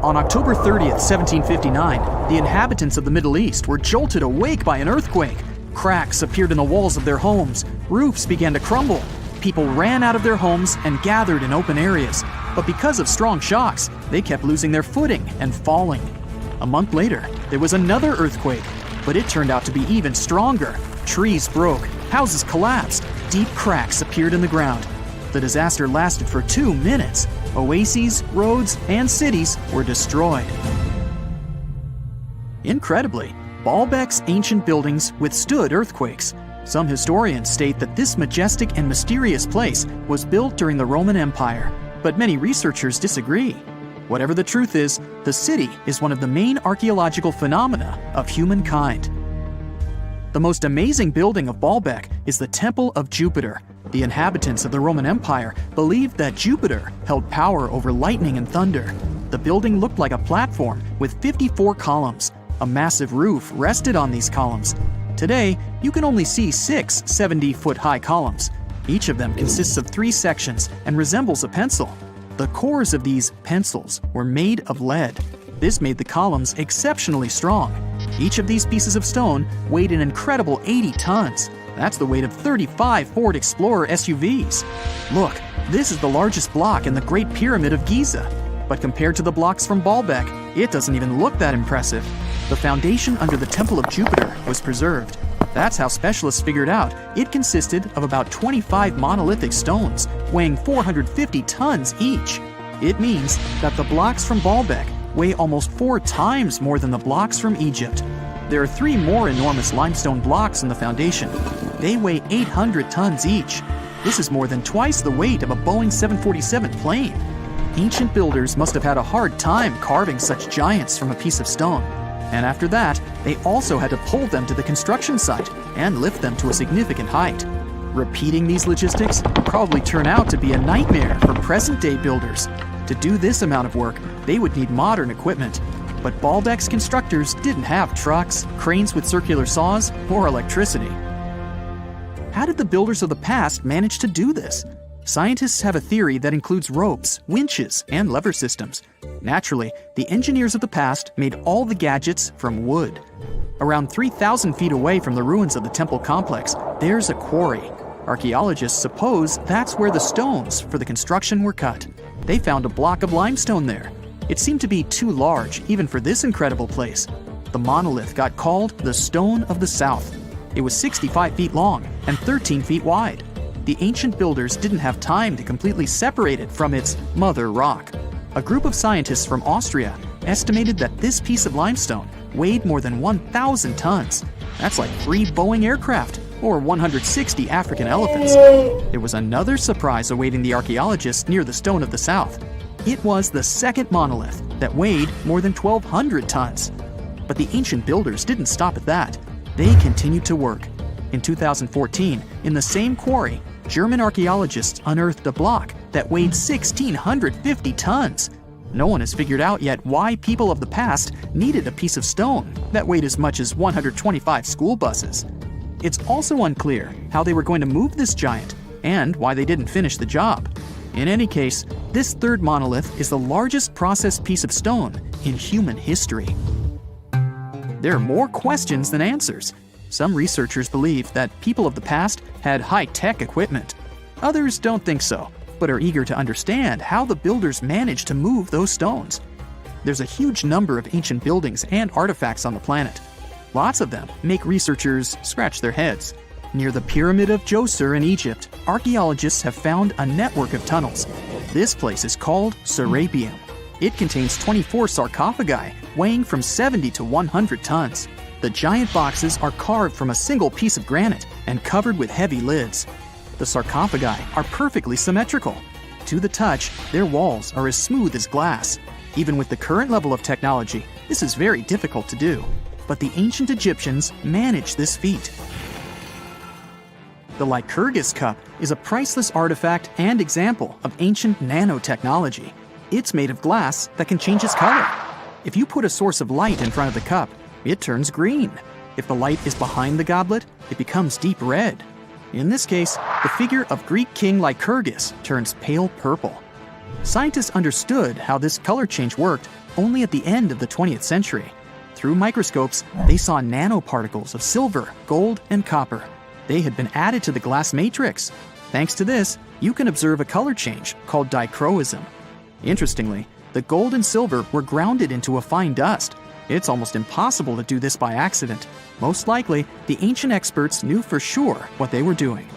On October 30th, 1759, the inhabitants of the Middle East were jolted awake by an earthquake. Cracks appeared in the walls of their homes, roofs began to crumble. People ran out of their homes and gathered in open areas. But because of strong shocks, they kept losing their footing and falling. A month later, there was another earthquake, but it turned out to be even stronger. Trees broke, houses collapsed, deep cracks appeared in the ground. The disaster lasted for 2 minutes. Oases, roads, and cities were destroyed. Incredibly, Baalbek's ancient buildings withstood earthquakes. Some historians state that this majestic and mysterious place was built during the Roman Empire, but many researchers disagree. Whatever the truth is, the city is one of the main archaeological phenomena of humankind. The most amazing building of Baalbek is the Temple of Jupiter. The inhabitants of the Roman Empire believed that Jupiter held power over lightning and thunder. The building looked like a platform with 54 columns. A massive roof rested on these columns. Today, you can only see 6 70-foot-high columns. Each of them consists of 3 sections and resembles a pencil. The cores of these pencils were made of lead. This made the columns exceptionally strong. Each of these pieces of stone weighed an incredible 80 tons. That's the weight of 35 Ford Explorer SUVs. Look, this is the largest block in the Great Pyramid of Giza. But compared to the blocks from Baalbek, it doesn't even look that impressive. The foundation under the Temple of Jupiter was preserved. That's how specialists figured out it consisted of about 25 monolithic stones, weighing 450 tons each. It means that the blocks from Baalbek weigh almost 4 times more than the blocks from Egypt. There are 3 more enormous limestone blocks in the foundation. They weigh 800 tons each. This is more than twice the weight of a Boeing 747 plane. Ancient builders must have had a hard time carving such giants from a piece of stone. And after that, they also had to pull them to the construction site and lift them to a significant height. Repeating these logistics would probably turn out to be a nightmare for present-day builders. To do this amount of work, they would need modern equipment. But Baalbek's constructors didn't have trucks, cranes with circular saws, or electricity. How did the builders of the past manage to do this? Scientists have a theory that includes ropes, winches, and lever systems. Naturally, the engineers of the past made all the gadgets from wood. Around 3,000 feet away from the ruins of the temple complex, there's a quarry. Archaeologists suppose that's where the stones for the construction were cut. They found a block of limestone there. It seemed to be too large, even for this incredible place. The monolith got called the Stone of the South. It was 65 feet long and 13 feet wide. The ancient builders didn't have time to completely separate it from its mother rock. A group of scientists from Austria estimated that this piece of limestone weighed more than 1,000 tons. That's like 3 Boeing aircraft or 160 African elephants. There was another surprise awaiting the archaeologists near the Stone of the South. It was the second monolith that weighed more than 1,200 tons. But the ancient builders didn't stop at that. They continued to work. In 2014, in the same quarry, German archaeologists unearthed a block that weighed 1,650 tons. No one has figured out yet why people of the past needed a piece of stone that weighed as much as 125 school buses. It's also unclear how they were going to move this giant and why they didn't finish the job. In any case, this third monolith is the largest processed piece of stone in human history. There are more questions than answers. Some researchers believe that people of the past had high-tech equipment. Others don't think so, but are eager to understand how the builders managed to move those stones. There's a huge number of ancient buildings and artifacts on the planet. Lots of them make researchers scratch their heads. Near the Pyramid of Djoser in Egypt, archaeologists have found a network of tunnels. This place is called Serapium. It contains 24 sarcophagi weighing from 70 to 100 tons. The giant boxes are carved from a single piece of granite and covered with heavy lids. The sarcophagi are perfectly symmetrical. To the touch, their walls are as smooth as glass. Even with the current level of technology, this is very difficult to do. But the ancient Egyptians managed this feat. The Lycurgus cup is a priceless artifact and example of ancient nanotechnology. It's made of glass that can change its color. If you put a source of light in front of the cup, it turns green. If the light is behind the goblet, it becomes deep red. In this case, the figure of Greek king Lycurgus turns pale purple. Scientists understood how this color change worked only at the end of the 20th century. Through microscopes, they saw nanoparticles of silver, gold, and copper. They had been added to the glass matrix. Thanks to this, you can observe a color change called dichroism. Interestingly, the gold and silver were grounded into a fine dust. It's almost impossible to do this by accident. Most likely, the ancient experts knew for sure what they were doing.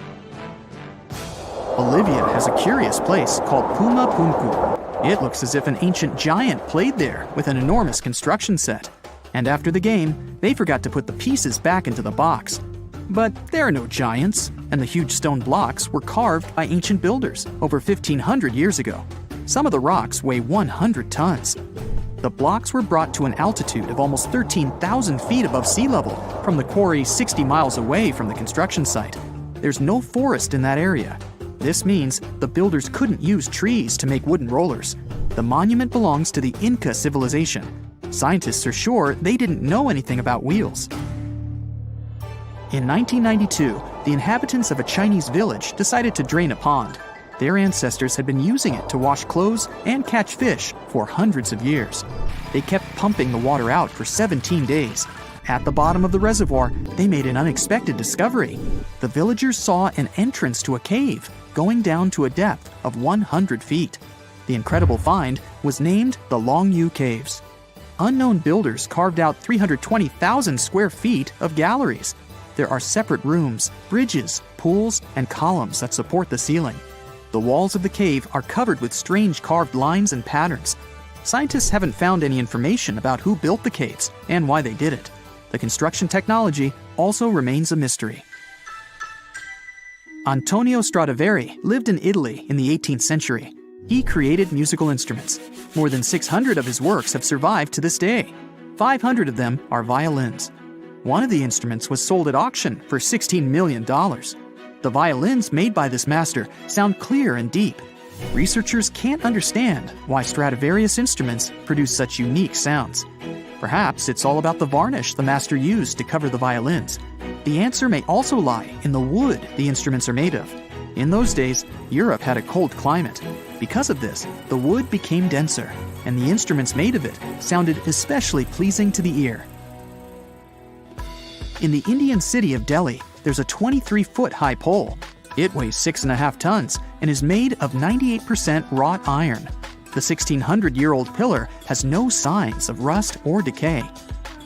Bolivia has a curious place called Puma Punku. It looks as if an ancient giant played there with an enormous construction set. And after the game, they forgot to put the pieces back into the box. But there are no giants, and the huge stone blocks were carved by ancient builders over 1,500 years ago. Some of the rocks weigh 100 tons. The blocks were brought to an altitude of almost 13,000 feet above sea level from the quarry 60 miles away from the construction site. There's no forest in that area. This means the builders couldn't use trees to make wooden rollers. The monument belongs to the Inca civilization. Scientists are sure they didn't know anything about wheels. In 1992, the inhabitants of a Chinese village decided to drain a pond. Their ancestors had been using it to wash clothes and catch fish for hundreds of years. They kept pumping the water out for 17 days. At the bottom of the reservoir, they made an unexpected discovery. The villagers saw an entrance to a cave going down to a depth of 100 feet. The incredible find was named the Longyu Caves. Unknown builders carved out 320,000 square feet of galleries. There are separate rooms, bridges, pools, and columns that support the ceiling. The walls of the cave are covered with strange carved lines and patterns. Scientists haven't found any information about who built the caves and why they did it. The construction technology also remains a mystery. Antonio Stradivari lived in Italy in the 18th century. He created musical instruments. More than 600 of his works have survived to this day. 500 of them are violins. One of the instruments was sold at auction for $16 million. The violins made by this master sound clear and deep. Researchers can't understand why Stradivarius instruments produce such unique sounds. Perhaps it's all about the varnish the master used to cover the violins. The answer may also lie in the wood the instruments are made of. In those days, Europe had a cold climate. Because of this, the wood became denser, and the instruments made of it sounded especially pleasing to the ear. In the Indian city of Delhi, there's a 23-foot-high pole. It weighs 6.5 tons and is made of 98% wrought iron. The 1,600-year-old pillar has no signs of rust or decay.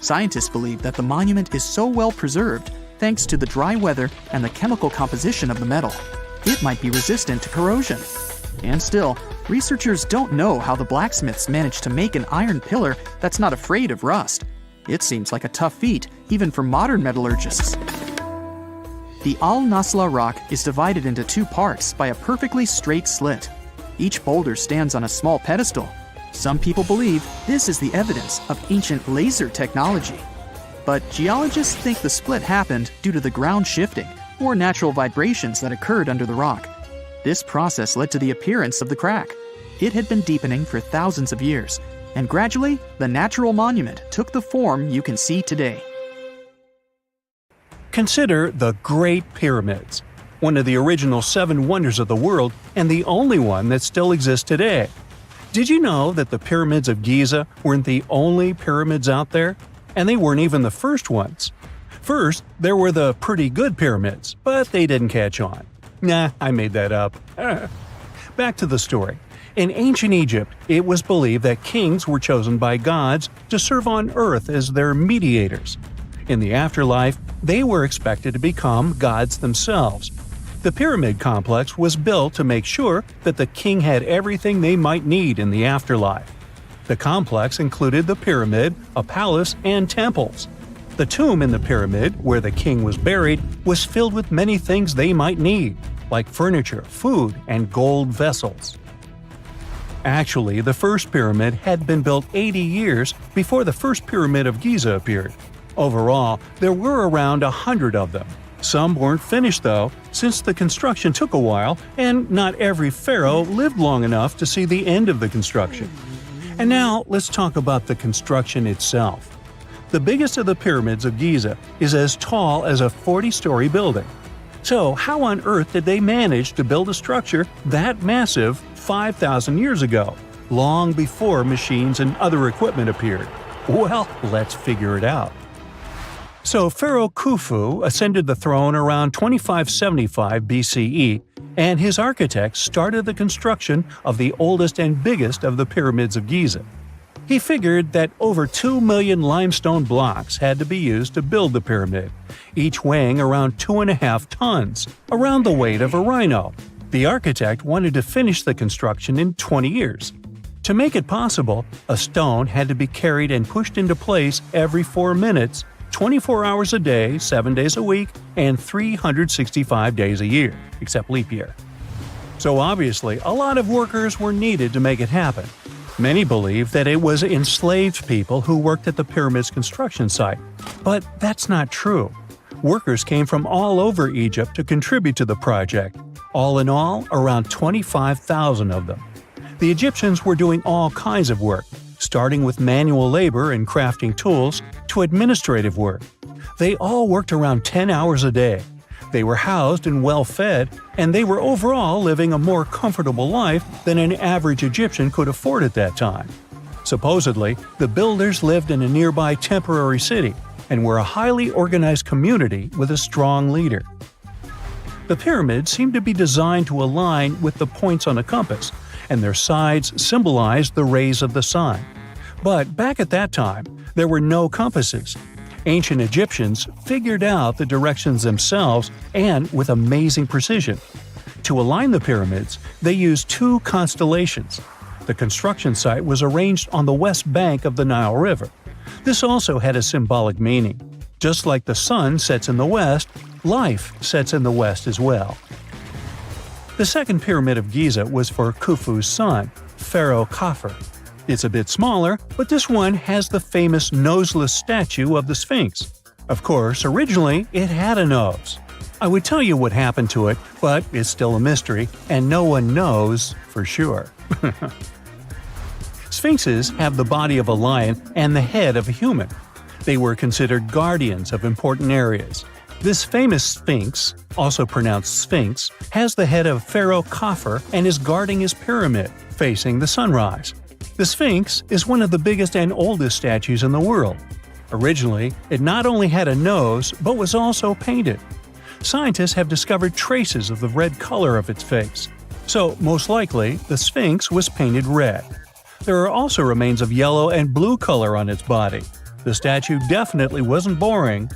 Scientists believe that the monument is so well preserved thanks to the dry weather and the chemical composition of the metal. It might be resistant to corrosion. And still, researchers don't know how the blacksmiths managed to make an iron pillar that's not afraid of rust. It seems like a tough feat, even for modern metallurgists. The Al-Nasla rock is divided into two parts by a perfectly straight slit. Each boulder stands on a small pedestal. Some people believe this is the evidence of ancient laser technology. But geologists think the split happened due to the ground shifting or natural vibrations that occurred under the rock. This process led to the appearance of the crack. It had been deepening for thousands of years, and gradually, the natural monument took the form you can see today. Consider the Great Pyramids, one of the original 7 wonders of the world and the only one that still exists today. Did you know that the pyramids of Giza weren't the only pyramids out there? And they weren't even the first ones. First, there were the pretty good pyramids, but they didn't catch on. Nah, I made that up. Back to the story. In ancient Egypt, it was believed that kings were chosen by gods to serve on earth as their mediators. In the afterlife, they were expected to become gods themselves. The pyramid complex was built to make sure that the king had everything they might need in the afterlife. The complex included the pyramid, a palace, and temples. The tomb in the pyramid, where the king was buried, was filled with many things they might need, like furniture, food, and gold vessels. Actually, the first pyramid had been built 80 years before the first pyramid of Giza appeared. Overall, there were around 100 of them. Some weren't finished though, since the construction took a while and not every pharaoh lived long enough to see the end of the construction. And now let's talk about the construction itself. The biggest of the pyramids of Giza is as tall as a 40-story building. So how on earth did they manage to build a structure that massive 5,000 years ago? long before machines and other equipment appeared. Well, let's figure it out. So Pharaoh Khufu ascended the throne around 2575 BCE, and his architects started the construction of the oldest and biggest of the pyramids of Giza. He figured that over 2 million limestone blocks had to be used to build the pyramid, each weighing around 2.5 tons, around the weight of a rhino. The architect wanted to finish the construction in 20 years. To make it possible, a stone had to be carried and pushed into place every 4 minutes, 24 hours a day, 7 days a week, and 365 days a year, except leap year. So obviously, a lot of workers were needed to make it happen. Many believe that it was enslaved people who worked at the pyramid's construction site, but that's not true. Workers came from all over Egypt to contribute to the project. All in all, around 25,000 of them. The Egyptians were doing all kinds of work, starting with manual labor and crafting tools to administrative work. They all worked around 10 hours a day. They were housed and well fed, and they were overall living a more comfortable life than an average Egyptian could afford at that time. Supposedly, the builders lived in a nearby temporary city and were a highly organized community with a strong leader. The pyramids seemed to be designed to align with the points on a compass, and their sides symbolized the rays of the sun. But back at that time, there were no compasses. Ancient Egyptians figured out the directions themselves and with amazing precision. To align the pyramids, they used 2 constellations. The construction site was arranged on the west bank of the Nile River. This also had a symbolic meaning. Just like the sun sets in the west, life sets in the west as well. The second pyramid of Giza was for Khufu's son, Pharaoh Khafre. It's a bit smaller, but this one has the famous noseless statue of the Sphinx. Of course, originally it had a nose. I would tell you what happened to it, but it's still a mystery, and no one knows for sure. Sphinxes have the body of a lion and the head of a human. They were considered guardians of important areas. This famous Sphinx, also pronounced Sphinx, has the head of Pharaoh Khafre and is guarding his pyramid, facing the sunrise. The Sphinx is one of the biggest and oldest statues in the world. Originally, it not only had a nose, but was also painted. Scientists have discovered traces of the red color of its face. So, most likely, the Sphinx was painted red. There are also remains of yellow and blue color on its body. The statue definitely wasn't boring.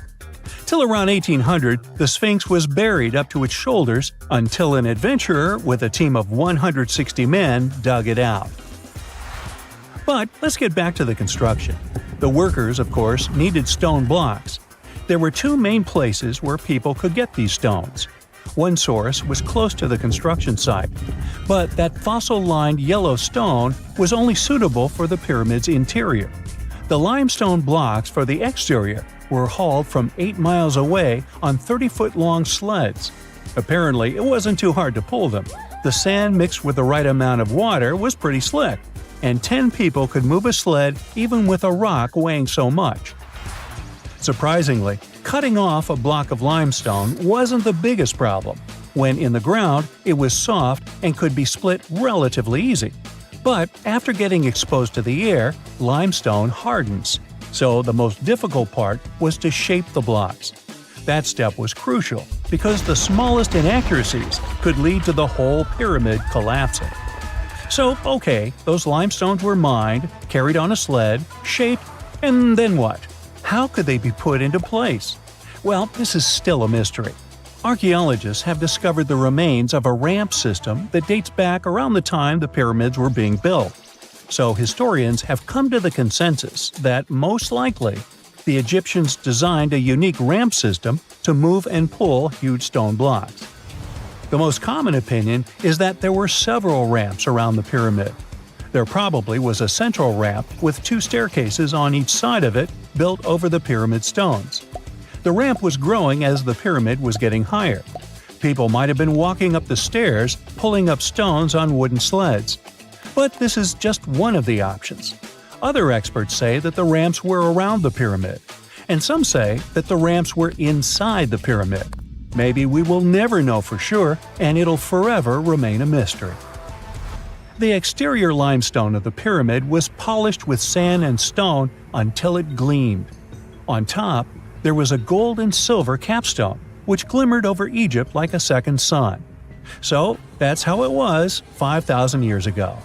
Till around 1800, the Sphinx was buried up to its shoulders until an adventurer with a team of 160 men dug it out. But let's get back to the construction. The workers, of course, needed stone blocks. There were 2 main places where people could get these stones. One source was close to the construction site, but that fossil-lined yellow stone was only suitable for the pyramid's interior. The limestone blocks for the exterior were hauled from 8 miles away on 30-foot-long sleds. Apparently, it wasn't too hard to pull them. The sand mixed with the right amount of water was pretty slick, and 10 people could move a sled even with a rock weighing so much. Surprisingly, cutting off a block of limestone wasn't the biggest problem. When in the ground, it was soft and could be split relatively easy. But after getting exposed to the air, limestone hardens. So the most difficult part was to shape the blocks. That step was crucial because the smallest inaccuracies could lead to the whole pyramid collapsing. So, okay, those limestones were mined, carried on a sled, shaped, and then what? How could they be put into place? Well, this is still a mystery. Archaeologists have discovered the remains of a ramp system that dates back around the time the pyramids were being built. So historians have come to the consensus that, most likely, the Egyptians designed a unique ramp system to move and pull huge stone blocks. The most common opinion is that there were several ramps around the pyramid. There probably was a central ramp with 2 staircases on each side of it built over the pyramid stones. The ramp was growing as the pyramid was getting higher. People might have been walking up the stairs, pulling up stones on wooden sleds. But this is just one of the options. Other experts say that the ramps were around the pyramid, and some say that the ramps were inside the pyramid. Maybe we will never know for sure, and it'll forever remain a mystery. The exterior limestone of the pyramid was polished with sand and stone until it gleamed. On top, there was a gold and silver capstone, which glimmered over Egypt like a second sun. So that's how it was 5,000 years ago.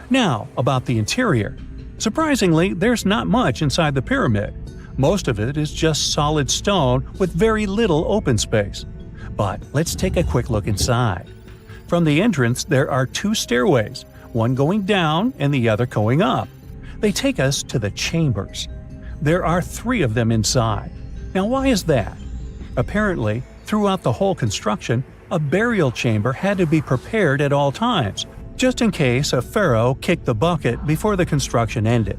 Now, about the interior. Surprisingly, there's not much inside the pyramid. Most of it is just solid stone with very little open space. But let's take a quick look inside. From the entrance, there are two stairways, one going down and the other going up. They take us to the chambers. There are 3 of them inside. Now, why is that? Apparently, throughout the whole construction, a burial chamber had to be prepared at all times, just in case a pharaoh kicked the bucket before the construction ended.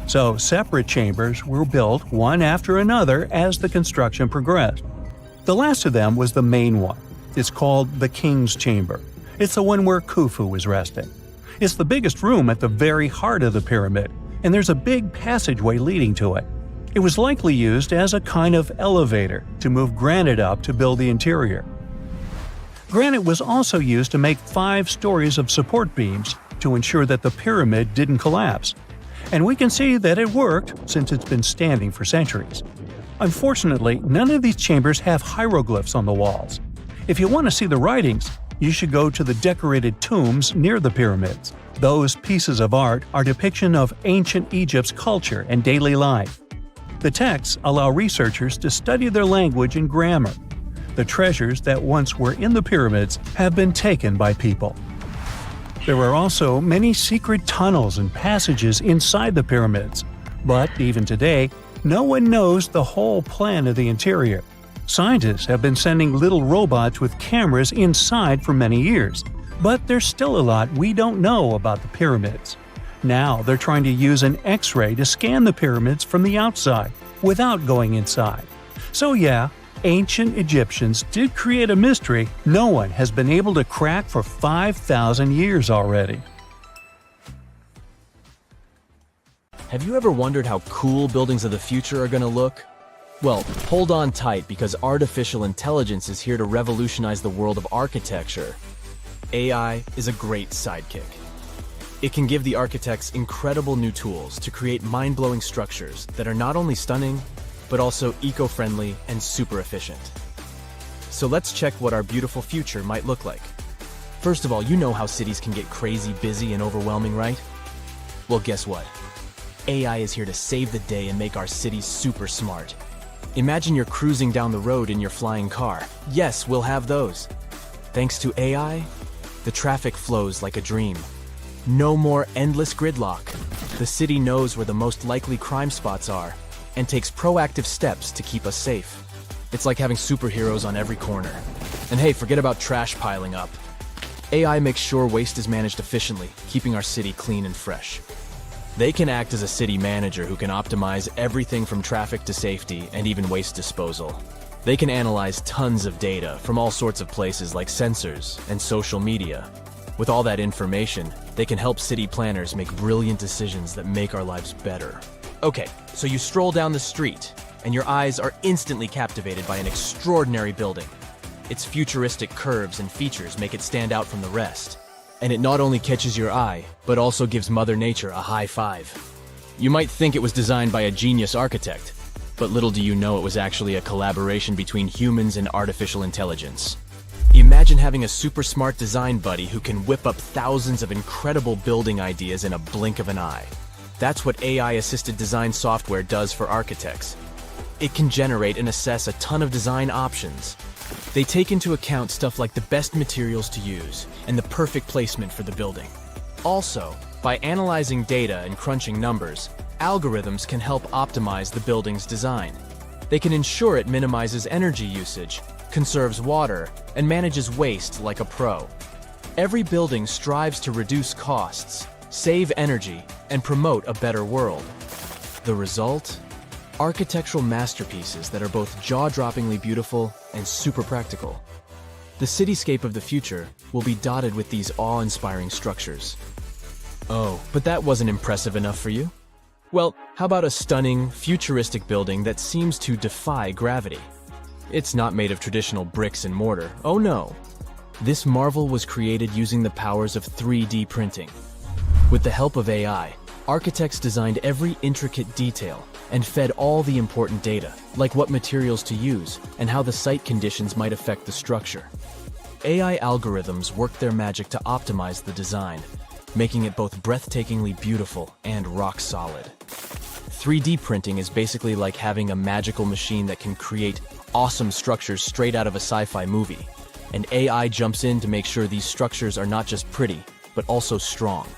So, separate chambers were built one after another as the construction progressed. The last of them was the main one. It's called the King's Chamber. It's the one where Khufu was resting. It's the biggest room at the very heart of the pyramid, and there's a big passageway leading to it. It was likely used as a kind of elevator to move granite up to build the interior. Granite was also used to make 5 stories of support beams to ensure that the pyramid didn't collapse. And we can see that it worked since it's been standing for centuries. Unfortunately, none of these chambers have hieroglyphs on the walls. If you want to see the writings, you should go to the decorated tombs near the pyramids. Those pieces of art are depiction of ancient Egypt's culture and daily life. The texts allow researchers to study their language and grammar. The treasures that once were in the pyramids have been taken by people. There are also many secret tunnels and passages inside the pyramids, but even today, no one knows the whole plan of the interior. Scientists have been sending little robots with cameras inside for many years, but there's still a lot we don't know about the pyramids. Now they're trying to use an X-ray to scan the pyramids from the outside without going inside. So yeah, ancient Egyptians did create a mystery no one has been able to crack for 5,000 years already. Have you ever wondered how cool buildings of the future are going to look? Well, hold on tight because artificial intelligence is here to revolutionize the world of architecture. AI is a great sidekick. It can give the architects incredible new tools to create mind-blowing structures that are not only stunning, but also eco-friendly and super efficient. So let's check what our beautiful future might look like. First of all, you know how cities can get crazy busy and overwhelming, right? Well, guess what? AI is here to save the day and make our cities super smart. Imagine you're cruising down the road in your flying car. Yes, we'll have those. Thanks to AI, the traffic flows like a dream. No more endless gridlock. The city knows where the most likely crime spots are and takes proactive steps to keep us safe. It's like having superheroes on every corner. And hey, forget about trash piling up. AI makes sure waste is managed efficiently, keeping our city clean and fresh. They can act as a city manager who can optimize everything from traffic to safety and even waste disposal. They can analyze tons of data from all sorts of places like sensors and social media. With all that information, they can help city planners make brilliant decisions that make our lives better. Okay, so you stroll down the street, and your eyes are instantly captivated by an extraordinary building. Its futuristic curves and features make it stand out from the rest. And it not only catches your eye, but also gives Mother Nature a high five. You might think it was designed by a genius architect, but little do you know it was actually a collaboration between humans and artificial intelligence. Imagine having a super smart design buddy who can whip up thousands of incredible building ideas in a blink of an eye. That's what AI-assisted design software does for architects. It can generate and assess a ton of design options. They take into account stuff like the best materials to use and the perfect placement for the building. Also, by analyzing data and crunching numbers, algorithms can help optimize the building's design. They can ensure it minimizes energy usage, conserves water, and manages waste like a pro. Every building strives to reduce costs, save energy, and promote a better world. The result? Architectural masterpieces that are both jaw-droppingly beautiful and super practical. The cityscape of the future will be dotted with these awe-inspiring structures. Oh, but that wasn't impressive enough for you? Well, how about a stunning, futuristic building that seems to defy gravity? It's not made of traditional bricks and mortar, oh no. This marvel was created using the powers of 3D printing. With the help of AI, architects designed every intricate detail and fed all the important data, like what materials to use and how the site conditions might affect the structure. AI algorithms worked their magic to optimize the design, making it both breathtakingly beautiful and rock solid. 3D printing is basically like having a magical machine that can create awesome structures straight out of a sci-fi movie, and AI jumps in to make sure these structures are not just pretty, but also strong.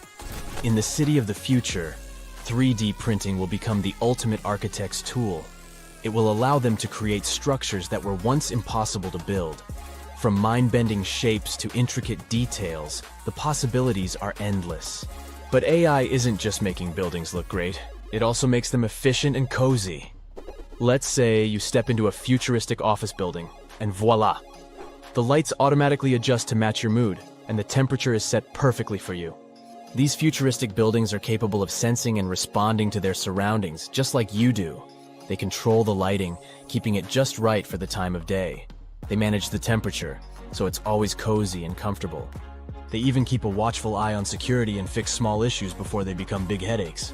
In the city of the future, 3D printing will become the ultimate architect's tool. It will allow them to create structures that were once impossible to build. From mind-bending shapes to intricate details, the possibilities are endless. But AI isn't just making buildings look great, it also makes them efficient and cozy. Let's say you step into a futuristic office building, and voila! The lights automatically adjust to match your mood, and the temperature is set perfectly for you. These futuristic buildings are capable of sensing and responding to their surroundings, just like you do. They control the lighting, keeping it just right for the time of day. They manage the temperature, so it's always cozy and comfortable. They even keep a watchful eye on security and fix small issues before they become big headaches.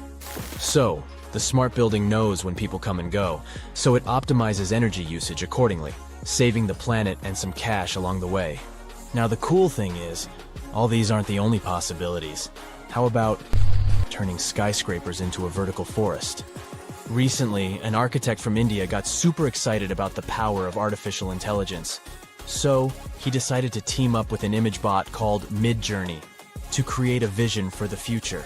So, the smart building knows when people come and go, so it optimizes energy usage accordingly, saving the planet and some cash along the way. Now the cool thing is, all these aren't the only possibilities. How about turning skyscrapers into a vertical forest? Recently, an architect from India got super excited about the power of artificial intelligence. So, he decided to team up with an image bot called Midjourney to create a vision for the future.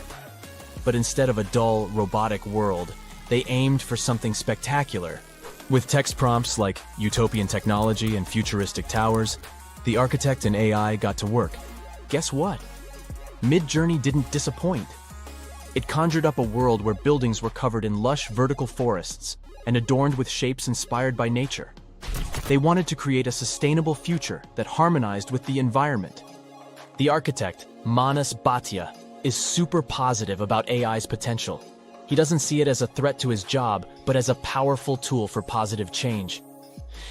But instead of a dull, robotic world, they aimed for something spectacular. With text prompts like utopian technology and futuristic towers, the architect and AI got to work. Guess what? Midjourney didn't disappoint. It conjured up a world where buildings were covered in lush vertical forests and adorned with shapes inspired by nature. They wanted to create a sustainable future that harmonized with the environment. The architect, Manas Bhatia, is super positive about AI's potential. He doesn't see it as a threat to his job, but as a powerful tool for positive change.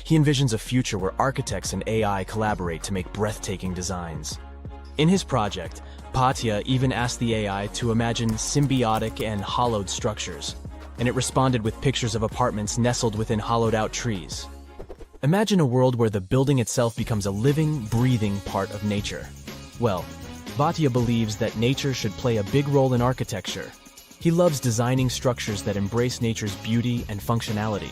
He envisions a future where architects and AI collaborate to make breathtaking designs. In his project, Bhatia even asked the AI to imagine symbiotic and hollowed structures, and it responded with pictures of apartments nestled within hollowed-out trees. Imagine a world where the building itself becomes a living, breathing part of nature. Well, Bhatia believes that nature should play a big role in architecture. He loves designing structures that embrace nature's beauty and functionality.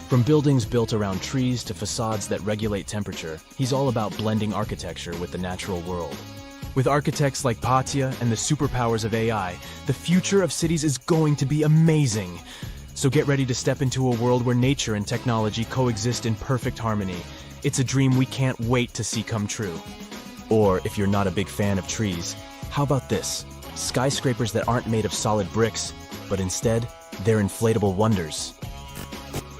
From buildings built around trees to facades that regulate temperature, he's all about blending architecture with the natural world. With architects like Bhatia and the superpowers of AI, the future of cities is going to be amazing. So get ready to step into a world where nature and technology coexist in perfect harmony. It's a dream we can't wait to see come true. Or if you're not a big fan of trees, how about this? Skyscrapers that aren't made of solid bricks, but instead, they're inflatable wonders.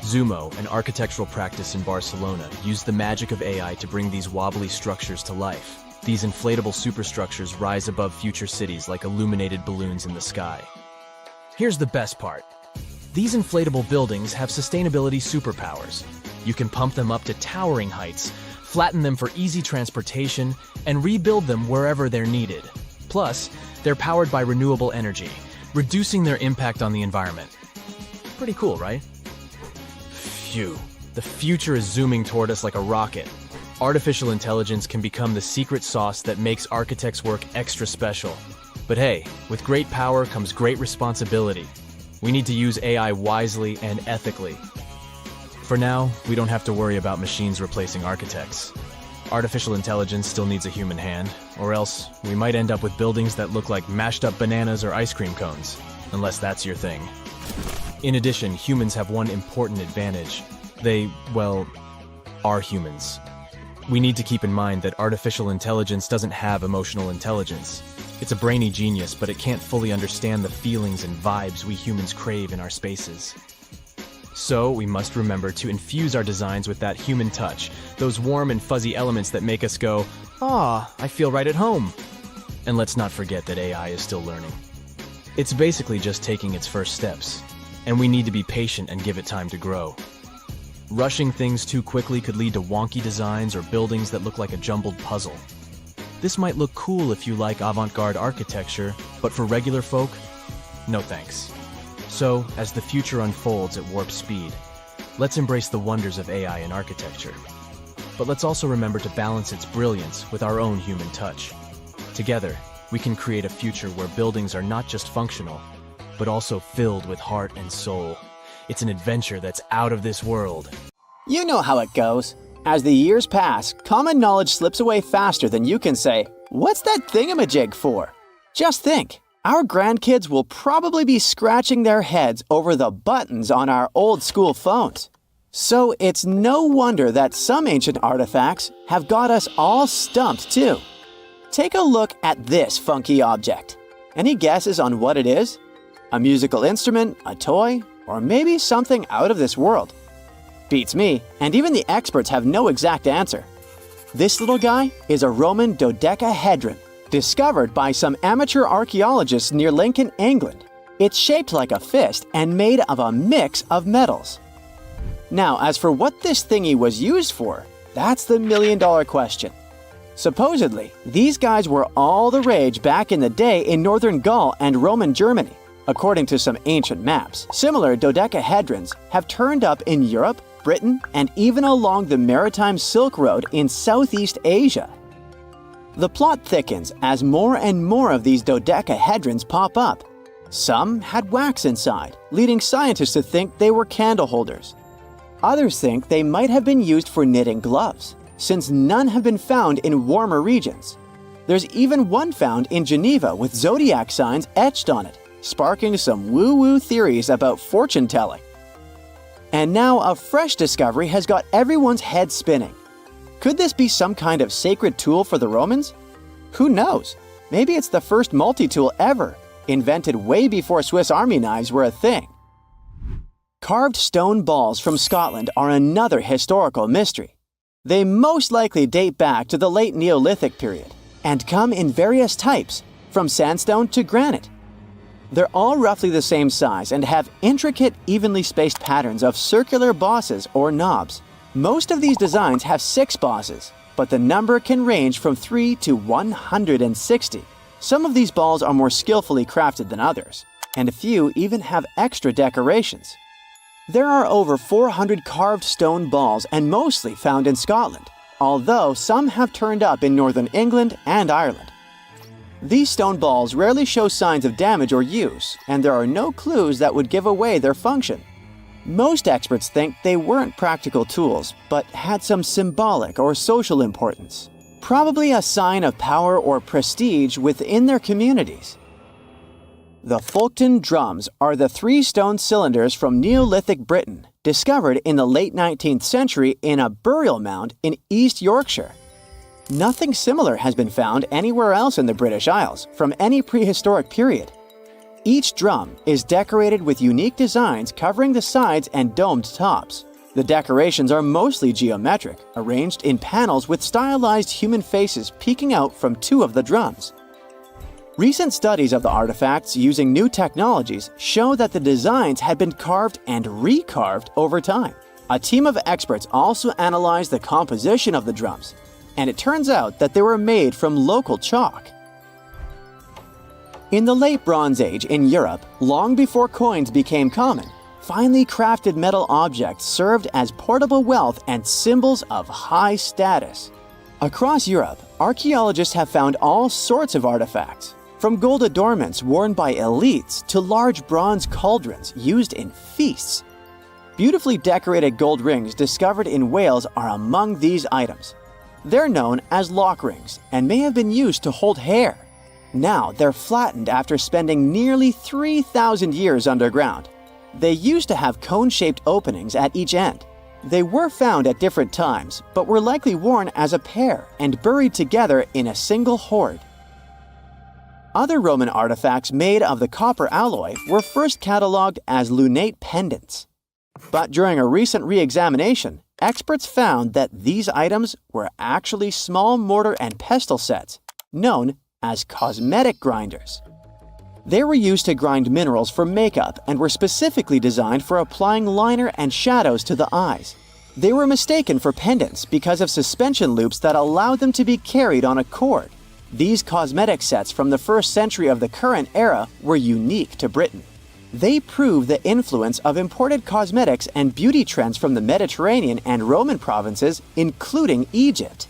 Zumo, an architectural practice in Barcelona, used the magic of AI to bring these wobbly structures to life. These inflatable superstructures rise above future cities like illuminated balloons in the sky. Here's the best part. These inflatable buildings have sustainability superpowers. You can pump them up to towering heights, flatten them for easy transportation, and rebuild them wherever they're needed. Plus, they're powered by renewable energy, reducing their impact on the environment. Pretty cool, right? Phew. The future is zooming toward us like a rocket. Artificial intelligence can become the secret sauce that makes architects' work extra special. But hey, with great power comes great responsibility. We need to use AI wisely and ethically. For now, we don't have to worry about machines replacing architects. Artificial intelligence still needs a human hand, or else we might end up with buildings that look like mashed up bananas or ice cream cones, unless that's your thing. In addition, humans have one important advantage. They, well, are humans. We need to keep in mind that artificial intelligence doesn't have emotional intelligence. It's a brainy genius, but it can't fully understand the feelings and vibes we humans crave in our spaces. So, we must remember to infuse our designs with that human touch, those warm and fuzzy elements that make us go, "Ah, I feel right at home." And let's not forget that AI is still learning. It's basically just taking its first steps, and we need to be patient and give it time to grow. Rushing things too quickly could lead to wonky designs or buildings that look like a jumbled puzzle. This might look cool if you like avant-garde architecture, but for regular folk, no thanks. So, as the future unfolds at warp speed, let's embrace the wonders of AI in architecture. But let's also remember to balance its brilliance with our own human touch. Together, we can create a future where buildings are not just functional, but also filled with heart and soul. It's an adventure that's out of this world. You know how it goes. As the years pass, common knowledge slips away faster than you can say, "What's that thingamajig for?" Just think, our grandkids will probably be scratching their heads over the buttons on our old school phones. So it's no wonder that some ancient artifacts have got us all stumped too. Take a look at this funky object. Any guesses on what it is? A musical instrument, a toy, or maybe something out of this world? Beats me, and even the experts have no exact answer. This little guy is a Roman dodecahedron, discovered by some amateur archaeologists near Lincoln, England. It's shaped like a fist and made of a mix of metals. Now, as for what this thingy was used for, that's the million-dollar question. Supposedly, these guys were all the rage back in the day in northern Gaul and Roman Germany. According to some ancient maps, similar dodecahedrons have turned up in Europe, Britain, and even along the maritime Silk Road in Southeast Asia. The plot thickens as more and more of these dodecahedrons pop up. Some had wax inside, leading scientists to think they were candle holders. Others think they might have been used for knitting gloves, since none have been found in warmer regions. There's even one found in Geneva with zodiac signs etched on it, sparking some woo-woo theories about fortune-telling. And now a fresh discovery has got everyone's head spinning. Could this be some kind of sacred tool for the Romans? Who knows? Maybe it's the first multi-tool ever, invented way before Swiss Army knives were a thing. Carved stone balls from Scotland are another historical mystery. They most likely date back to the late Neolithic period and come in various types, from sandstone to granite. They're all roughly the same size and have intricate, evenly spaced patterns of circular bosses or knobs. Most of these designs have 6 bosses, but the number can range from 3 to 160. Some of these balls are more skillfully crafted than others, and a few even have extra decorations. There are over 400 carved stone balls and mostly found in Scotland, although some have turned up in northern England and Ireland. These stone balls rarely show signs of damage or use, and there are no clues that would give away their function. Most experts think they weren't practical tools, but had some symbolic or social importance, probably a sign of power or prestige within their communities. The Fulton drums are the 3 stone cylinders from Neolithic Britain, discovered in the late 19th century in a burial mound in East Yorkshire. Nothing similar has been found anywhere else in the British Isles from any prehistoric period. Each drum is decorated with unique designs covering the sides and domed tops. The decorations are mostly geometric, arranged in panels with stylized human faces peeking out from 2 of the drums. Recent studies of the artifacts using new technologies show that the designs had been carved and recarved over time. A team of experts also analyzed the composition of the drums, and it turns out that they were made from local chalk. In the late Bronze Age in Europe, long before coins became common, finely crafted metal objects served as portable wealth and symbols of high status. Across Europe, archaeologists have found all sorts of artifacts, from gold adornments worn by elites to large bronze cauldrons used in feasts. Beautifully decorated gold rings discovered in Wales are among these items. They're known as lock rings and may have been used to hold hair. Now they're flattened after spending nearly 3,000 years underground. They used to have cone-shaped openings at each end. They were found at different times, but were likely worn as a pair and buried together in a single hoard. Other Roman artifacts made of the copper alloy were first catalogued as lunate pendants. But during a recent re-examination, experts found that these items were actually small mortar and pestle sets, known as cosmetic grinders. They were used to grind minerals for makeup and were specifically designed for applying liner and shadows to the eyes. They were mistaken for pendants because of suspension loops that allowed them to be carried on a cord. These cosmetic sets from the 1st century of the current era were unique to Britain. They prove the influence of imported cosmetics and beauty trends from the Mediterranean and Roman provinces, including Egypt.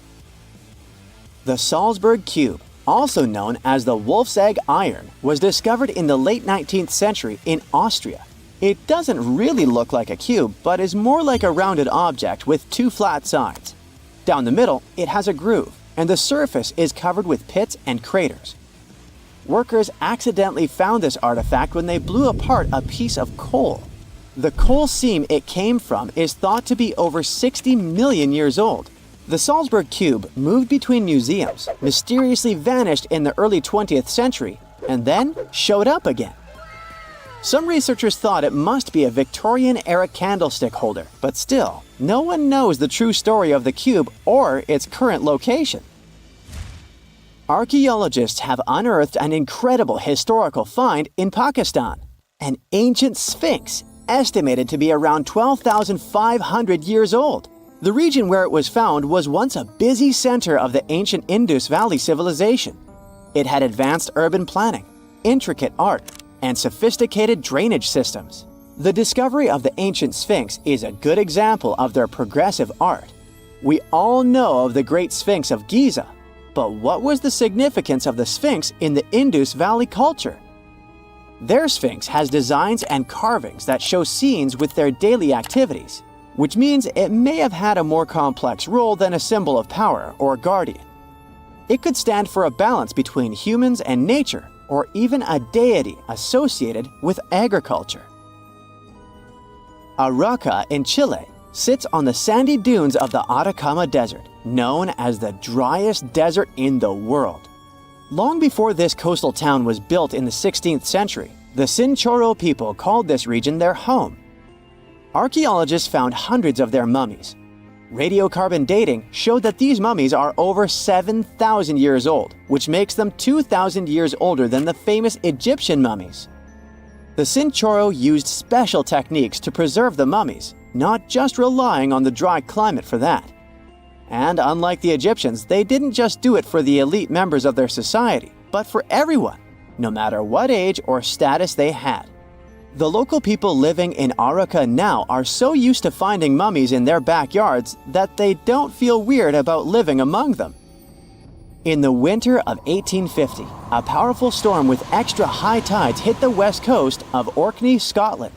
The Salzburg Cube, also known as the Wolf's Egg Iron, was discovered in the late 19th century in Austria. It doesn't really look like a cube, but is more like a rounded object with 2 flat sides. Down the middle, it has a groove, and the surface is covered with pits and craters. Workers accidentally found this artifact when they blew apart a piece of coal. The coal seam it came from is thought to be over 60 million years old. The Salzburg Cube moved between museums, mysteriously vanished in the early 20th century, and then showed up again. Some researchers thought it must be a Victorian-era candlestick holder, but still, no one knows the true story of the cube or its current location. Archaeologists have unearthed an incredible historical find in Pakistan, an ancient sphinx estimated to be around 12,500 years old. The region where it was found was once a busy center of the ancient Indus Valley civilization. It had advanced urban planning, intricate art, and sophisticated drainage systems. The discovery of the ancient Sphinx is a good example of their progressive art. We all know of the Great Sphinx of Giza, but what was the significance of the Sphinx in the Indus Valley culture? Their Sphinx has designs and carvings that show scenes with their daily activities, which means it may have had a more complex role than a symbol of power or guardian. It could stand for a balance between humans and nature, or even a deity associated with agriculture. Arauca in Chile sits on the sandy dunes of the Atacama Desert, known as the driest desert in the world. Long before this coastal town was built in the 16th century, the Chinchorro people called this region their home. Archaeologists found hundreds of their mummies. Radiocarbon dating showed that these mummies are over 7,000 years old, which makes them 2,000 years older than the famous Egyptian mummies. The Chinchorro used special techniques to preserve the mummies, not just relying on the dry climate for that. And unlike the Egyptians, they didn't just do it for the elite members of their society, but for everyone, no matter what age or status they had. The local people living in Arauca now are so used to finding mummies in their backyards that they don't feel weird about living among them. In the winter of 1850, a powerful storm with extra high tides hit the west coast of Orkney, Scotland.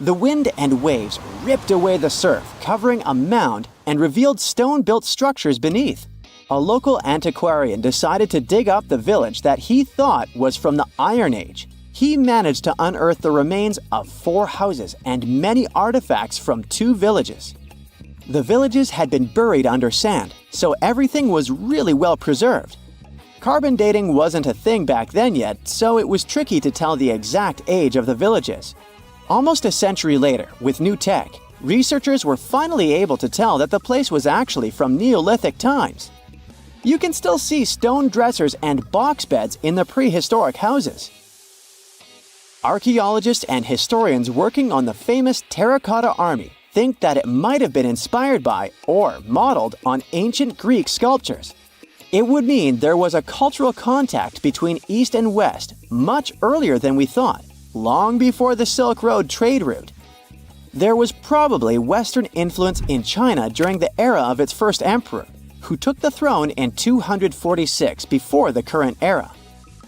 The wind and waves ripped away the surf, covering a mound, and revealed stone-built structures beneath. A local antiquarian decided to dig up the village that he thought was from the Iron Age. He managed to unearth the remains of 4 houses and many artifacts from 2 villages. The villages had been buried under sand, so everything was really well preserved. Carbon dating wasn't a thing back then yet, so it was tricky to tell the exact age of the villages. Almost a century later, with new tech, researchers were finally able to tell that the place was actually from Neolithic times. You can still see stone dressers and box beds in the prehistoric houses. Archaeologists and historians working on the famous Terracotta Army think that it might have been inspired by or modeled on ancient Greek sculptures. It would mean there was a cultural contact between East and West much earlier than we thought, long before the Silk Road trade route. There was probably Western influence in China during the era of its first emperor, who took the throne in 246 before the current era.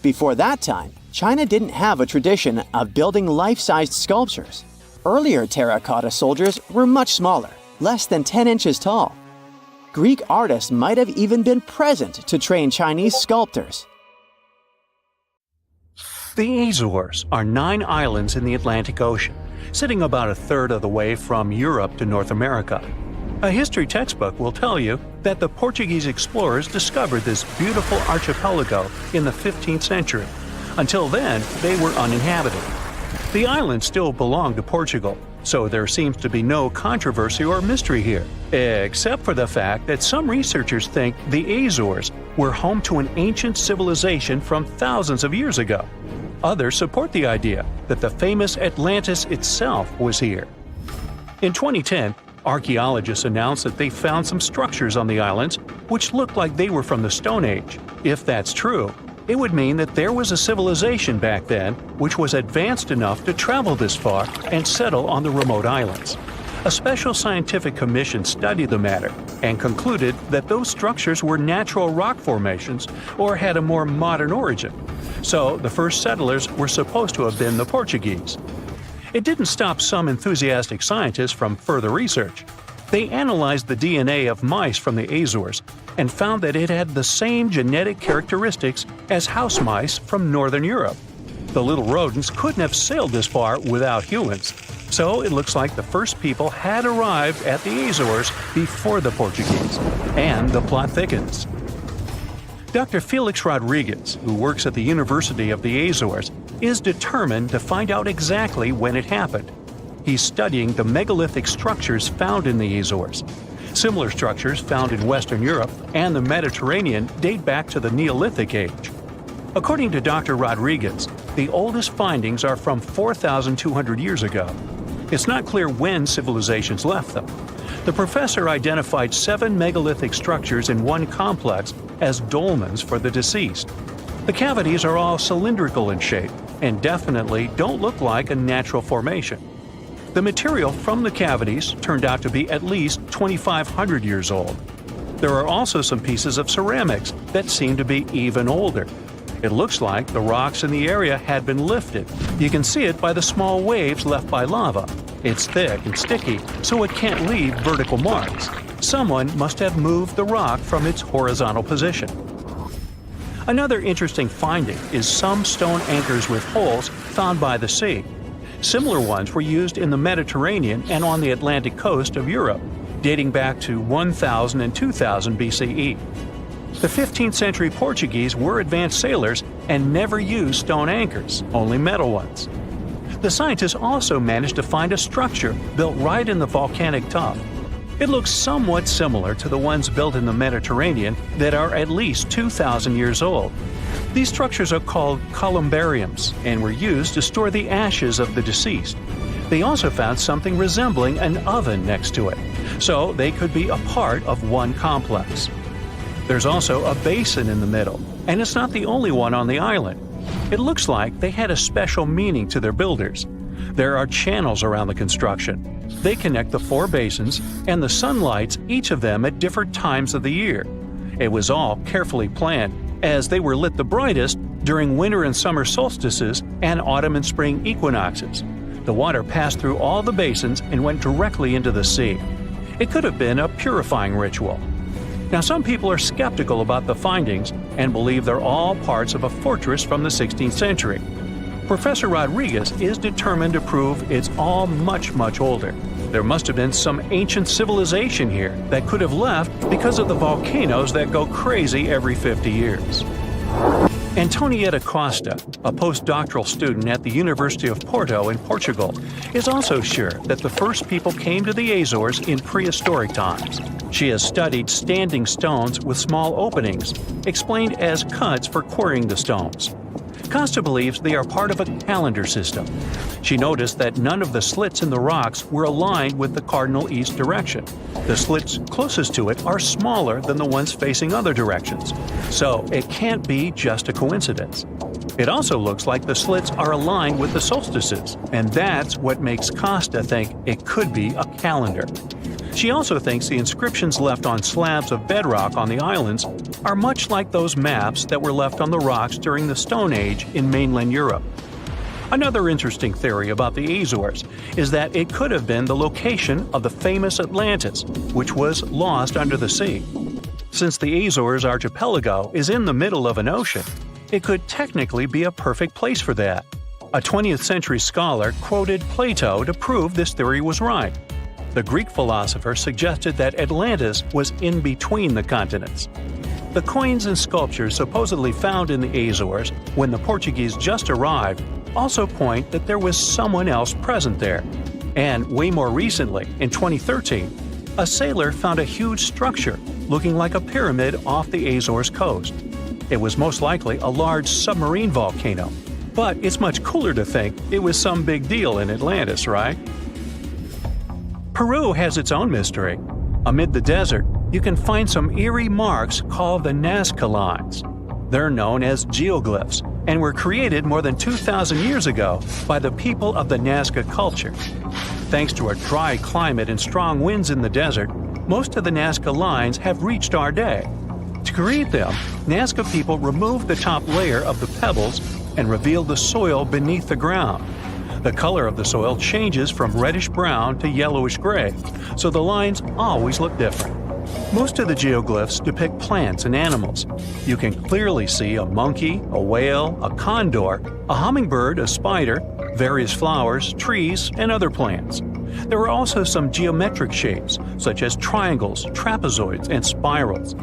Before that time, China didn't have a tradition of building life-sized sculptures. Earlier terracotta soldiers were much smaller, less than 10 inches tall. Greek artists might have even been present to train Chinese sculptors. The Azores are 9 islands in the Atlantic Ocean, sitting about a third of the way from Europe to North America. A history textbook will tell you that the Portuguese explorers discovered this beautiful archipelago in the 15th century. Until then, they were uninhabited. The islands still belong to Portugal, so there seems to be no controversy or mystery here, except for the fact that some researchers think the Azores were home to an ancient civilization from thousands of years ago. Others support the idea that the famous Atlantis itself was here. In 2010, Archaeologists announced that they found some structures on the islands which looked like they were from the Stone Age. If that's true, it would mean that there was a civilization back then which was advanced enough to travel this far and settle on the remote islands. A special scientific commission studied the matter and concluded that those structures were natural rock formations or had a more modern origin. So the first settlers were supposed to have been the Portuguese. It didn't stop some enthusiastic scientists from further research. They analyzed the DNA of mice from the Azores and found that it had the same genetic characteristics as house mice from Northern Europe. The little rodents couldn't have sailed this far without humans, so it looks like the first people had arrived at the Azores before the Portuguese, and the plot thickens. Dr. Felix Rodriguez, who works at the University of the Azores, is determined to find out exactly when it happened. He's studying the megalithic structures found in the Azores. Similar structures found in Western Europe and the Mediterranean date back to the Neolithic age. According to Dr. Rodriguez, the oldest findings are from 4,200 years ago. It's not clear when civilizations left them. The professor identified 7 megalithic structures in one complex as dolmens for the deceased. The cavities are all cylindrical in shape and definitely don't look like a natural formation. The material from the cavities turned out to be at least 2,500 years old. There are also some pieces of ceramics that seem to be even older. It looks like the rocks in the area had been lifted. You can see it by the small waves left by lava. It's thick and sticky, so it can't leave vertical marks. Someone must have moved the rock from its horizontal position. Another interesting finding is some stone anchors with holes found by the sea. Similar ones were used in the Mediterranean and on the Atlantic coast of Europe, dating back to 1000 and 2000 BCE. The 15th century Portuguese were advanced sailors and never used stone anchors, only metal ones. The scientists also managed to find a structure built right in the volcanic tuff. It looks somewhat similar to the ones built in the Mediterranean that are at least 2,000 years old. These structures are called columbariums and were used to store the ashes of the deceased. They also found something resembling an oven next to it, so they could be a part of one complex. There's also a basin in the middle, and it's not the only one on the island. It looks like they had a special meaning to their builders. There are channels around the construction. They connect the 4 basins, and the sun lights each of them at different times of the year. It was all carefully planned, as they were lit the brightest during winter and summer solstices and autumn and spring equinoxes. The water passed through all the basins and went directly into the sea. It could have been a purifying ritual. Now, some people are skeptical about the findings and believe they're all parts of a fortress from the 16th century. Professor Rodriguez is determined to prove it's all much older. There must have been some ancient civilization here that could have left because of the volcanoes that go crazy every 50 years. Antonietta Costa, a postdoctoral student at the University of Porto in Portugal, is also sure that the first people came to the Azores in prehistoric times. She has studied standing stones with small openings, explained as cuts for quarrying the stones. Costa believes they are part of a calendar system. She noticed that none of the slits in the rocks were aligned with the cardinal east direction. The slits closest to it are smaller than the ones facing other directions, so it can't be just a coincidence. It also looks like the slits are aligned with the solstices, and that's what makes Costa think it could be a calendar. She also thinks the inscriptions left on slabs of bedrock on the islands are much like those maps that were left on the rocks during the Stone Age in mainland Europe. Another interesting theory about the Azores is that it could have been the location of the famous Atlantis, which was lost under the sea. Since the Azores archipelago is in the middle of an ocean, it could technically be a perfect place for that. A 20th century scholar quoted Plato to prove this theory was right. The Greek philosopher suggested that Atlantis was in between the continents. The coins and sculptures supposedly found in the Azores when the Portuguese just arrived also point that there was someone else present there. And way more recently, in 2013, a sailor found a huge structure looking like a pyramid off the Azores coast. It was most likely a large submarine volcano, but it's much cooler to think it was some big deal in Atlantis, right? Peru has its own mystery. Amid the desert, you can find some eerie marks called the Nazca lines. They're known as geoglyphs and were created more than 2,000 years ago by the people of the Nazca culture. Thanks to a dry climate and strong winds in the desert, most of the Nazca lines have reached our day. To create them, Nazca people removed the top layer of the pebbles and revealed the soil beneath the ground. The color of the soil changes from reddish-brown to yellowish-gray, so the lines always look different. Most of the geoglyphs depict plants and animals. You can clearly see a monkey, a whale, a condor, a hummingbird, a spider, various flowers, trees, and other plants. There are also some geometric shapes, such as triangles, trapezoids, and spirals.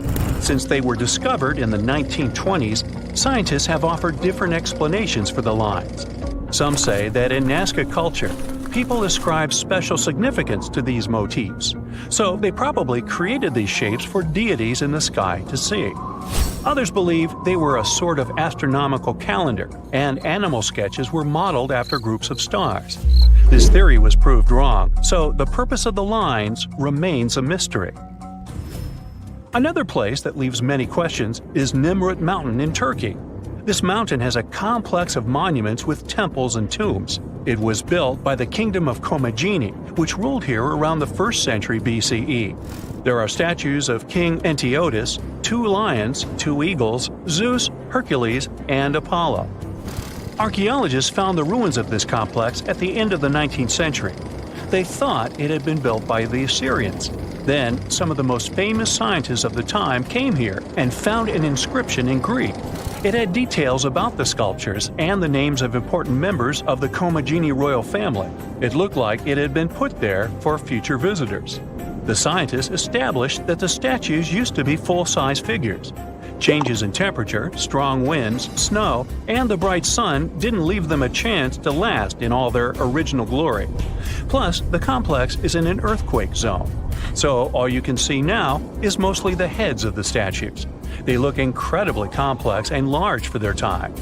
Since they were discovered in the 1920s, scientists have offered different explanations for the lines. Some say that in Nazca culture, people ascribe special significance to these motifs, so they probably created these shapes for deities in the sky to see. Others believe they were a sort of astronomical calendar, and animal sketches were modeled after groups of stars. This theory was proved wrong, so the purpose of the lines remains a mystery. Another place that leaves many questions is Nimrut Mountain in Turkey. This mountain has a complex of monuments with temples and tombs. It was built by the Kingdom of Commagene, which ruled here around the 1st century BCE. There are statues of King Antiochus, 2 lions, 2 eagles, Zeus, Hercules, and Apollo. Archaeologists found the ruins of this complex at the end of the 19th century. They thought it had been built by the Assyrians. Then, some of the most famous scientists of the time came here and found an inscription in Greek. It had details about the sculptures and the names of important members of the Commagene royal family. It looked like it had been put there for future visitors. The scientists established that the statues used to be full-size figures. Changes in temperature, strong winds, snow, and the bright sun didn't leave them a chance to last in all their original glory. Plus, the complex is in an earthquake zone. So all you can see now is mostly the heads of the statues. They look incredibly complex and large for their time.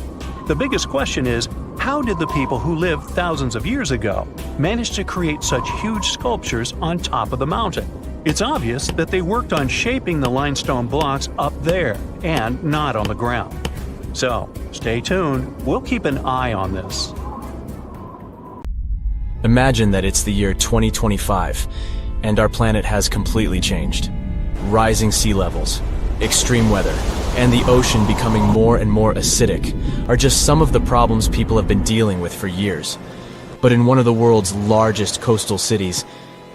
The biggest question is, how did the people who lived thousands of years ago manage to create such huge sculptures on top of the mountain? It's obvious that they worked on shaping the limestone blocks up there and not on the ground. So, stay tuned. We'll keep an eye on this. Imagine that it's the year 2025, and our planet has completely changed. Rising sea levels, extreme weather, and the ocean becoming more and more acidic are just some of the problems people have been dealing with for years. But in one of the world's largest coastal cities,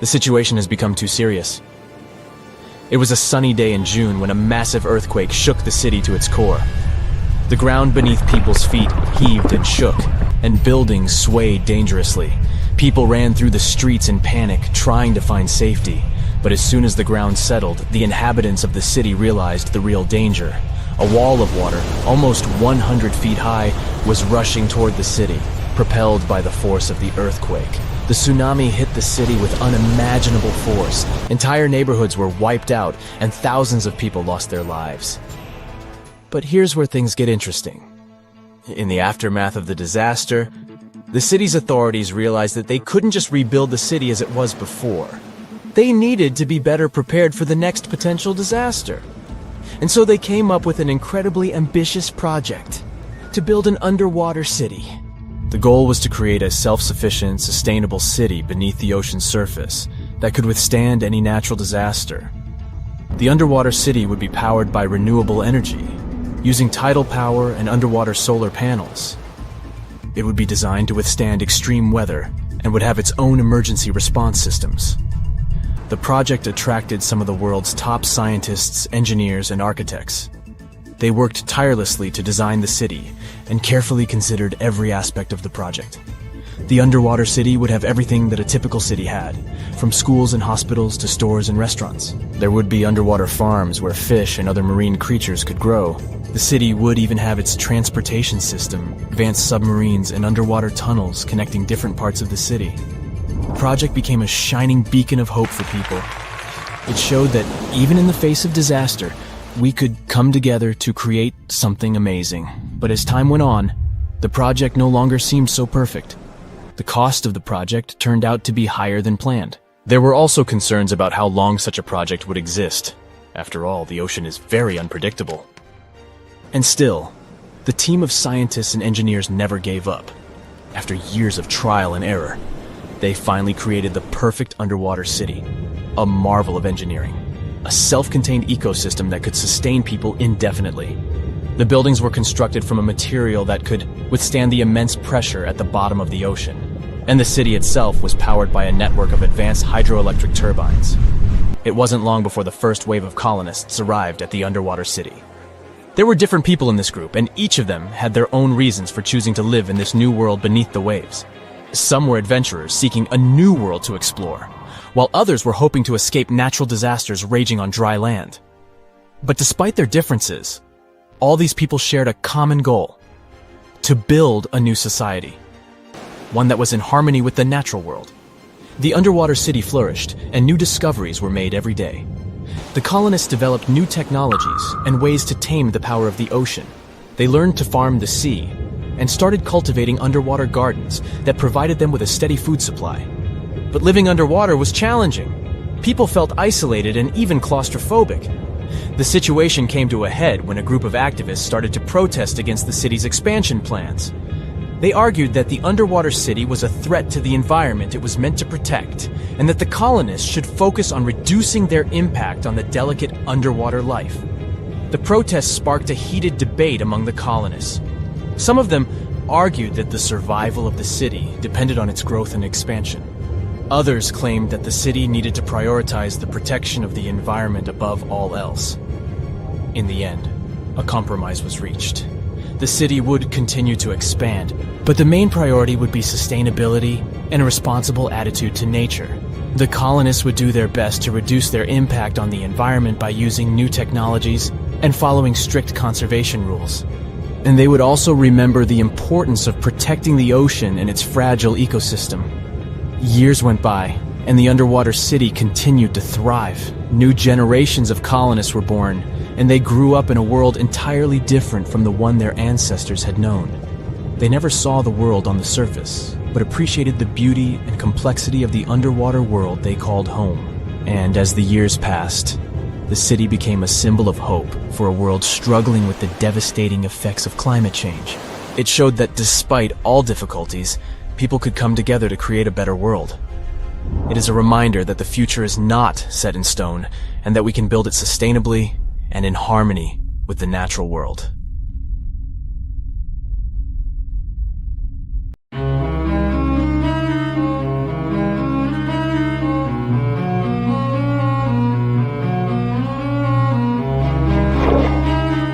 the situation has become too serious. It was a sunny day in June when a massive earthquake shook the city to its core. The ground beneath people's feet heaved and shook, and buildings swayed dangerously. People ran through the streets in panic, trying to find safety. But as soon as the ground settled, the inhabitants of the city realized the real danger. A wall of water, almost 100 feet high, was rushing toward the city, propelled by the force of the earthquake. The tsunami hit the city with unimaginable force. Entire neighborhoods were wiped out, and thousands of people lost their lives. But here's where things get interesting. In the aftermath of the disaster, the city's authorities realized that they couldn't just rebuild the city as it was before. They needed to be better prepared for the next potential disaster. And so they came up with an incredibly ambitious project to build an underwater city. The goal was to create a self-sufficient, sustainable city beneath the ocean's surface that could withstand any natural disaster. The underwater city would be powered by renewable energy, using tidal power and underwater solar panels. It would be designed to withstand extreme weather and would have its own emergency response systems. The project attracted some of the world's top scientists, engineers, and architects. They worked tirelessly to design the city and carefully considered every aspect of the project. The underwater city would have everything that a typical city had, from schools and hospitals to stores and restaurants. There would be underwater farms where fish and other marine creatures could grow. The city would even have its transportation system, advanced submarines, and underwater tunnels connecting different parts of the city. The project became a shining beacon of hope for people. It showed that even in the face of disaster, we could come together to create something amazing. But as time went on, the project no longer seemed so perfect. The cost of the project turned out to be higher than planned. There were also concerns about how long such a project would exist. After all, the ocean is very unpredictable. And still, the team of scientists and engineers never gave up. After years of trial and error, they finally created the perfect underwater city, a marvel of engineering, a self-contained ecosystem that could sustain people indefinitely. The buildings were constructed from a material that could withstand the immense pressure at the bottom of the ocean, and the city itself was powered by a network of advanced hydroelectric turbines. It wasn't long before the first wave of colonists arrived at the underwater city. There were different people in this group, and each of them had their own reasons for choosing to live in this new world beneath the waves. Some were adventurers seeking a new world to explore, while others were hoping to escape natural disasters raging on dry land. But despite their differences, all these people shared a common goal: to build a new society, one that was in harmony with the natural world. The underwater city flourished, and new discoveries were made every day. The colonists developed new technologies and ways to tame the power of the ocean. They learned to farm the sea and started cultivating underwater gardens that provided them with a steady food supply. But living underwater was challenging. People felt isolated and even claustrophobic. The situation came to a head when a group of activists started to protest against the city's expansion plans. They argued that the underwater city was a threat to the environment it was meant to protect, and that the colonists should focus on reducing their impact on the delicate underwater life. The protests sparked a heated debate among the colonists. Some of them argued that the survival of the city depended on its growth and expansion. Others claimed that the city needed to prioritize the protection of the environment above all else. In the end, a compromise was reached. The city would continue to expand, but the main priority would be sustainability and a responsible attitude to nature. The colonists would do their best to reduce their impact on the environment by using new technologies and following strict conservation rules. And they would also remember the importance of protecting the ocean and its fragile ecosystem. Years went by, and the underwater city continued to thrive. New generations of colonists were born, and they grew up in a world entirely different from the one their ancestors had known. They never saw the world on the surface, but appreciated the beauty and complexity of the underwater world they called home. And as the years passed, the city became a symbol of hope for a world struggling with the devastating effects of climate change. It showed that despite all difficulties, people could come together to create a better world. It is a reminder that the future is not set in stone, and that we can build it sustainably and in harmony with the natural world.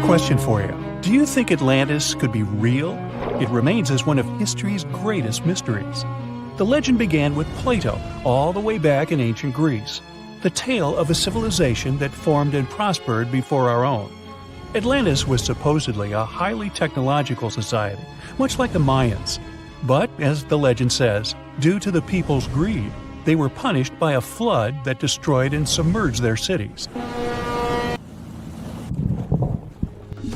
Question for you. Do you think Atlantis could be real? It remains as one of history's greatest mysteries. The legend began with Plato, all the way back in ancient Greece. The tale of a civilization that formed and prospered before our own. Atlantis was supposedly a highly technological society, much like the Mayans. But, as the legend says, due to the people's greed, they were punished by a flood that destroyed and submerged their cities.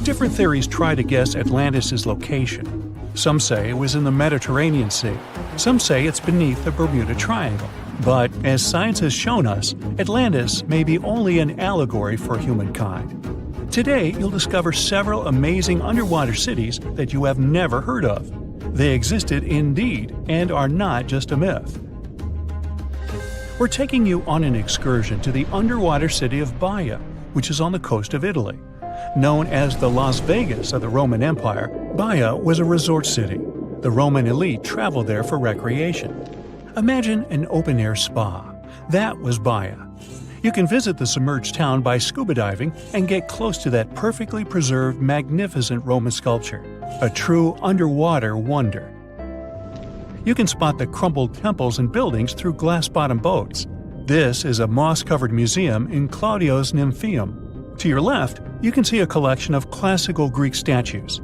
Different theories try to guess Atlantis' location. Some say it was in the Mediterranean Sea. Some say it's beneath the Bermuda Triangle. But, as science has shown us, Atlantis may be only an allegory for humankind. Today, you'll discover several amazing underwater cities that you have never heard of. They existed indeed, and are not just a myth. We're taking you on an excursion to the underwater city of Baia, which is on the coast of Italy. Known as the Las Vegas of the Roman Empire, Baia was a resort city. The Roman elite traveled there for recreation. Imagine an open-air spa. That was Baia. You can visit the submerged town by scuba diving and get close to that perfectly preserved, magnificent Roman sculpture, a true underwater wonder. You can spot the crumbled temples and buildings through glass-bottom boats. This is a moss-covered museum in Claudio's Nymphaeum. To your left, you can see a collection of classical Greek statues.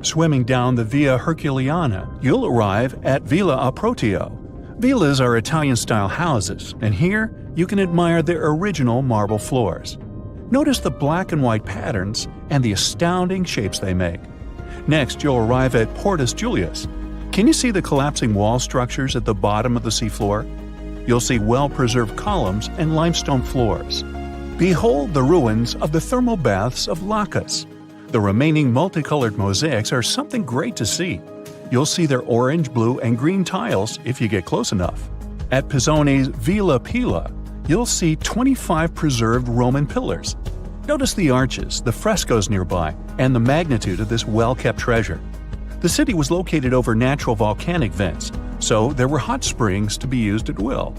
Swimming down the Via Herculeana, you'll arrive at Villa Aprotio. Villas are Italian-style houses, and here you can admire their original marble floors. Notice the black and white patterns and the astounding shapes they make. Next, you'll arrive at Portus Julius. Can you see the collapsing wall structures at the bottom of the seafloor? you'll see well-preserved columns and limestone floors. Behold the ruins of the thermal baths of Lacus. The remaining multicolored mosaics are something great to see. You'll see their orange, blue, and green tiles if you get close enough. At Pisoni's Villa Pila, you'll see 25 preserved Roman pillars. Notice the arches, the frescoes nearby, and the magnitude of this well-kept treasure. The city was located over natural volcanic vents, so there were hot springs to be used at will.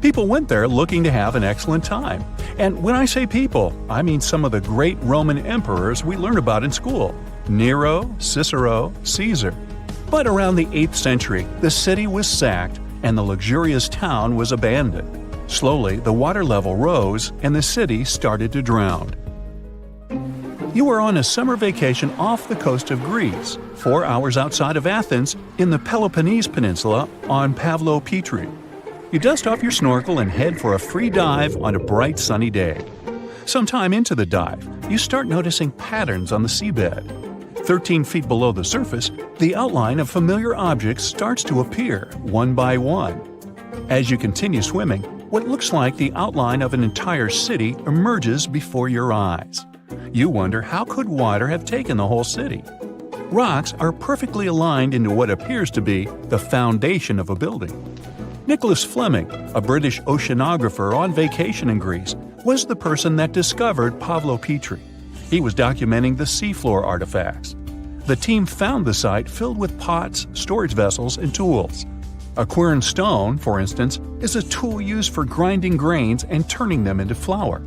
People went there looking to have an excellent time. And when I say people, I mean some of the great Roman emperors we learn about in school: Nero, Cicero, Caesar. But around the 8th century, the city was sacked and the luxurious town was abandoned. Slowly, the water level rose and the city started to drown. You are on a summer vacation off the coast of Greece, 4 hours outside of Athens, in the Peloponnese Peninsula on Pavlo-Petri. You dust off your snorkel and head for a free dive on a bright sunny day. Sometime into the dive, you start noticing patterns on the seabed. 13 feet below the surface, the outline of familiar objects starts to appear, one by one. As you continue swimming, what looks like the outline of an entire city emerges before your eyes. You wonder, how could water have taken the whole city? Rocks are perfectly aligned into what appears to be the foundation of a building. Nicholas Fleming, a British oceanographer on vacation in Greece, was the person that discovered Pavlo-Petri. He was documenting the seafloor artifacts. The team found the site filled with pots, storage vessels, and tools. A quern stone, for instance, is a tool used for grinding grains and turning them into flour.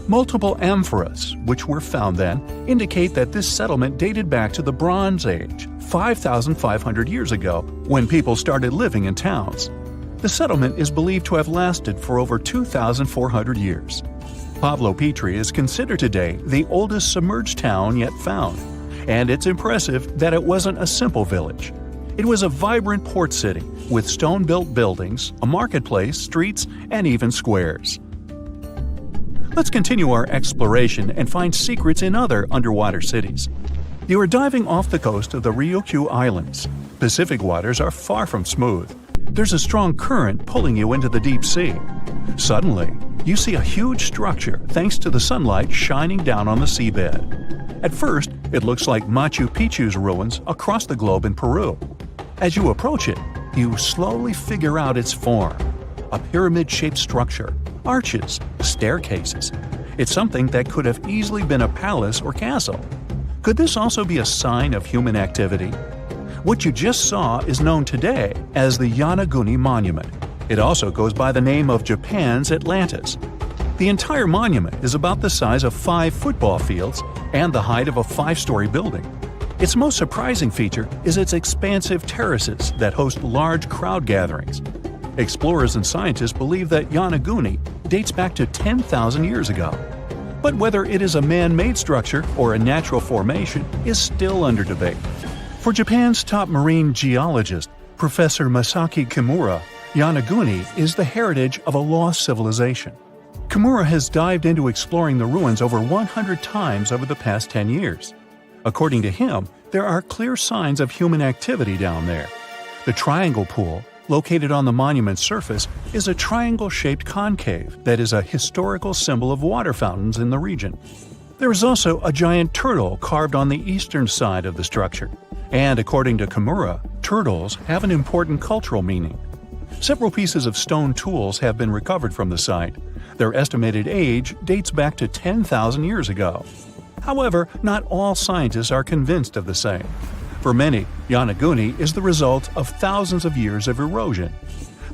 Multiple amphoras, which were found then, indicate that this settlement dated back to the Bronze Age, 5,500 years ago, when people started living in towns. The settlement is believed to have lasted for over 2,400 years. Pavlo-Petri is considered today the oldest submerged town yet found, and it's impressive that it wasn't a simple village. It was a vibrant port city with stone-built buildings, a marketplace, streets, and even squares. Let's continue our exploration and find secrets in other underwater cities. You are diving off the coast of the Ryukyu Islands. Pacific waters are far from smooth. There's a strong current pulling you into the deep sea. Suddenly, you see a huge structure thanks to the sunlight shining down on the seabed. At first, it looks like Machu Picchu's ruins across the globe in Peru. As you approach it, you slowly figure out its form. A pyramid-shaped structure, arches, staircases. It's something that could have easily been a palace or castle. Could this also be a sign of human activity? What you just saw is known today as the Yonaguni Monument. It also goes by the name of Japan's Atlantis. The entire monument is about the size of 5 football fields and the height of a 5-story building. Its most surprising feature is its expansive terraces that host large crowd gatherings. Explorers and scientists believe that Yonaguni dates back to 10,000 years ago. But whether it is a man-made structure or a natural formation is still under debate. For Japan's top marine geologist, Professor Masaki Kimura, Yonaguni is the heritage of a lost civilization. Kimura has dived into exploring the ruins over 100 times over the past 10 years. According to him, there are clear signs of human activity down there. The triangle pool, located on the monument's surface, is a triangle-shaped concave that is a historical symbol of water fountains in the region. There is also a giant turtle carved on the eastern side of the structure. And according to Kimura, turtles have an important cultural meaning. Several pieces of stone tools have been recovered from the site. Their estimated age dates back to 10,000 years ago. However, not all scientists are convinced of the same. For many, Yonaguni is the result of thousands of years of erosion.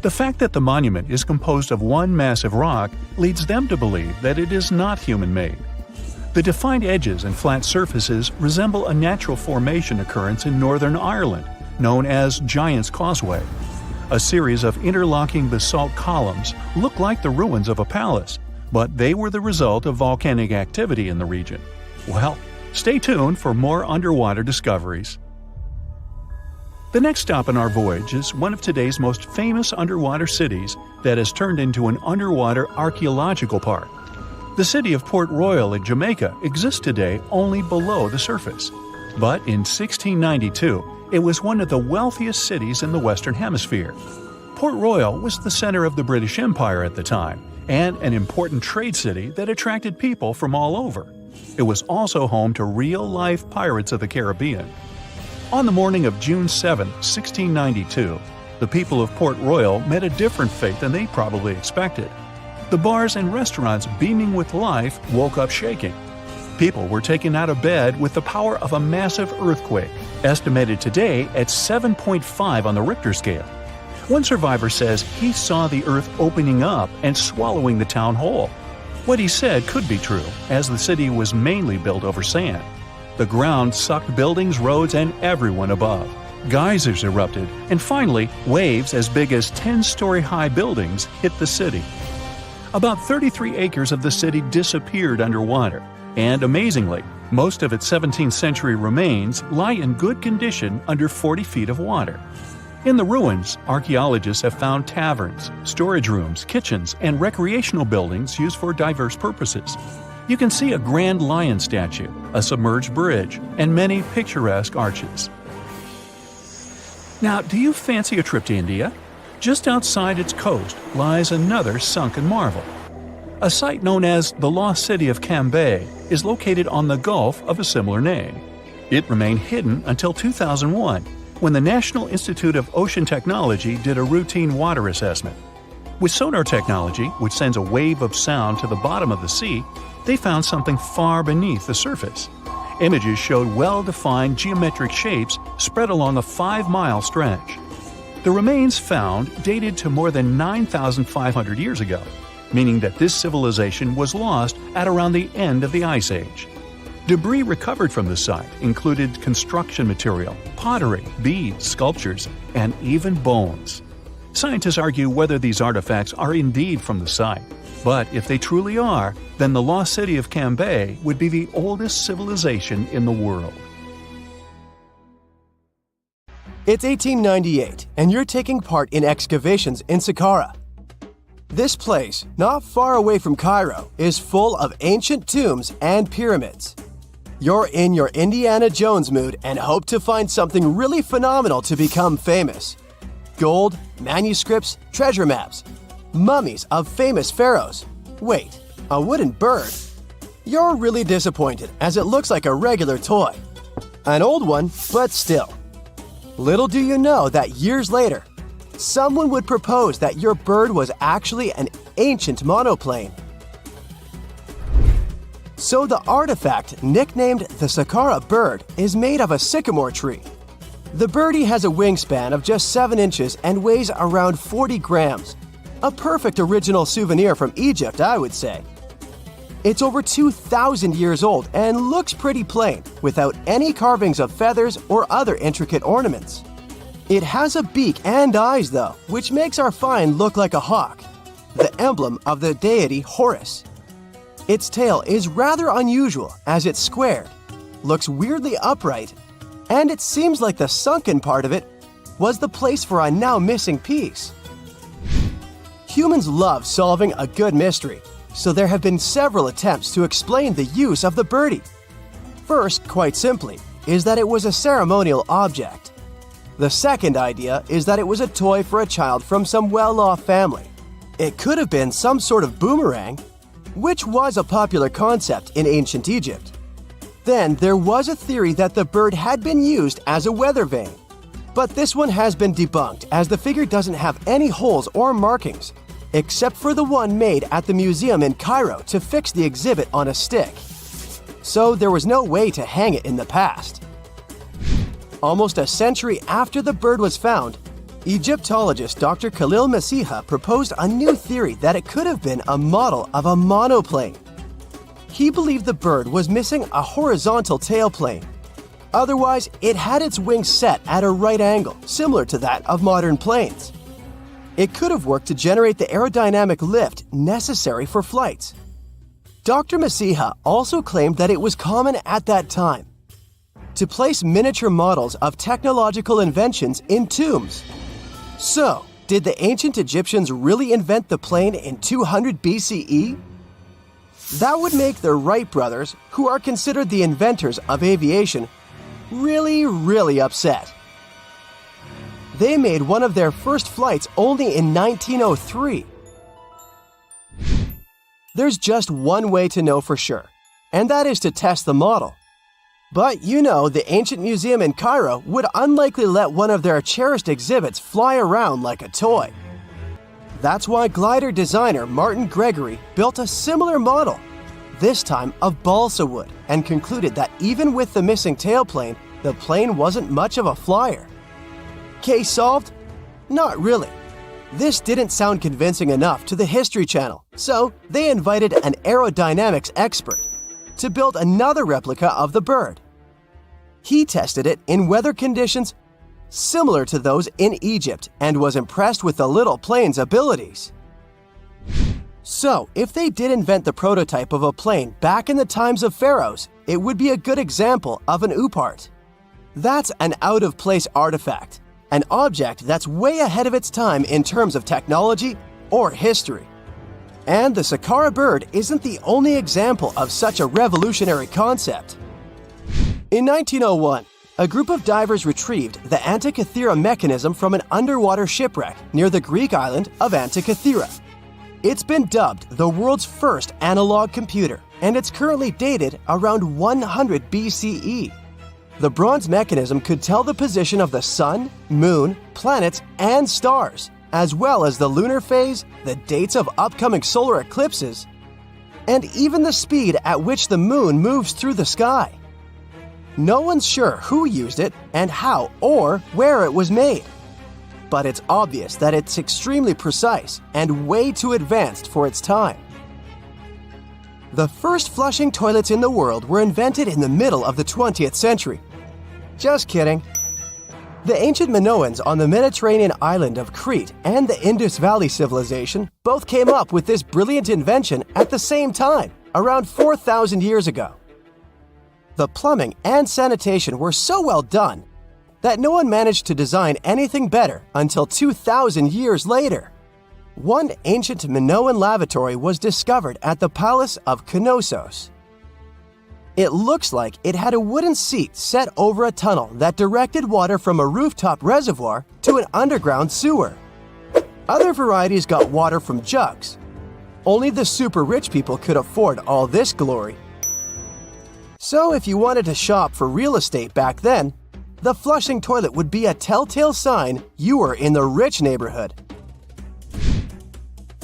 The fact that the monument is composed of one massive rock leads them to believe that it is not human-made. The defined edges and flat surfaces resemble a natural formation occurrence in Northern Ireland, known as Giant's Causeway. A series of interlocking basalt columns look like the ruins of a palace, but they were the result of volcanic activity in the region. Well, stay tuned for more underwater discoveries. The next stop on our voyage is one of today's most famous underwater cities that has turned into an underwater archaeological park. The city of Port Royal in Jamaica exists today only below the surface. But in 1692, it was one of the wealthiest cities in the Western Hemisphere. Port Royal was the center of the British Empire at the time, and an important trade city that attracted people from all over. It was also home to real-life pirates of the Caribbean. On the morning of June 7, 1692, the people of Port Royal met a different fate than they probably expected. The bars and restaurants beaming with life woke up shaking. People were taken out of bed with the power of a massive earthquake, estimated today at 7.5 on the Richter scale. One survivor says he saw the earth opening up and swallowing the town whole. What he said could be true, as the city was mainly built over sand. The ground sucked buildings, roads, and everyone above. Geysers erupted, and finally, waves as big as 10-story-high buildings hit the city. About 33 acres of the city disappeared underwater, and amazingly, most of its 17th century remains lie in good condition under 40 feet of water. In the ruins, archaeologists have found taverns, storage rooms, kitchens, and recreational buildings used for diverse purposes. You can see a grand lion statue, a submerged bridge, and many picturesque arches. Now, do you fancy a trip to India? Just outside its coast lies another sunken marvel. A site known as the Lost City of Cambay is located on the Gulf of a similar name. It remained hidden until 2001, when the National Institute of Ocean Technology did a routine water assessment. With sonar technology, which sends a wave of sound to the bottom of the sea, they found something far beneath the surface. Images showed well-defined geometric shapes spread along a 5-mile stretch. The remains found dated to more than 9,500 years ago, meaning that this civilization was lost at around the end of the Ice Age. Debris recovered from the site included construction material, pottery, beads, sculptures, and even bones. Scientists argue whether these artifacts are indeed from the site, but if they truly are, then the lost city of Cambay would be the oldest civilization in the world. It's 1898, and you're taking part in excavations in Saqqara. This place, not far away from Cairo, is full of ancient tombs and pyramids. You're in your Indiana Jones mood and hope to find something really phenomenal to become famous. Gold, manuscripts, treasure maps, mummies of famous pharaohs. Wait, a wooden bird? You're really disappointed as it looks like a regular toy. An old one, but still. Little do you know that years later, someone would propose that your bird was actually an ancient monoplane. So the artifact, nicknamed the Saqqara bird, is made of a sycamore tree. The birdie has a wingspan of just 7 inches and weighs around 40 grams. A perfect original souvenir from Egypt, I would say. It's over 2,000 years old and looks pretty plain, without any carvings of feathers or other intricate ornaments. It has a beak and eyes, though, which makes our find look like a hawk, the emblem of the deity Horus. Its tail is rather unusual as it's squared, looks weirdly upright, and it seems like the sunken part of it was the place for a now missing piece. Humans love solving a good mystery, so there have been several attempts to explain the use of the birdie. First, quite simply, is that it was a ceremonial object. The second idea is that it was a toy for a child from some well-off family. It could have been some sort of boomerang, which was a popular concept in ancient Egypt. Then there was a theory that the bird had been used as a weather vane. But this one has been debunked as the figure doesn't have any holes or markings, except for the one made at the museum in Cairo to fix the exhibit on a stick. So there was no way to hang it in the past. Almost a century after the bird was found, Egyptologist Dr. Khalil Masiha proposed a new theory that it could have been a model of a monoplane. He believed the bird was missing a horizontal tailplane. Otherwise, it had its wings set at a right angle, similar to that of modern planes. It could have worked to generate the aerodynamic lift necessary for flights. Dr. Masiha also claimed that it was common at that time to place miniature models of technological inventions in tombs. So, did the ancient Egyptians really invent the plane in 200 BCE? That would make the Wright brothers, who are considered the inventors of aviation, really upset. They made one of their first flights only in 1903. There's just one way to know for sure, and that is to test the model. But you know, the Ancient Museum in Cairo would unlikely let one of their cherished exhibits fly around like a toy. That's why glider designer Martin Gregory built a similar model, this time of balsa wood, and concluded that even with the missing tailplane, the plane wasn't much of a flyer. Case solved? Not really. This didn't sound convincing enough to the History Channel, so they invited an aerodynamics expert to build another replica of the bird. He tested it in weather conditions similar to those in Egypt and was impressed with the little plane's abilities. So, if they did invent the prototype of a plane back in the times of pharaohs, it would be a good example of an oopart. That's an out-of-place artifact, an object that's way ahead of its time in terms of technology or history. And the Saqqara bird isn't the only example of such a revolutionary concept. In 1901, a group of divers retrieved the Antikythera mechanism from an underwater shipwreck near the Greek island of Antikythera. It's been dubbed the world's first analog computer, and it's currently dated around 100 BCE. The bronze mechanism could tell the position of the sun, moon, planets, and stars, as well as the lunar phase, the dates of upcoming solar eclipses, and even the speed at which the moon moves through the sky. No one's sure who used it and how or where it was made. But it's obvious that it's extremely precise and way too advanced for its time. The first flushing toilets in the world were invented in the middle of the 20th century. Just kidding. The ancient Minoans on the Mediterranean island of Crete and the Indus Valley civilization both came up with this brilliant invention at the same time, around 4,000 years ago. The plumbing and sanitation were so well done that no one managed to design anything better until 2,000 years later. One ancient Minoan lavatory was discovered at the Palace of Knossos. It looks like it had a wooden seat set over a tunnel that directed water from a rooftop reservoir to an underground sewer. Other varieties got water from jugs. Only the super rich people could afford all this glory. So if you wanted to shop for real estate back then, the flushing toilet would be a telltale sign you were in the rich neighborhood.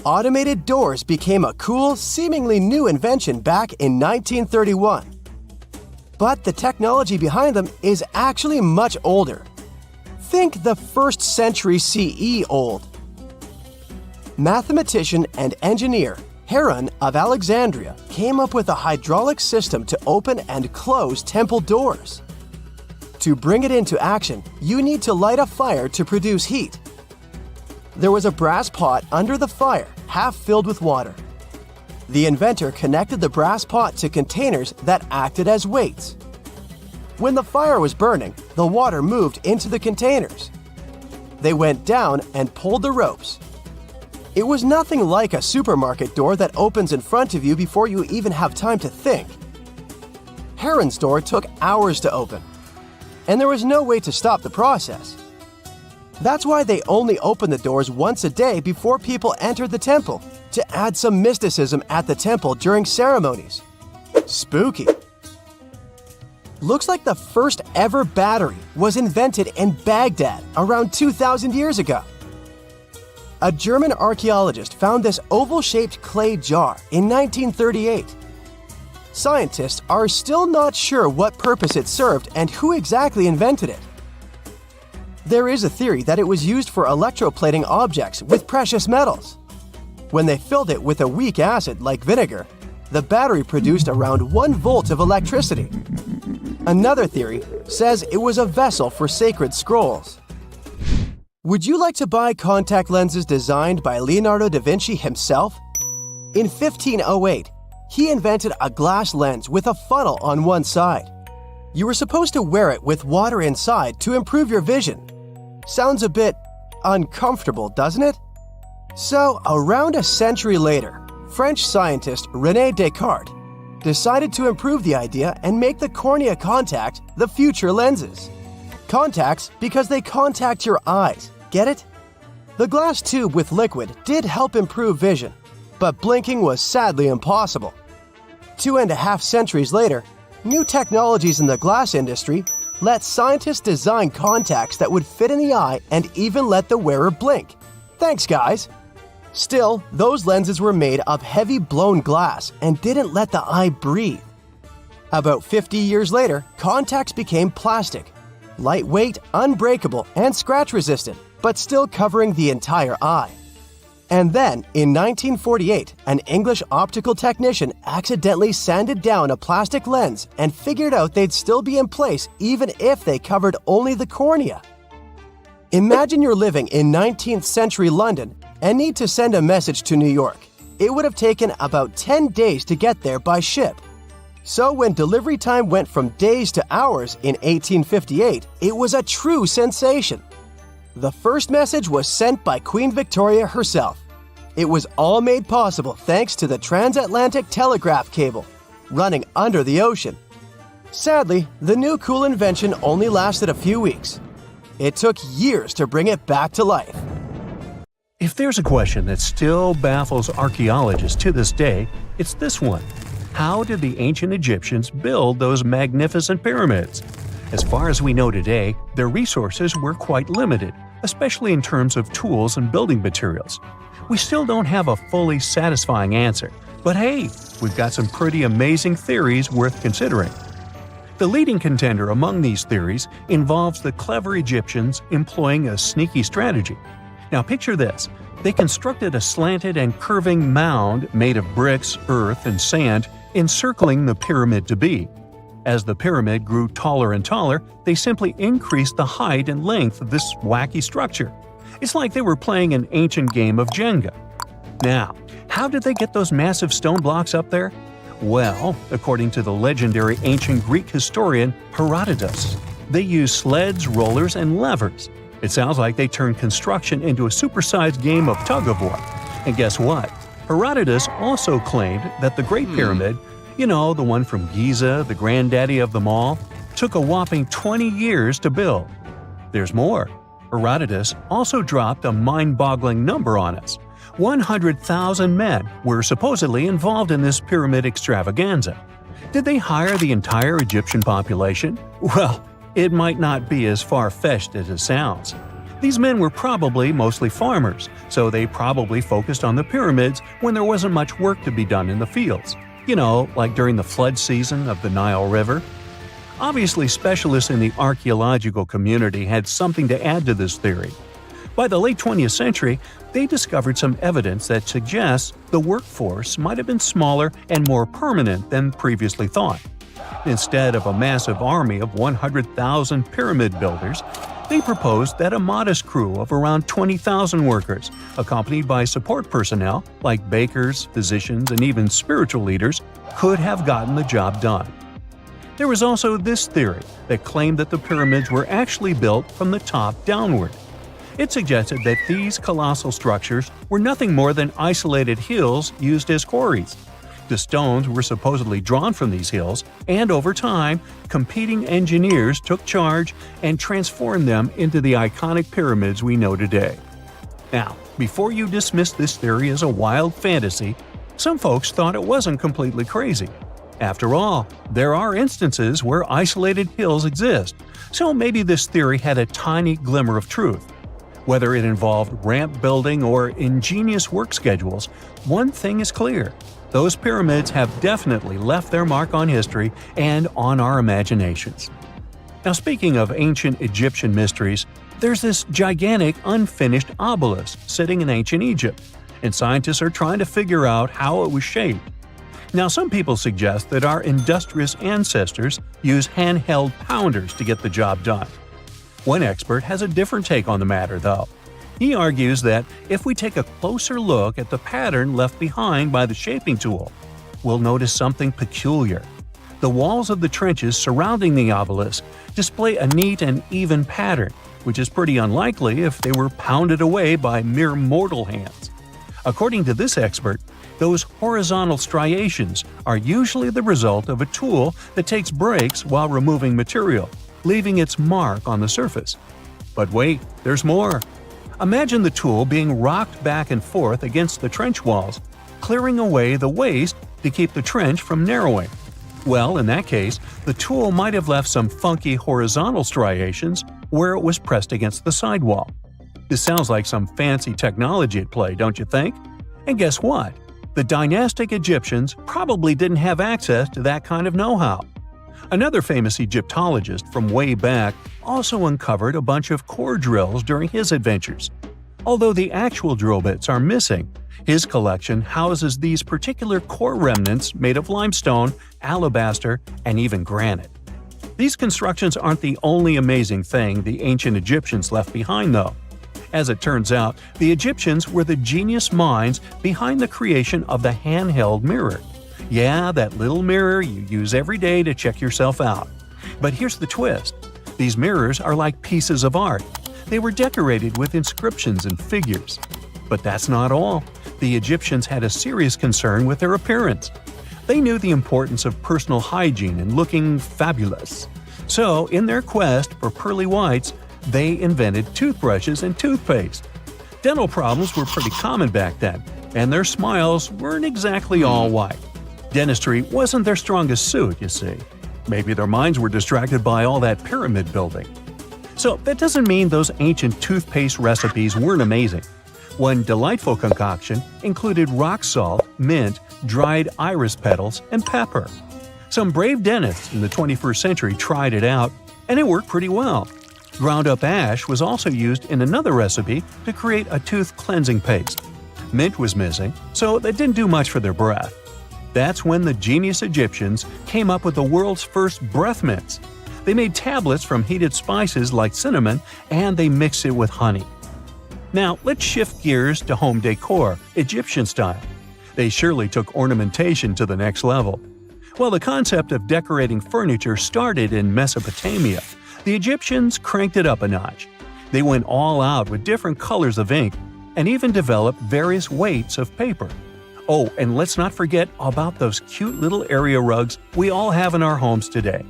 Automated doors became a cool, seemingly new invention back in 1931. But the technology behind them is actually much older. Think the 1st century CE old. Mathematician and engineer Heron of Alexandria came up with a hydraulic system to open and close temple doors. To bring it into action, you need to light a fire to produce heat. There was a brass pot under the fire, half filled with water. The inventor connected the brass pot to containers that acted as weights. When the fire was burning, the water moved into the containers. They went down and pulled the ropes. It was nothing like a supermarket door that opens in front of you before you even have time to think. Heron's door took hours to open, and there was no way to stop the process. That's why they only opened the doors once a day before people entered the temple, to add some mysticism at the temple during ceremonies. Spooky. Looks like the first ever battery was invented in Baghdad around 2,000 years ago. A German archaeologist found this oval-shaped clay jar in 1938. Scientists are still not sure what purpose it served and who exactly invented it. There is a theory that it was used for electroplating objects with precious metals. When they filled it with a weak acid like vinegar, the battery produced around 1 volt of electricity. Another theory says it was a vessel for sacred scrolls. Would you like to buy contact lenses designed by Leonardo da Vinci himself? In 1508, he invented a glass lens with a funnel on one side. You were supposed to wear it with water inside to improve your vision. Sounds a bit uncomfortable, doesn't it? So, around a century later, French scientist René Descartes decided to improve the idea and make the cornea contact the future lenses. Contacts because they contact your eyes. Get it? The glass tube with liquid did help improve vision, but blinking was sadly impossible. 2.5 centuries later, new technologies in the glass industry let scientists design contacts that would fit in the eye and even let the wearer blink. Thanks, guys! Still, those lenses were made of heavy blown glass and didn't let the eye breathe. About 50 years later, contacts became plastic. Lightweight, unbreakable, and scratch-resistant, but still covering the entire eye. And then, in 1948, an English optical technician accidentally sanded down a plastic lens and figured out they'd still be in place even if they covered only the cornea. Imagine you're living in 19th century London and need to send a message to New York. It would have taken about 10 days to get there by ship. So when delivery time went from days to hours in 1858, it was a true sensation. The first message was sent by Queen Victoria herself. It was all made possible thanks to the transatlantic telegraph cable, running under the ocean. Sadly, the new cool invention only lasted a few weeks. It took years to bring it back to life. If there's a question that still baffles archaeologists to this day, it's this one. How did the ancient Egyptians build those magnificent pyramids? As far as we know today, their resources were quite limited, especially in terms of tools and building materials. We still don't have a fully satisfying answer, but hey, we've got some pretty amazing theories worth considering. The leading contender among these theories involves the clever Egyptians employing a sneaky strategy. Now picture this. They constructed a slanted and curving mound made of bricks, earth, and sand encircling the pyramid to be. As the pyramid grew taller and taller, they simply increased the height and length of this wacky structure. It's like they were playing an ancient game of Jenga. Now, how did they get those massive stone blocks up there? Well, according to the legendary ancient Greek historian Herodotus, they used sleds, rollers, and levers. It sounds like they turned construction into a supersized game of tug-of-war. And guess what? Herodotus also claimed that the Great Pyramid, the one from Giza, the granddaddy of them all, took a whopping 20 years to build. There's more. Herodotus also dropped a mind-boggling number on us. 100,000 men were supposedly involved in this pyramid extravaganza. Did they hire the entire Egyptian population? Well, it might not be as far-fetched as it sounds. These men were probably mostly farmers, so they probably focused on the pyramids when there wasn't much work to be done in the fields. Like during the flood season of the Nile River. Obviously, specialists in the archaeological community had something to add to this theory. By the late 20th century, they discovered some evidence that suggests the workforce might have been smaller and more permanent than previously thought. Instead of a massive army of 100,000 pyramid builders, they proposed that a modest crew of around 20,000 workers, accompanied by support personnel like bakers, physicians, and even spiritual leaders, could have gotten the job done. There was also this theory that claimed that the pyramids were actually built from the top downward. It suggested that these colossal structures were nothing more than isolated hills used as quarries. The stones were supposedly drawn from these hills, and over time, competing engineers took charge and transformed them into the iconic pyramids we know today. Now, before you dismiss this theory as a wild fantasy, some folks thought it wasn't completely crazy. After all, there are instances where isolated hills exist, so maybe this theory had a tiny glimmer of truth. Whether it involved ramp building or ingenious work schedules, one thing is clear. Those pyramids have definitely left their mark on history and on our imaginations. Now, speaking of ancient Egyptian mysteries, there's this gigantic unfinished obelisk sitting in ancient Egypt, and scientists are trying to figure out how it was shaped. Now, some people suggest that our industrious ancestors used handheld pounders to get the job done. One expert has a different take on the matter, though. He argues that if we take a closer look at the pattern left behind by the shaping tool, we'll notice something peculiar. The walls of the trenches surrounding the obelisk display a neat and even pattern, which is pretty unlikely if they were pounded away by mere mortal hands. According to this expert, those horizontal striations are usually the result of a tool that takes breaks while removing material, leaving its mark on the surface. But wait, there's more. Imagine the tool being rocked back and forth against the trench walls, clearing away the waste to keep the trench from narrowing. Well, in that case, the tool might have left some funky horizontal striations where it was pressed against the sidewall. This sounds like some fancy technology at play, don't you think? And guess what? The dynastic Egyptians probably didn't have access to that kind of know-how. Another famous Egyptologist from way back also uncovered a bunch of core drills during his adventures. Although the actual drill bits are missing, his collection houses these particular core remnants made of limestone, alabaster, and even granite. These constructions aren't the only amazing thing the ancient Egyptians left behind, though. As it turns out, the Egyptians were the genius minds behind the creation of the handheld mirror. Yeah, that little mirror you use every day to check yourself out. But here's the twist. These mirrors are like pieces of art. They were decorated with inscriptions and figures. But that's not all. The Egyptians had a serious concern with their appearance. They knew the importance of personal hygiene and looking fabulous. So, in their quest for pearly whites, they invented toothbrushes and toothpaste. Dental problems were pretty common back then, and their smiles weren't exactly all white. Dentistry wasn't their strongest suit, you see. Maybe their minds were distracted by all that pyramid building. So that doesn't mean those ancient toothpaste recipes weren't amazing. One delightful concoction included rock salt, mint, dried iris petals, and pepper. Some brave dentists in the 21st century tried it out, and it worked pretty well. Ground-up ash was also used in another recipe to create a tooth cleansing paste. Mint was missing, so that didn't do much for their breath. That's when the genius Egyptians came up with the world's first breath mints. They made tablets from heated spices like cinnamon, and they mixed it with honey. Now, let's shift gears to home decor, Egyptian style. They surely took ornamentation to the next level. While the concept of decorating furniture started in Mesopotamia, the Egyptians cranked it up a notch. They went all out with different colors of ink and even developed various weights of paper. Oh, and let's not forget about those cute little area rugs we all have in our homes today.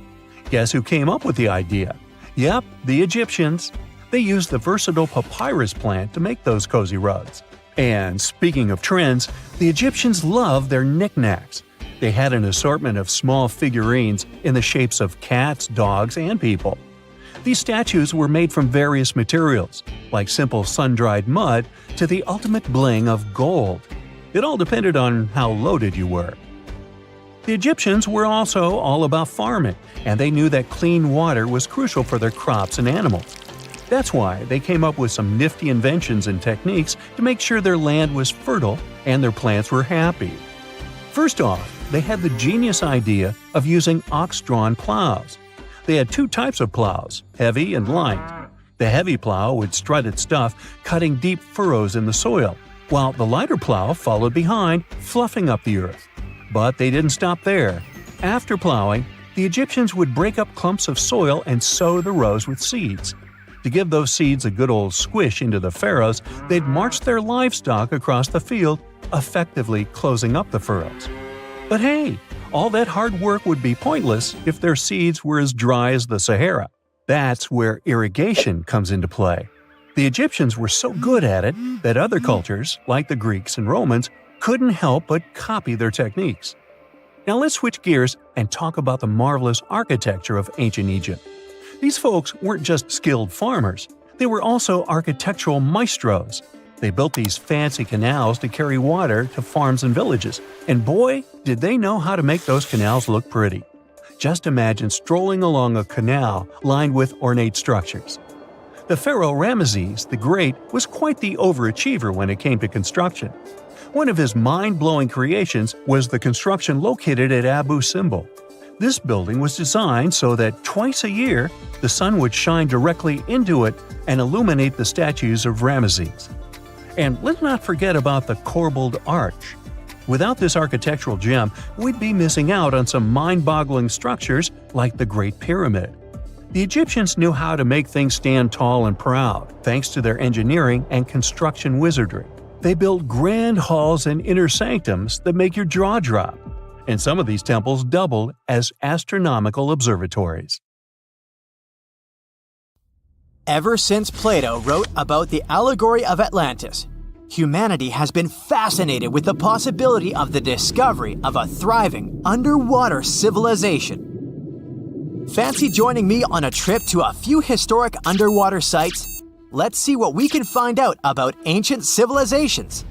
Guess who came up with the idea? Yep, the Egyptians. They used the versatile papyrus plant to make those cozy rugs. And speaking of trends, the Egyptians loved their knickknacks. They had an assortment of small figurines in the shapes of cats, dogs, and people. These statues were made from various materials, like simple sun-dried mud to the ultimate bling of gold. It all depended on how loaded you were. The Egyptians were also all about farming, and they knew that clean water was crucial for their crops and animals. That's why they came up with some nifty inventions and techniques to make sure their land was fertile and their plants were happy. First off, they had the genius idea of using ox-drawn plows. They had two types of plows, heavy and light. The heavy plow would strut its stuff, cutting deep furrows in the soil, while the lighter plow followed behind, fluffing up the earth. But they didn't stop there. After plowing, the Egyptians would break up clumps of soil and sow the rows with seeds. To give those seeds a good old squish into the furrows, they'd march their livestock across the field, effectively closing up the furrows. But hey, all that hard work would be pointless if their seeds were as dry as the Sahara. That's where irrigation comes into play. The Egyptians were so good at it that other cultures, like the Greeks and Romans, couldn't help but copy their techniques. Now let's switch gears and talk about the marvelous architecture of ancient Egypt. These folks weren't just skilled farmers, they were also architectural maestros. They built these fancy canals to carry water to farms and villages, and boy, did they know how to make those canals look pretty. Just imagine strolling along a canal lined with ornate structures. The pharaoh Ramesses the Great was quite the overachiever when it came to construction. One of his mind-blowing creations was the construction located at Abu Simbel. This building was designed so that twice a year, the sun would shine directly into it and illuminate the statues of Ramesses. And let's not forget about the corbelled arch. Without this architectural gem, we'd be missing out on some mind-boggling structures like the Great Pyramid. The Egyptians knew how to make things stand tall and proud, thanks to their engineering and construction wizardry. They built grand halls and inner sanctums that make your jaw drop. And some of these temples doubled as astronomical observatories. Ever since Plato wrote about the allegory of Atlantis, humanity has been fascinated with the possibility of the discovery of a thriving underwater civilization. Fancy joining me on a trip to a few historic underwater sites? Let's see what we can find out about ancient civilizations.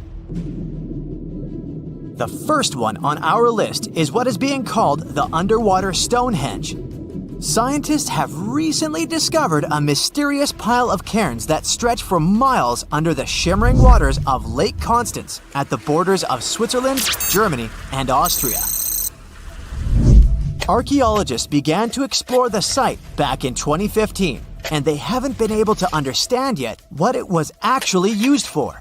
The first one on our list is what is being called the underwater Stonehenge. Scientists have recently discovered a mysterious pile of cairns that stretch for miles under the shimmering waters of Lake Constance at the borders of Switzerland, Germany, and Austria. Archaeologists began to explore the site back in 2015, and they haven't been able to understand yet what it was actually used for.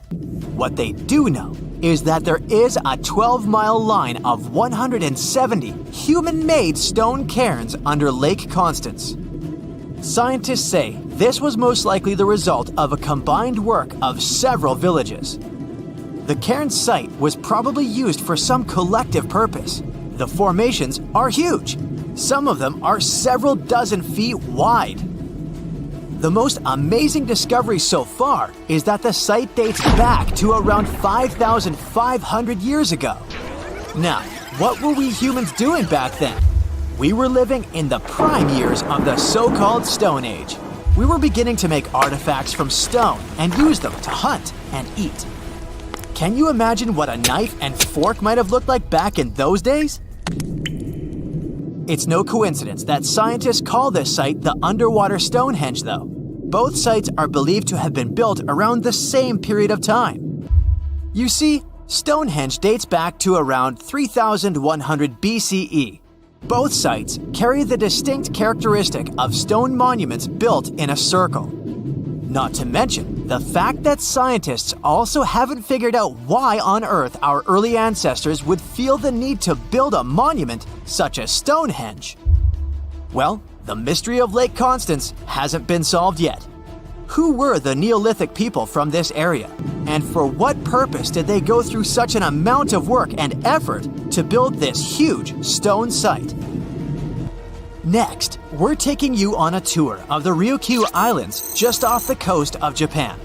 What they do know is that there is a 12-mile line of 170 human-made stone cairns under Lake Constance. Scientists say this was most likely the result of a combined work of several villages. The cairn site was probably used for some collective purpose. The formations are huge. Some of them are several dozen feet wide. The most amazing discovery so far is that the site dates back to around 5,500 years ago. Now, what were we humans doing back then? We were living in the prime years of the so-called Stone Age. We were beginning to make artifacts from stone and use them to hunt and eat. Can you imagine what a knife and fork might have looked like back in those days? It's no coincidence that scientists call this site the underwater Stonehenge, though. Both sites are believed to have been built around the same period of time. You see, Stonehenge dates back to around 3100 BCE. Both sites carry the distinct characteristic of stone monuments built in a circle. Not to mention the fact that scientists also haven't figured out why on Earth our early ancestors would feel the need to build a monument such as Stonehenge. Well, the mystery of Lake Constance hasn't been solved yet. Who were the Neolithic people from this area? And for what purpose did they go through such an amount of work and effort to build this huge stone site? Next, we're taking you on a tour of the Ryukyu Islands just off the coast of Japan.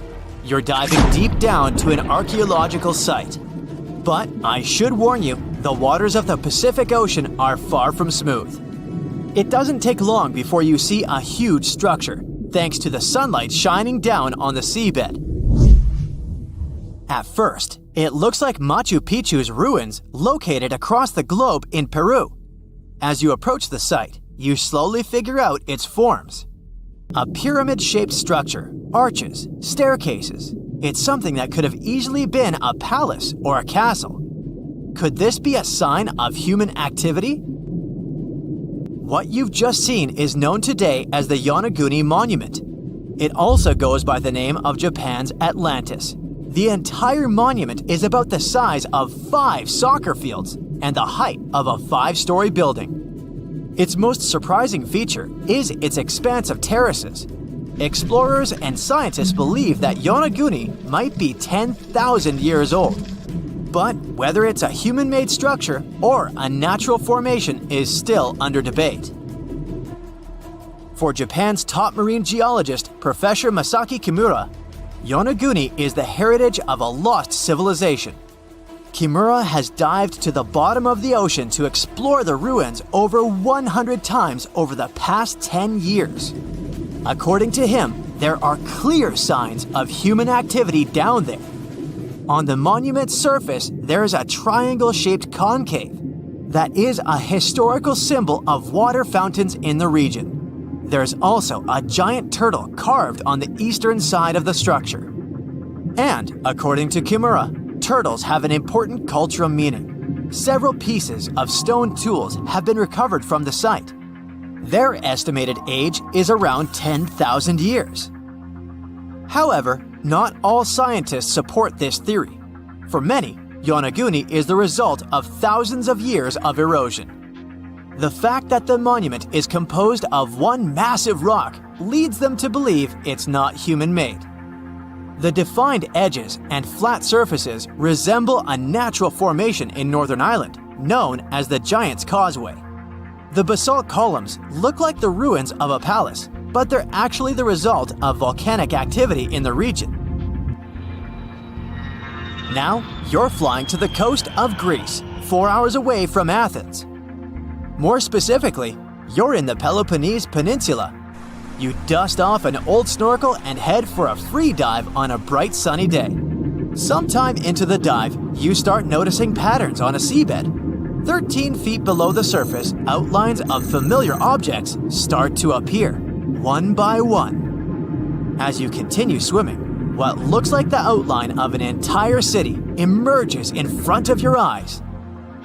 You're diving deep down to an archaeological site. But I should warn you, the waters of the Pacific Ocean are far from smooth. It doesn't take long before you see a huge structure, thanks to the sunlight shining down on the seabed. At first, it looks like Machu Picchu's ruins located across the globe in Peru. As you approach the site, you slowly figure out its forms. A pyramid-shaped structure, arches, staircases. It's something that could have easily been a palace or a castle. Could this be a sign of human activity? What you've just seen is known today as the Yonaguni Monument. It also goes by the name of Japan's Atlantis. The entire monument is about the size of 5 soccer fields and the height of a 5-story building. Its most surprising feature is its expanse of terraces. Explorers and scientists believe that Yonaguni might be 10,000 years old. But whether it's a human-made structure or a natural formation is still under debate. For Japan's top marine geologist, Professor Masaki Kimura, Yonaguni is the heritage of a lost civilization. Kimura has dived to the bottom of the ocean to explore the ruins over 100 times over the past 10 years. According to him, there are clear signs of human activity down there. On the monument's surface, there is a triangle-shaped concave that is a historical symbol of water fountains in the region. There's also a giant turtle carved on the eastern side of the structure. And, according to Kimura, turtles have an important cultural meaning. Several pieces of stone tools have been recovered from the site. Their estimated age is around 10,000 years. However, not all scientists support this theory. For many, Yonaguni is the result of thousands of years of erosion. The fact that the monument is composed of one massive rock leads them to believe it's not human-made. The defined edges and flat surfaces resemble a natural formation in Northern Ireland, known as the Giant's Causeway. The basalt columns look like the ruins of a palace, but they're actually the result of volcanic activity in the region. Now, you're flying to the coast of Greece, 4 hours away from Athens. More specifically, you're in the Peloponnese Peninsula. You dust off an old snorkel and head for a free dive on a bright sunny day. Sometime into the dive, you start noticing patterns on a seabed. 13 feet below the surface, outlines of familiar objects start to appear, one by one. As you continue swimming, what looks like the outline of an entire city emerges in front of your eyes.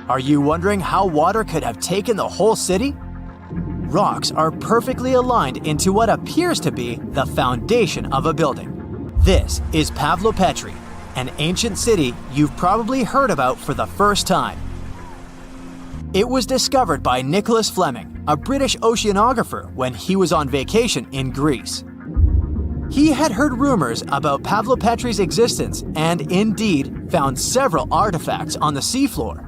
Are you wondering how water could have taken the whole city? Rocks are perfectly aligned into what appears to be the foundation of a building. This is Pavlopetri, an ancient city you've probably heard about for the first time. It was discovered by Nicholas Fleming, a British oceanographer, when he was on vacation in Greece. He had heard rumors about Pavlopetri's existence and indeed found several artifacts on the seafloor.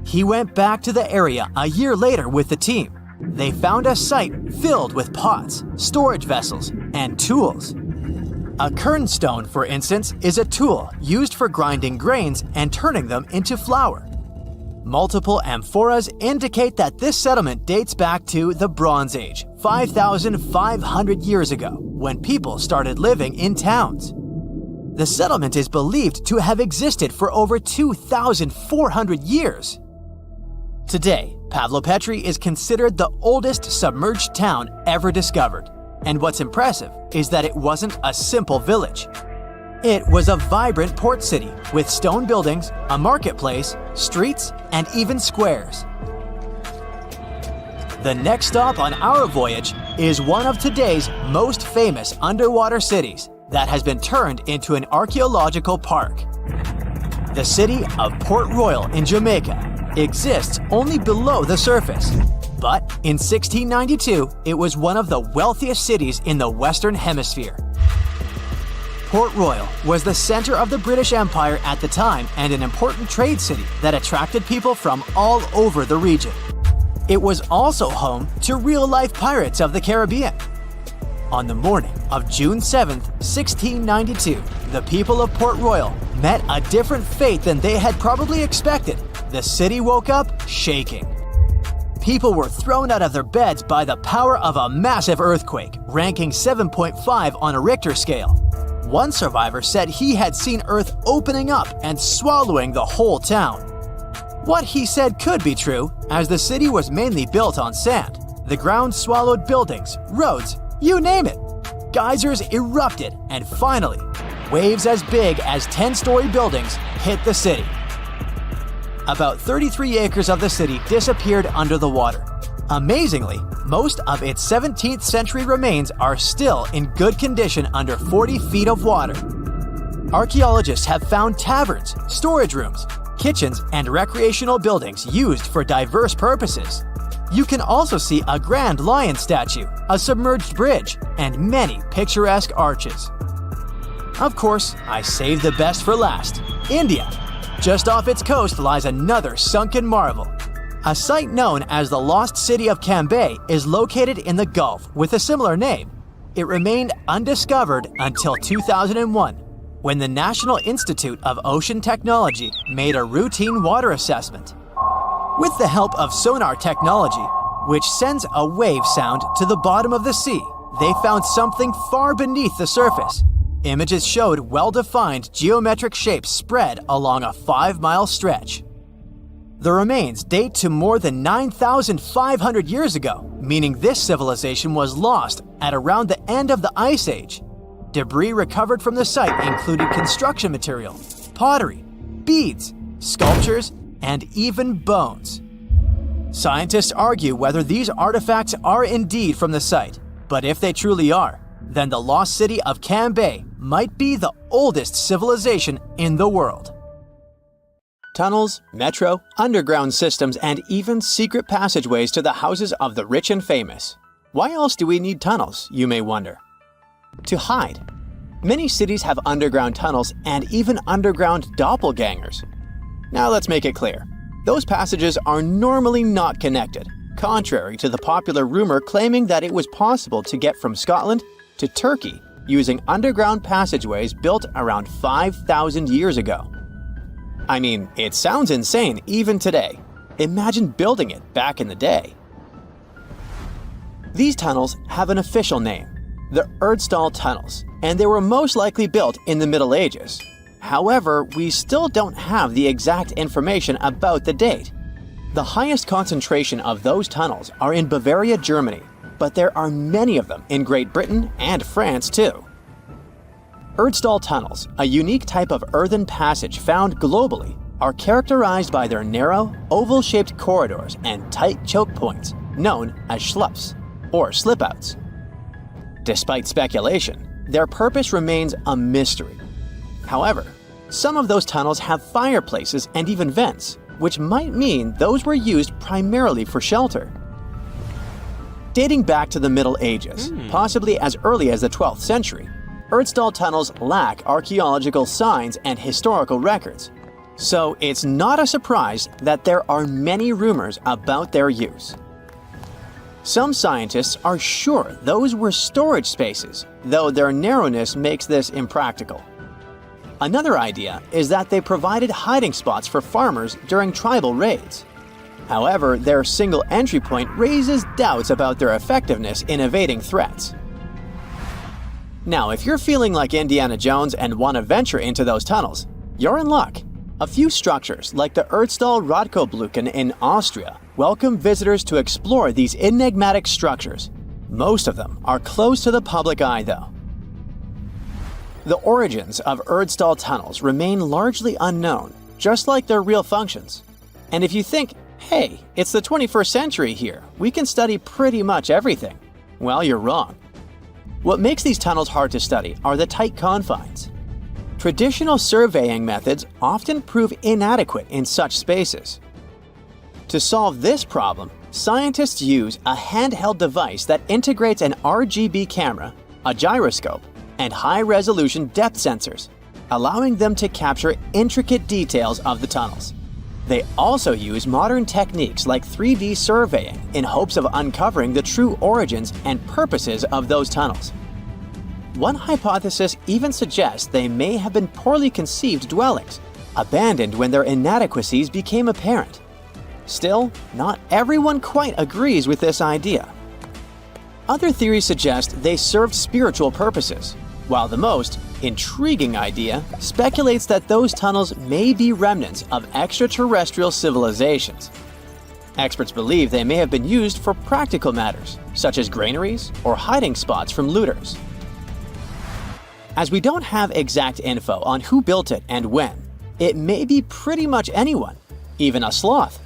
He went back to the area a year later with the team. They found a site filled with pots, storage vessels, and tools. A kernstone, for instance, is a tool used for grinding grains and turning them into flour. Multiple amphoras indicate that this settlement dates back to the Bronze Age, 5,500 years ago, when people started living in towns. The settlement is believed to have existed for over 2,400 years. Today, Pavlopetri is considered the oldest submerged town ever discovered, and what's impressive is that it wasn't a simple village. It was a vibrant port city with stone buildings, a marketplace, streets, and even squares. The next stop on our voyage is one of today's most famous underwater cities that has been turned into an archaeological park. The city of Port Royal in Jamaica exists only below the surface, but in 1692 it was one of the wealthiest cities in the Western Hemisphere. Port Royal was the center of the British Empire at the time and an important trade city that attracted people from all over the region. It was also home to real-life pirates of the Caribbean. On the morning of June 7, 1692, the people of Port Royal met a different fate than they had probably expected. The city woke up shaking. People were thrown out of their beds by the power of a massive earthquake, ranking 7.5 on a Richter scale. One survivor said he had seen Earth opening up and swallowing the whole town. What he said could be true, as the city was mainly built on sand. The ground swallowed buildings, roads, you name it. Geysers erupted, and finally, waves as big as 10-story buildings hit the city. About 33 acres of the city disappeared under the water. Amazingly, most of its 17th century remains are still in good condition under 40 feet of water. Archaeologists have found taverns, storage rooms, kitchens, and recreational buildings used for diverse purposes. You can also see a grand lion statue, a submerged bridge, and many picturesque arches. Of course, I saved the best for last: India. Just off its coast lies another sunken marvel. A site known as the Lost City of Cambay is located in the Gulf with a similar name. It remained undiscovered until 2001, when the National Institute of Ocean Technology made a routine water assessment. With the help of sonar technology, which sends a wave sound to the bottom of the sea, they found something far beneath the surface. Images showed well-defined geometric shapes spread along a 5-mile stretch. The remains date to more than 9,500 years ago, meaning this civilization was lost at around the end of the Ice Age. Debris recovered from the site included construction material, pottery, beads, sculptures, and even bones. Scientists argue whether these artifacts are indeed from the site, but if they truly are, then the lost city of Cambay might be the oldest civilization in the world. Tunnels, metro, underground systems, and even secret passageways to the houses of the rich and famous. Why else do we need tunnels, you may wonder? To hide. Many cities have underground tunnels and even underground doppelgangers. Now let's make it clear. Those passages are normally not connected. contrary to the popular rumor claiming that it was possible to get from Scotland to Turkey using underground passageways built around 5,000 years ago. I mean, it sounds insane even today. Imagine building it back in the day. These tunnels have an official name, the Erdstall Tunnels, and they were most likely built in the Middle Ages. However, we still don't have the exact information about the date. The highest concentration of those tunnels are in Bavaria, Germany, but there are many of them in Great Britain and France too. Erdstall tunnels, a unique type of earthen passage found globally, are characterized by their narrow, oval-shaped corridors and tight choke points, known as schlups, or slip-outs. Despite speculation, their purpose remains a mystery. However, some of those tunnels have fireplaces and even vents, which might mean those were used primarily for shelter. Dating back to the Middle Ages, possibly as early as the 12th century, Erdstall tunnels lack archaeological signs and historical records, so it's not a surprise that there are many rumors about their use. Some scientists are sure those were storage spaces, though their narrowness makes this impractical. Another idea is that they provided hiding spots for farmers during tribal raids. However, their single entry point raises doubts about their effectiveness in evading threats. Now, if you're feeling like Indiana Jones and want to venture into those tunnels, you're in luck. A few structures, like the Erdstall Radkobluken in Austria, welcome visitors to explore these enigmatic structures. Most of them are closed to the public eye, though. The origins of Erdstall tunnels remain largely unknown, just like their real functions. And if you think, hey, it's the 21st century here, we can study pretty much everything, well, you're wrong. What makes these tunnels hard to study are the tight confines. Traditional surveying methods often prove inadequate in such spaces. To solve this problem, scientists use a handheld device that integrates an RGB camera, a gyroscope, and high-resolution depth sensors, allowing them to capture intricate details of the tunnels. They also use modern techniques like 3D surveying in hopes of uncovering the true origins and purposes of those tunnels. One hypothesis even suggests they may have been poorly conceived dwellings, abandoned when their inadequacies became apparent. Still, not everyone quite agrees with this idea. Other theories suggest they served spiritual purposes, while the most intriguing idea speculates that those tunnels may be remnants of extraterrestrial civilizations. Experts believe they may have been used for practical matters, such as granaries or hiding spots from looters. As we don't have exact info on who built it and when, it may be pretty much anyone, even a sloth.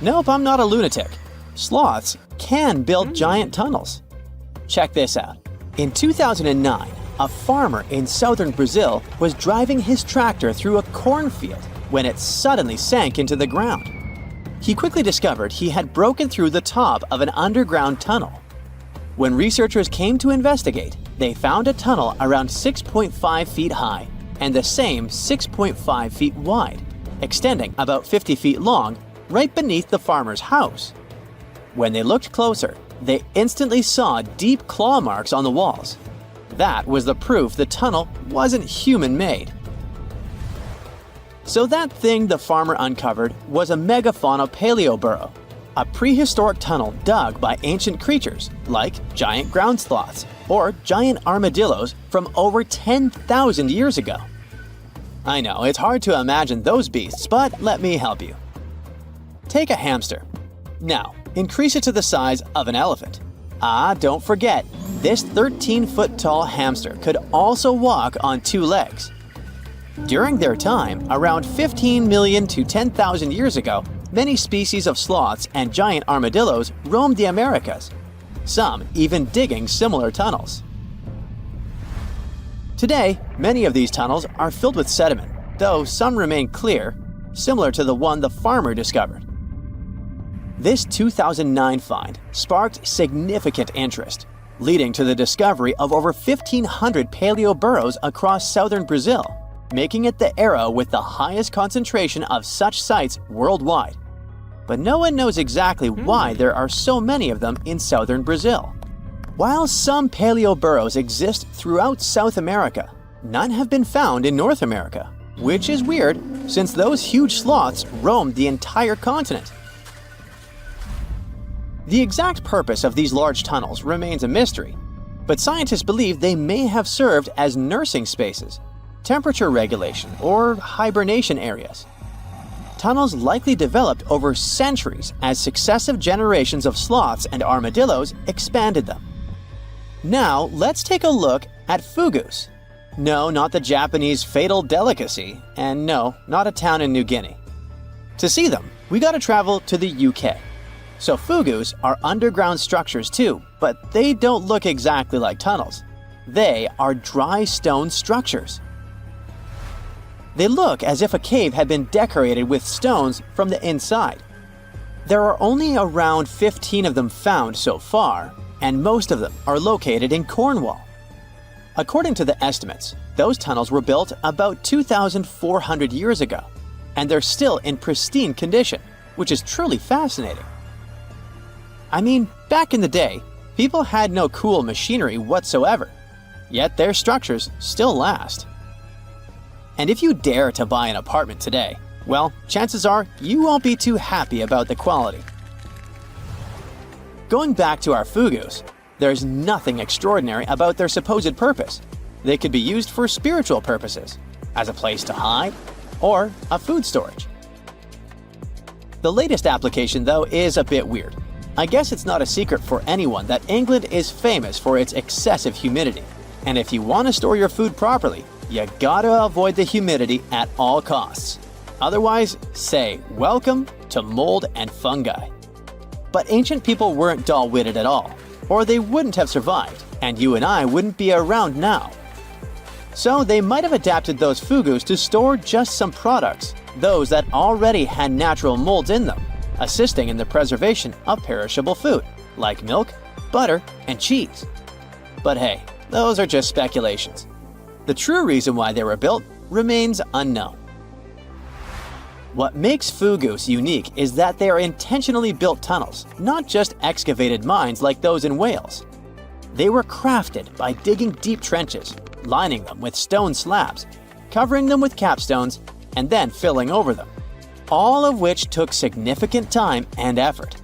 Nope, I'm not a lunatic. Sloths can build giant tunnels. Check this out. In 2009, a farmer in southern Brazil was driving his tractor through a cornfield when it suddenly sank into the ground. He quickly discovered he had broken through the top of an underground tunnel. When researchers came to investigate, they found a tunnel around 6.5 feet high and the same 6.5 feet wide, extending about 50 feet long, right beneath the farmer's house. When they looked closer, they instantly saw deep claw marks on the walls. That was the proof the tunnel wasn't human-made. So that thing the farmer uncovered was a megafauna paleoburrow, a prehistoric tunnel dug by ancient creatures like giant ground sloths or giant armadillos from over 10,000 years ago. I know, it's hard to imagine those beasts, but let me help you. Take a hamster. Now, increase it to the size of an elephant. Don't forget, this 13-foot tall hamster could also walk on two legs. During their time, around 15 million to 10,000 years ago, many species of sloths and giant armadillos roamed the Americas, some even digging similar tunnels. Today, many of these tunnels are filled with sediment, though some remain clear, similar to the one the farmer discovered. This 2009 find sparked significant interest, leading to the discovery of over 1,500 paleo-burrows across southern Brazil, making it the era with the highest concentration of such sites worldwide. but no one knows exactly why there are so many of them in southern Brazil. While some paleo burrows exist throughout South America, none have been found in North America, which is weird since those huge sloths roamed the entire continent. The exact purpose of these large tunnels remains a mystery, but scientists believe they may have served as nursing spaces, temperature regulation, or hibernation areas. Tunnels likely developed over centuries as successive generations of sloths and armadillos expanded them. Now, let's take a look at fugus. No, not the Japanese fatal delicacy, and no, not a town in New Guinea. To see them, we gotta travel to the UK. So fugus are underground structures too, but they don't look exactly like tunnels. They are dry stone structures. They look as if a cave had been decorated with stones from the inside. There are only around 15 of them found so far, and most of them are located in Cornwall. According to the estimates, those tunnels were built about 2,400 years ago, and they're still in pristine condition, which is truly fascinating. I mean, back in the day, people had no cool machinery whatsoever, yet their structures still last. And if you dare to buy an apartment today, well, chances are you won't be too happy about the quality. Going back to our fugus, there's nothing extraordinary about their supposed purpose. They could be used for spiritual purposes, as a place to hide, or a food storage. The latest application, though, is a bit weird. I guess it's not a secret for anyone that England is famous for its excessive humidity. And if you want to store your food properly, you gotta avoid the humidity at all costs. Otherwise, say welcome to mold and fungi. But ancient people weren't dull-witted at all, or they wouldn't have survived, and you and I wouldn't be around now. So they might have adapted those fugus to store just some products, those that already had natural molds in them, assisting in the preservation of perishable food, like milk, butter, and cheese. But hey, those are just speculations. The true reason why they were built remains unknown. What makes fugus unique is that they are intentionally built tunnels, not just excavated mines like those in Wales. They were crafted by digging deep trenches, lining them with stone slabs, covering them with capstones, and then filling over them, all of which took significant time and effort.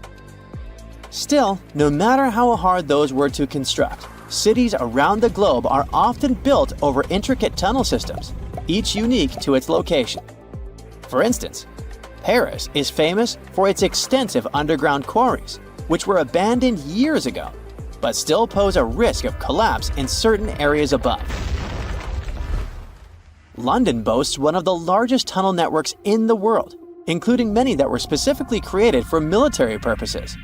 Still, no matter how hard those were to construct, cities around the globe are often built over intricate tunnel systems, each unique to its location. For instance, Paris is famous for its extensive underground quarries, which were abandoned years ago, but still pose a risk of collapse in certain areas above. London boasts one of the largest tunnel networks in the world, including many that were specifically created for military purposes.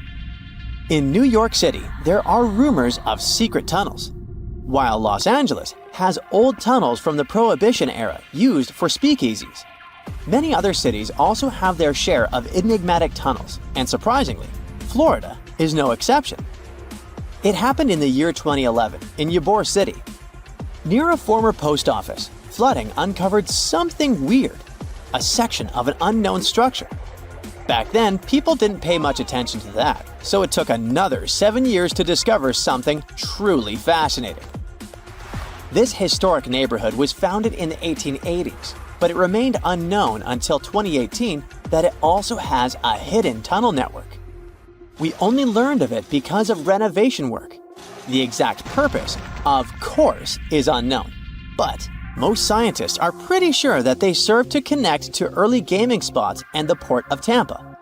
In New York City, there are rumors of secret tunnels, while Los Angeles has old tunnels from the Prohibition era used for speakeasies. Many other cities also have their share of enigmatic tunnels, and surprisingly, Florida is no exception. It happened in the year 2011 in Ybor City. Near a former post office, flooding uncovered something weird, a section of an unknown structure. Back then, people didn't pay much attention to that, so it took another 7 years to discover something truly fascinating. This historic neighborhood was founded in the 1880s, but it remained unknown until 2018 that it also has a hidden tunnel network. We only learned of it because of renovation work. The exact purpose, of course, is unknown, but most scientists are pretty sure that they serve to connect to early gaming spots and the port of Tampa.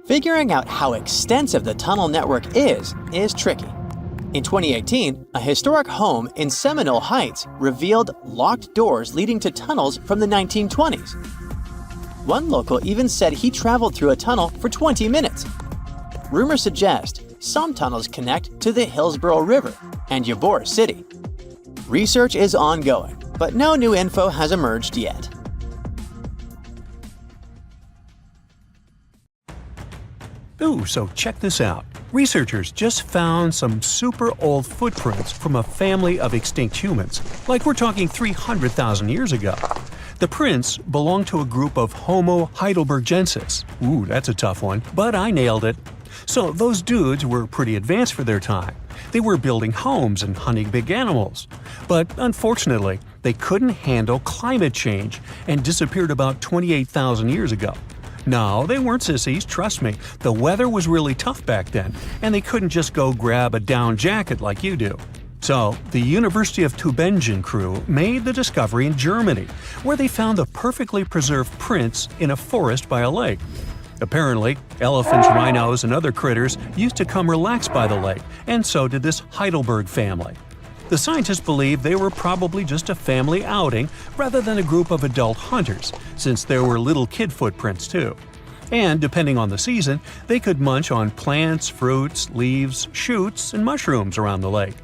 Figuring out how extensive the tunnel network is tricky. In 2018, a historic home in Seminole Heights revealed locked doors leading to tunnels from the 1920s. One local even said he traveled through a tunnel for 20 minutes. Rumors suggest some tunnels connect to the Hillsborough River and Ybor City. Research is ongoing, but no new info has emerged yet. Ooh, so check this out. Researchers just found some super old footprints from a family of extinct humans, like we're talking 300,000 years ago. The prints belong to a group of Homo heidelbergensis. Ooh, that's a tough one, but I nailed it. So those dudes were pretty advanced for their time. They were building homes and hunting big animals. But unfortunately, they couldn't handle climate change and disappeared about 28,000 years ago. No, they weren't sissies, trust me. The weather was really tough back then, and they couldn't just go grab a down jacket like you do. So, the University of Tübingen crew made the discovery in Germany, where they found the perfectly preserved prints in a forest by a lake. Apparently, elephants, rhinos, and other critters used to come relax by the lake, and so did this Heidelberg family. The scientists believe they were probably just a family outing rather than a group of adult hunters, since there were little kid footprints too. And depending on the season, they could munch on plants, fruits, leaves, shoots, and mushrooms around the lake.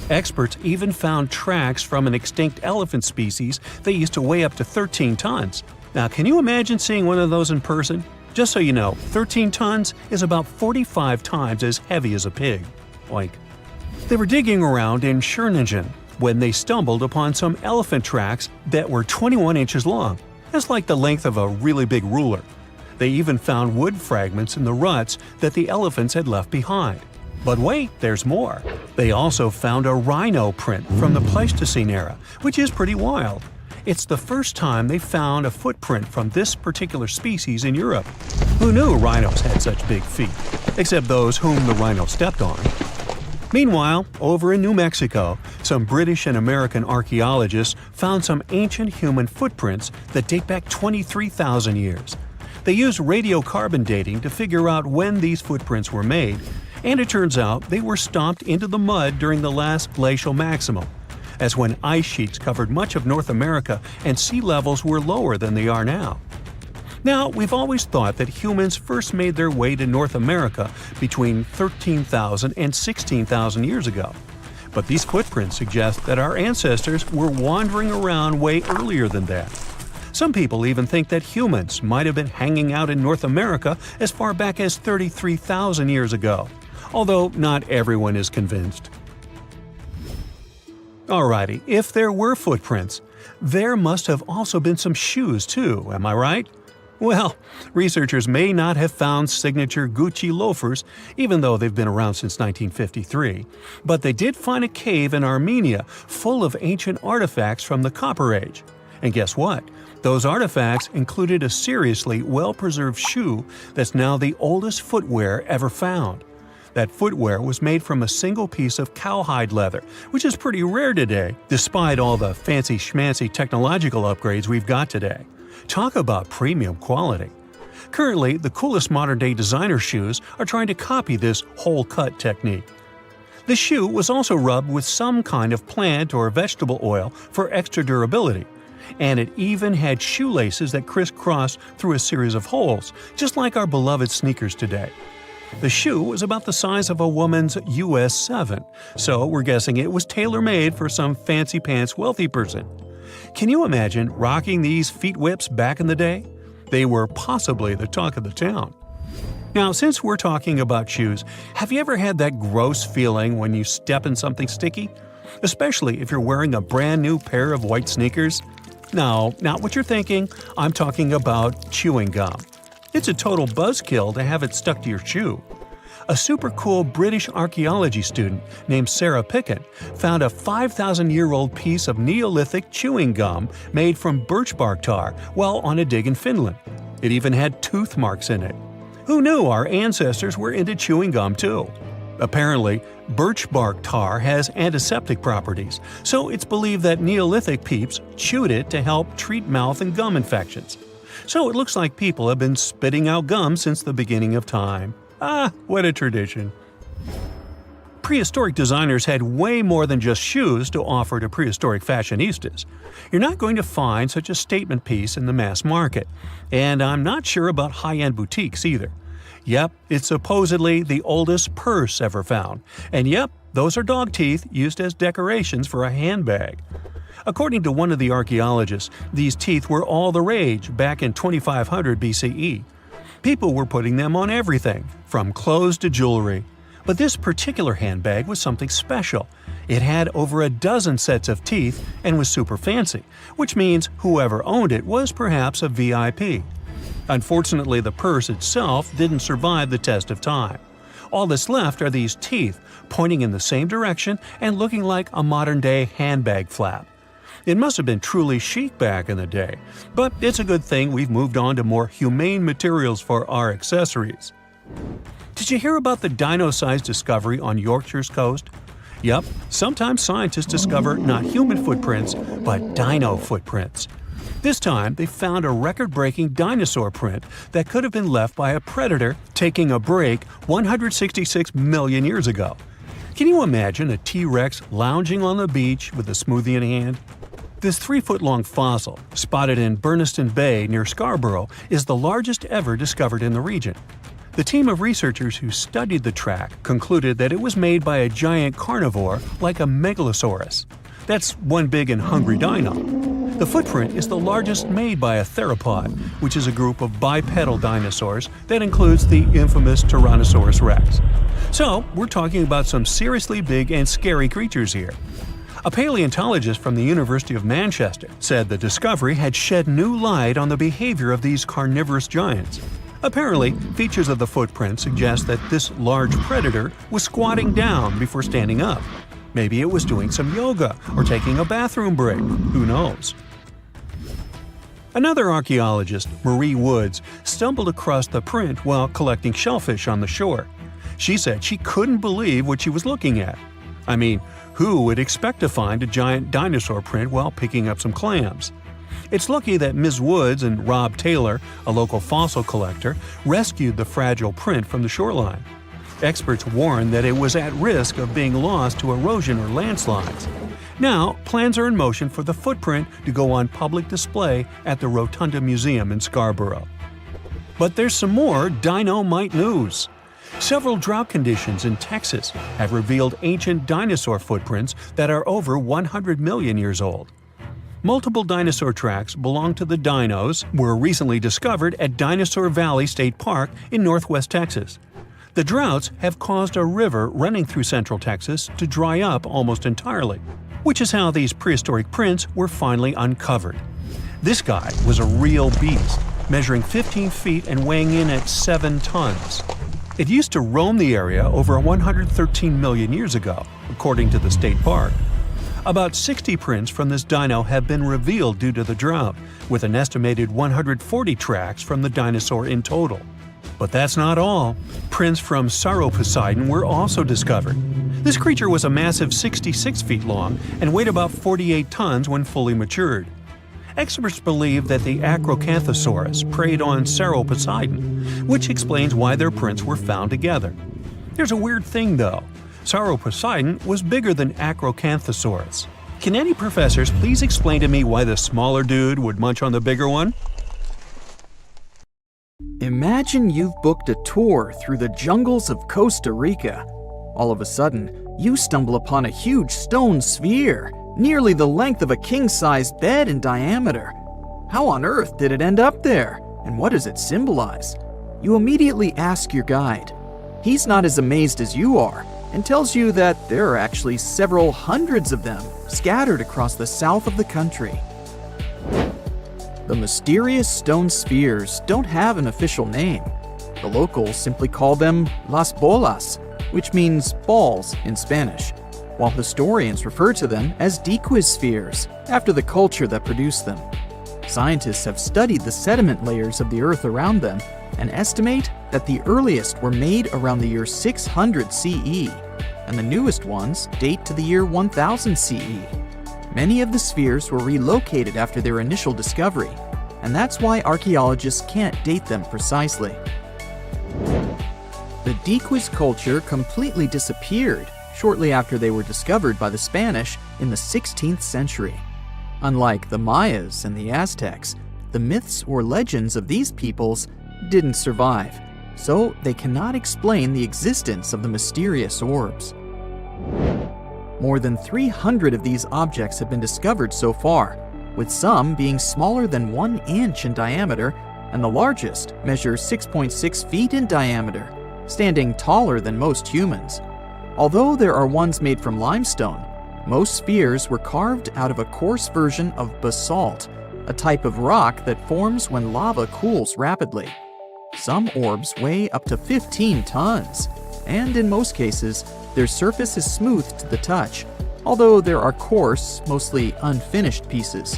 Experts even found tracks from an extinct elephant species that used to weigh up to 13 tons. Now, can you imagine seeing one of those in person? Just so you know, 13 tons is about 45 times as heavy as a pig. Oink. They were digging around in Stonehenge when they stumbled upon some elephant tracks that were 21 inches long. That's like the length of a really big ruler. They even found wood fragments in the ruts that the elephants had left behind. But wait, there's more. They also found a rhino print from the Pleistocene era, which is pretty wild. It's the first time they found a footprint from this particular species in Europe. Who knew rhinos had such big feet? Except those whom the rhino stepped on. Meanwhile, over in New Mexico, some British and American archaeologists found some ancient human footprints that date back 23,000 years. They used radiocarbon dating to figure out when these footprints were made, and it turns out they were stomped into the mud during the last glacial maximum. That's when ice sheets covered much of North America and sea levels were lower than they are now. Now, we've always thought that humans first made their way to North America between 13,000 and 16,000 years ago. But these footprints suggest that our ancestors were wandering around way earlier than that. Some people even think that humans might have been hanging out in North America as far back as 33,000 years ago, although not everyone is convinced. Alrighty, if there were footprints, there must have also been some shoes too, am I right? Well, researchers may not have found signature Gucci loafers, even though they've been around since 1953, but they did find a cave in Armenia full of ancient artifacts from the Copper Age. And guess what? Those artifacts included a seriously well-preserved shoe that's now the oldest footwear ever found. That footwear was made from a single piece of cowhide leather, which is pretty rare today, despite all the fancy schmancy technological upgrades we've got today. Talk about premium quality. Currently, the coolest modern-day designer shoes are trying to copy this hole-cut technique. The shoe was also rubbed with some kind of plant or vegetable oil for extra durability, and it even had shoelaces that crisscrossed through a series of holes, just like our beloved sneakers today. The shoe was about the size of a woman's US 7, so we're guessing it was tailor-made for some fancy-pants wealthy person. Can you imagine rocking these feet whips back in the day? They were possibly the talk of the town. Now, since we're talking about shoes, have you ever had that gross feeling when you step in something sticky? Especially if you're wearing a brand new pair of white sneakers? No, not what you're thinking. I'm talking about chewing gum. It's a total buzzkill to have it stuck to your shoe. A super cool British archaeology student named Serapium found a 5,000-year-old piece of Neolithic chewing gum made from birch bark tar while on a dig in Finland. It even had tooth marks in it. Who knew our ancestors were into chewing gum too? Apparently, birch bark tar has antiseptic properties, so it's believed that Neolithic peeps chewed it to help treat mouth and gum infections. So it looks like people have been spitting out gum since the beginning of time. Ah, what a tradition. Prehistoric designers had way more than just shoes to offer to prehistoric fashionistas. You're not going to find such a statement piece in the mass market, and I'm not sure about high-end boutiques either. Yep, it's supposedly the oldest purse ever found, and yep, those are dog teeth used as decorations for a handbag. According to one of the archaeologists, these teeth were all the rage back in 2500 BCE. People were putting them on everything, from clothes to jewelry. But this particular handbag was something special. It had over a dozen sets of teeth and was super fancy, which means whoever owned it was perhaps a VIP. Unfortunately, the purse itself didn't survive the test of time. All that's left are these teeth, pointing in the same direction and looking like a modern-day handbag flap. It must have been truly chic back in the day, but it's a good thing we've moved on to more humane materials for our accessories. Did you hear about the dino-sized discovery on Yorkshire's coast? Yep, sometimes scientists discover not human footprints, but dino footprints. This time, they found a record-breaking dinosaur print that could have been left by a predator taking a break 166 million years ago. Can you imagine a T-Rex lounging on the beach with a smoothie in hand? This 3-foot-long fossil, spotted in Burniston Bay near Scarborough, is the largest ever discovered in the region. The team of researchers who studied the track concluded that it was made by a giant carnivore like a megalosaurus. That's one big and hungry dino. The footprint is the largest made by a theropod, which is a group of bipedal dinosaurs that includes the infamous Tyrannosaurus rex. So, we're talking about some seriously big and scary creatures here. A paleontologist from the University of Manchester said the discovery had shed new light on the behavior of these carnivorous giants. Apparently, features of the footprint suggest that this large predator was squatting down before standing up. Maybe it was doing some yoga or taking a bathroom break. Who knows? Another archaeologist, Marie Woods, stumbled across the print while collecting shellfish on the shore. She said she couldn't believe what she was looking at. I mean, who would expect to find a giant dinosaur print while picking up some clams? It's lucky that Ms. Woods and Rob Taylor, a local fossil collector, rescued the fragile print from the shoreline. Experts warned that it was at risk of being lost to erosion or landslides. Now, plans are in motion for the footprint to go on public display at the Rotunda Museum in Scarborough. But there's some more dino-mite news. Several drought conditions in Texas have revealed ancient dinosaur footprints that are over 100 million years old. Multiple dinosaur tracks belong to the dinos were recently discovered at Dinosaur Valley State Park in northwest Texas. The droughts have caused a river running through central Texas to dry up almost entirely, which is how these prehistoric prints were finally uncovered. This guy was a real beast, measuring 15 feet and weighing in at 7 tons. It used to roam the area over 113 million years ago, according to the state park. About 60 prints from this dino have been revealed due to the drought, with an estimated 140 tracks from the dinosaur in total. But that's not all. Prints from Serapium were also discovered. This creature was a massive 66 feet long and weighed about 48 tons when fully matured. Experts believe that the Acrocanthosaurus preyed on Serapium, which explains why their prints were found together. There's a weird thing though. Serapium was bigger than Acrocanthosaurus. Can any professors please explain to me why the smaller dude would munch on the bigger one? Imagine you've booked a tour through the jungles of Costa Rica. All of a sudden, you stumble upon a huge stone sphere, nearly the length of a king-sized bed in diameter. How on earth did it end up there? And what does it symbolize? You immediately ask your guide. He's not as amazed as you are, and tells you that there are actually several hundreds of them scattered across the south of the country. The mysterious stone spheres don't have an official name. The locals simply call them las bolas, which means balls in Spanish, while historians refer to them as Diquiz spheres, after the culture that produced them. Scientists have studied the sediment layers of the Earth around them and estimate that the earliest were made around the year 600 CE, and the newest ones date to the year 1000 CE. Many of the spheres were relocated after their initial discovery, and that's why archaeologists can't date them precisely. The Diquiz culture completely disappeared shortly after they were discovered by the Spanish in the 16th century. Unlike the Mayas and the Aztecs, the myths or legends of these peoples didn't survive, so they cannot explain the existence of the mysterious orbs. More than 300 of these objects have been discovered so far, with some being smaller than 1 inch in diameter, and the largest measures 6.6 feet in diameter, standing taller than most humans. Although there are ones made from limestone, Most spheres were carved out of a coarse version of basalt, a type of rock that forms when lava cools rapidly. Some orbs weigh up to 15 tons, and in most cases, their surface is smooth to the touch, although there are coarse, mostly unfinished pieces.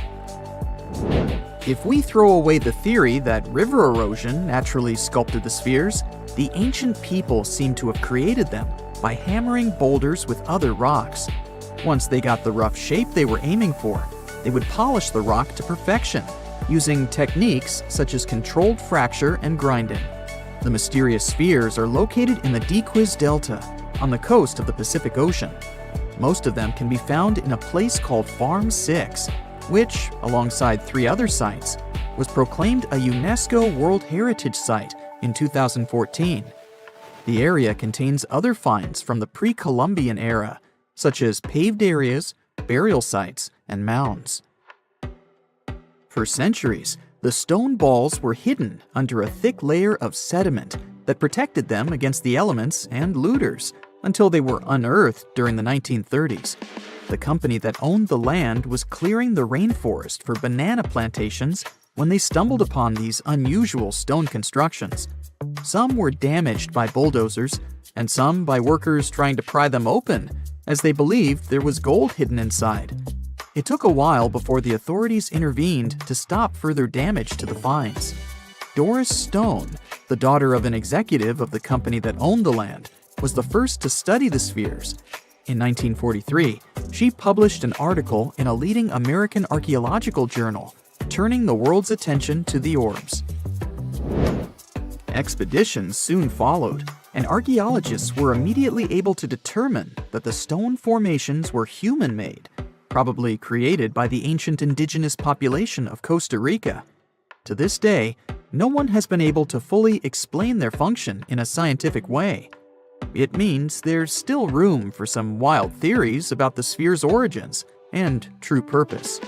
If we throw away the theory that river erosion naturally sculpted the spheres, the ancient people seem to have created them by hammering boulders with other rocks. Once they got the rough shape they were aiming for, they would polish the rock to perfection, using techniques such as controlled fracture and grinding. The mysterious spheres are located in the Diquiz Delta, on the coast of the Pacific Ocean. Most of them can be found in a place called Farm 6, which, alongside 3 other sites, was proclaimed a UNESCO World Heritage Site in 2014. The area contains other finds from the pre-Columbian era, such as paved areas, burial sites, and mounds. For centuries, the stone balls were hidden under a thick layer of sediment that protected them against the elements and looters until they were unearthed during the 1930s. The company that owned the land was clearing the rainforest for banana plantations when they stumbled upon these unusual stone constructions. Some were damaged by bulldozers, and some by workers trying to pry them open, as they believed there was gold hidden inside. It took a while before the authorities intervened to stop further damage to the finds. Doris Stone, the daughter of an executive of the company that owned the land, was the first to study the spheres. In 1943, she published an article in a leading American archaeological journal, turning the world's attention to the orbs. Expeditions soon followed, and archaeologists were immediately able to determine that the stone formations were human-made, probably created by the ancient indigenous population of Costa Rica. To this day, no one has been able to fully explain their function in a scientific way. It means there's still room for some wild theories about the sphere's origins and true purpose.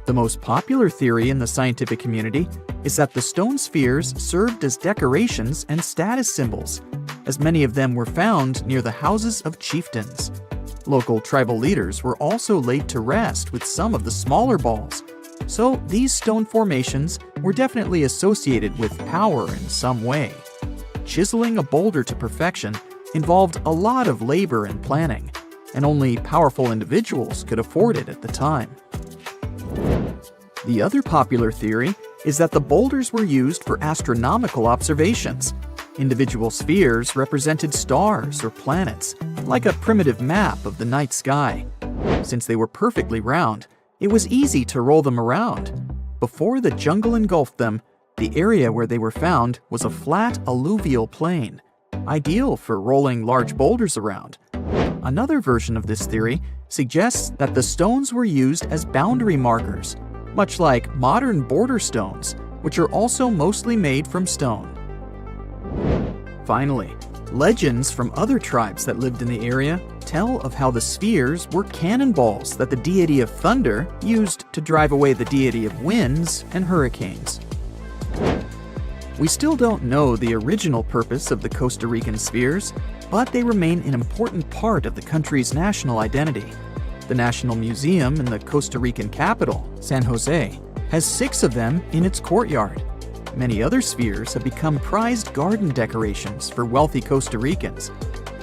The most popular theory in the scientific community is that the stone spheres served as decorations and status symbols, as many of them were found near the houses of chieftains. Local tribal leaders were also laid to rest with some of the smaller balls, so these stone formations were definitely associated with power in some way. Chiseling a boulder to perfection involved a lot of labor and planning, and only powerful individuals could afford it at the time. The other popular theory is that the boulders were used for astronomical observations. Individual spheres represented stars or planets, like a primitive map of the night sky. Since they were perfectly round, it was easy to roll them around. Before the jungle engulfed them, the area where they were found was a flat alluvial plain, ideal for rolling large boulders around. Another version of this theory suggests that the stones were used as boundary markers, much like modern border stones, which are also mostly made from stone. Finally, legends from other tribes that lived in the area tell of how the spheres were cannonballs that the deity of thunder used to drive away the deity of winds and hurricanes. We still don't know the original purpose of the Costa Rican spheres, but they remain an important part of the country's national identity. The National Museum in the Costa Rican capital, San Jose, has 6 of them in its courtyard. Many other spheres have become prized garden decorations for wealthy Costa Ricans.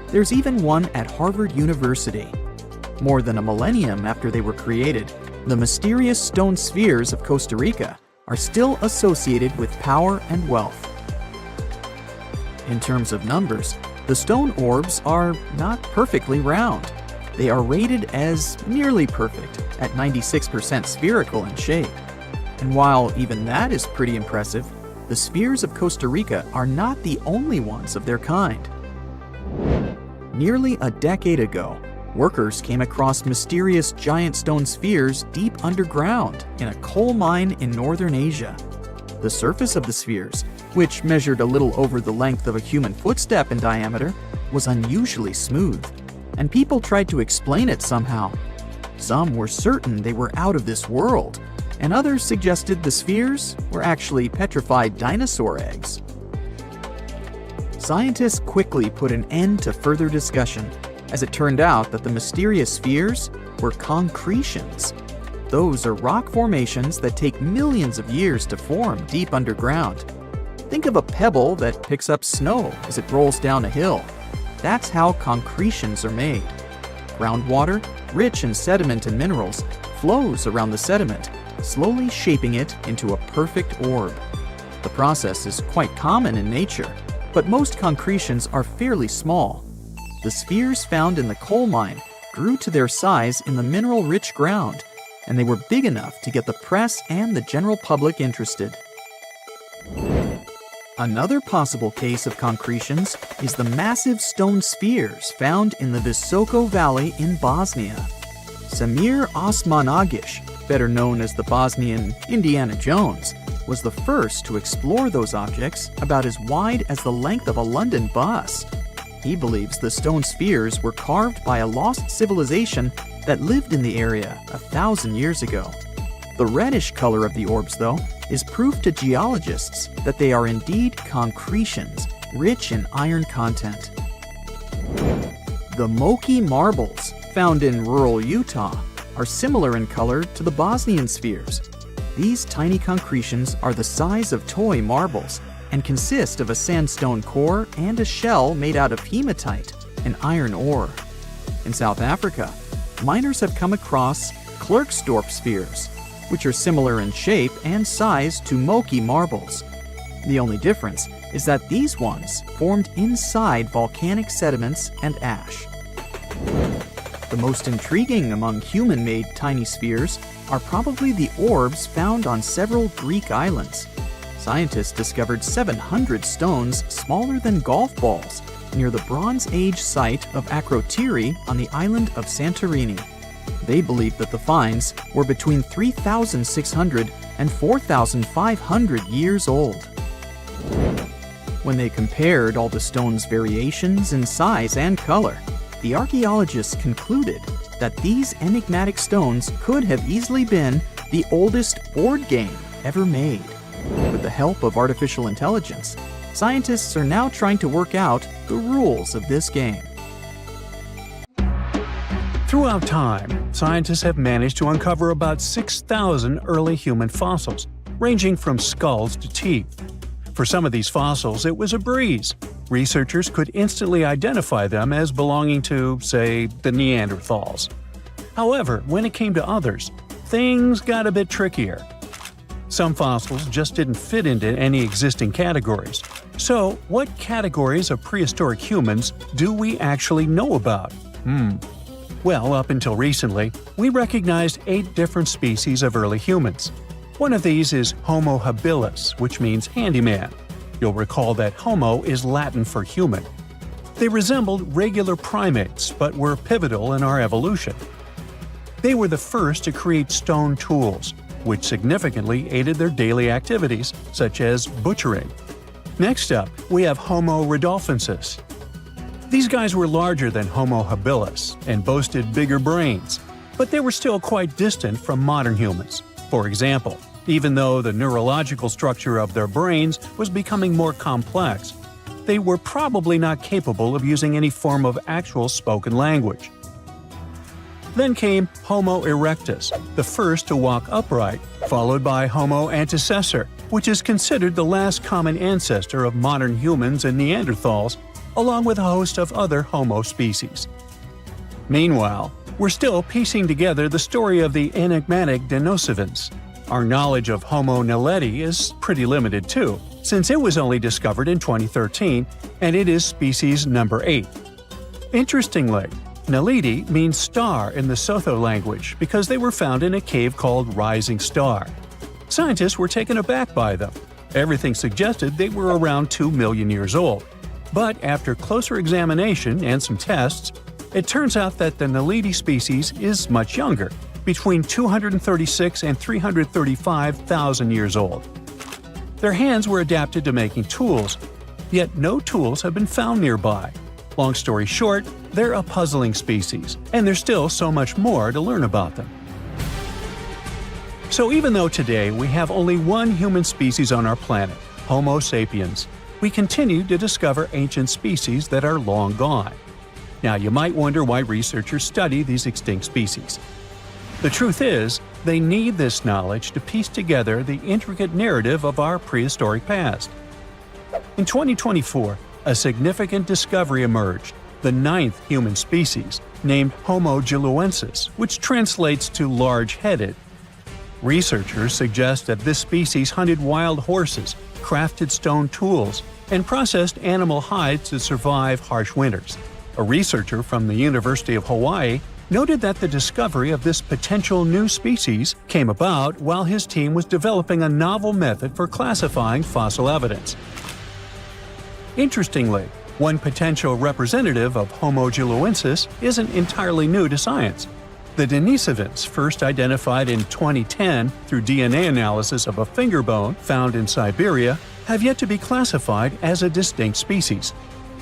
There's even one at Harvard University. More than a millennium after they were created, the mysterious stone spheres of Costa Rica are still associated with power and wealth. In terms of numbers, the stone orbs are not perfectly round. They are rated as nearly perfect, at 96% spherical in shape. And while even that is pretty impressive, the spheres of Costa Rica are not the only ones of their kind. Nearly a decade ago, workers came across mysterious giant stone spheres deep underground in a coal mine in northern Asia. The surface of the spheres, which measured a little over the length of a human footstep in diameter, was unusually smooth, and people tried to explain it somehow. Some were certain they were out of this world, and others suggested the spheres were actually petrified dinosaur eggs. Scientists quickly put an end to further discussion, as it turned out that the mysterious spheres were concretions. Those are rock formations that take millions of years to form deep underground. Think of a pebble that picks up snow as it rolls down a hill. That's how concretions are made. Groundwater, rich in sediment and minerals, flows around the sediment, slowly shaping it into a perfect orb. The process is quite common in nature, but most concretions are fairly small. The spheres found in the coal mine grew to their size in the mineral-rich ground, and they were big enough to get the press and the general public interested. Another possible case of concretions is the massive stone spheres found in the Visoko Valley in Bosnia. Samir Osmanagic, better known as the Bosnian Indiana Jones, was the first to explore those objects about as wide as the length of a London bus. He believes the stone spheres were carved by a lost civilization that lived in the area 1,000 years ago. The reddish color of the orbs, though, is proof to geologists that they are indeed concretions, rich in iron content. The Moki marbles, found in rural Utah, are similar in color to the Bosnian spheres. These tiny concretions are the size of toy marbles and consist of a sandstone core and a shell made out of hematite, an iron ore. In South Africa, miners have come across Klerksdorp spheres, which are similar in shape and size to Moki marbles. The only difference is that these ones formed inside volcanic sediments and ash. The most intriguing among human-made tiny spheres are probably the orbs found on several Greek islands. Scientists discovered 700 stones smaller than golf balls near the Bronze Age site of Akrotiri on the island of Santorini. They believe that the finds were between 3,600 and 4,500 years old. When they compared all the stones' variations in size and color, the archaeologists concluded that these enigmatic stones could have easily been the oldest board game ever made. With the help of artificial intelligence, scientists are now trying to work out the rules of this game. Throughout time, scientists have managed to uncover about 6,000 early human fossils, ranging from skulls to teeth. For some of these fossils, it was a breeze. Researchers could instantly identify them as belonging to, say, the Neanderthals. However, when it came to others, things got a bit trickier. Some fossils just didn't fit into any existing categories. So, what categories of prehistoric humans do we actually know about? Well, up until recently, we recognized 8 different species of early humans. One of these is Homo habilis, which means handyman. You'll recall that Homo is Latin for human. They resembled regular primates, but were pivotal in our evolution. They were the first to create stone tools, which significantly aided their daily activities, such as butchering. Next up, we have Homo rudolfensis. These guys were larger than Homo habilis and boasted bigger brains, but they were still quite distant from modern humans. For example, even though the neurological structure of their brains was becoming more complex, they were probably not capable of using any form of actual spoken language. Then came Homo erectus, the first to walk upright, followed by Homo antecessor, which is considered the last common ancestor of modern humans and Neanderthals, along with a host of other Homo species. Meanwhile, we're still piecing together the story of the enigmatic Denisovans. Our knowledge of Homo naledi is pretty limited too, since it was only discovered in 2013, and it is species number 8. Interestingly, Naledi means star in the Sotho language because they were found in a cave called Rising Star. Scientists were taken aback by them. Everything suggested they were around 2 million years old. But after closer examination and some tests, it turns out that the Naledi species is much younger, between 236 and 335,000 years old. Their hands were adapted to making tools, yet no tools have been found nearby. Long story short, they're a puzzling species, and there's still so much more to learn about them. So even though today we have only one human species on our planet, Homo sapiens, we continue to discover ancient species that are long gone. Now, you might wonder why researchers study these extinct species. The truth is, they need this knowledge to piece together the intricate narrative of our prehistoric past. In 2024, a significant discovery emerged, the 9th human species, named Homo giluensis, which translates to large-headed. Researchers suggest that this species hunted wild horses, crafted stone tools, and processed animal hides to survive harsh winters. A researcher from the University of Hawaii noted that the discovery of this potential new species came about while his team was developing a novel method for classifying fossil evidence. Interestingly, one potential representative of Homo giluensis isn't entirely new to science. The Denisovans, first identified in 2010 through DNA analysis of a finger bone found in Siberia, have yet to be classified as a distinct species.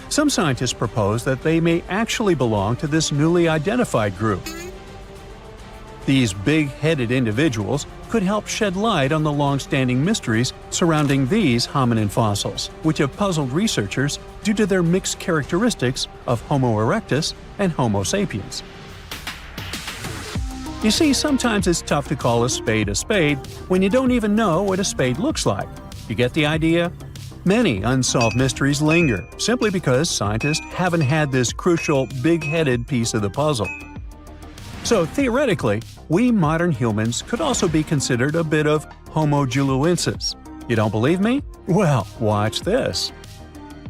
Some scientists propose that they may actually belong to this newly identified group. These big-headed individuals could help shed light on the long-standing mysteries surrounding these hominin fossils, which have puzzled researchers due to their mixed characteristics of Homo erectus and Homo sapiens. You see, sometimes it's tough to call a spade when you don't even know what a spade looks like. You get the idea? Many unsolved mysteries linger, simply because scientists haven't had this crucial, big-headed piece of the puzzle. So theoretically, we modern humans could also be considered a bit of Homo giluensis. You don't believe me? Well, watch this.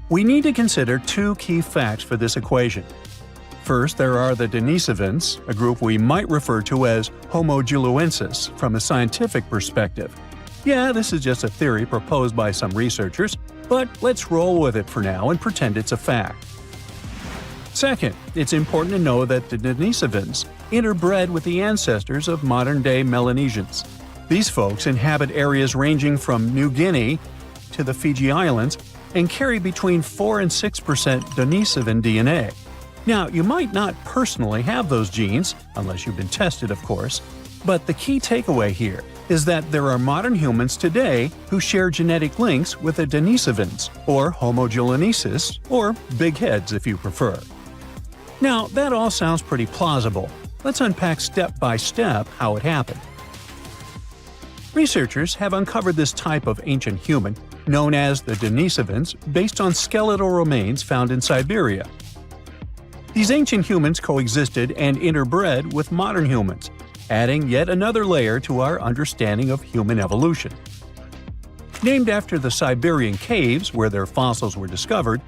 We need to consider two key facts for this equation. First, there are the Denisovans, a group we might refer to as Homo giluensis from a scientific perspective. Yeah, this is just a theory proposed by some researchers, but let's roll with it for now and pretend it's a fact. Second, it's important to know that the Denisovans interbred with the ancestors of modern-day Melanesians. These folks inhabit areas ranging from New Guinea to the Fiji Islands and carry between 4 and 6% Denisovan DNA. Now, you might not personally have those genes, unless you've been tested, of course, but the key takeaway here is that there are modern humans today who share genetic links with the Denisovans, or Homo giluensis, or big heads if you prefer. Now, that all sounds pretty plausible. Let's unpack step by step how it happened. Researchers have uncovered this type of ancient human, known as the Denisovans, based on skeletal remains found in Siberia. These ancient humans coexisted and interbred with modern humans, adding yet another layer to our understanding of human evolution. Named after the Siberian caves where their fossils were discovered,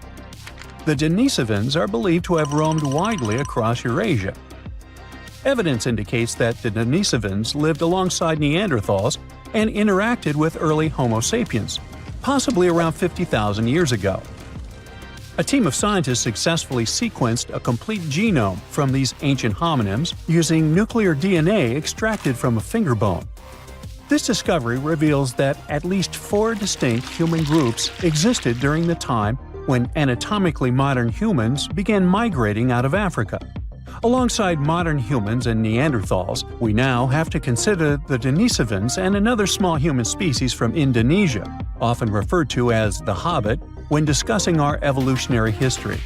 the Denisovans are believed to have roamed widely across Eurasia. Evidence indicates that the Denisovans lived alongside Neanderthals and interacted with early Homo sapiens, possibly around 50,000 years ago. A team of scientists successfully sequenced a complete genome from these ancient hominins using nuclear DNA extracted from a finger bone. This discovery reveals that at least 4 distinct human groups existed during the time when anatomically modern humans began migrating out of Africa. Alongside modern humans and Neanderthals, we now have to consider the Denisovans and another small human species from Indonesia, often referred to as the Hobbit, when discussing our evolutionary history.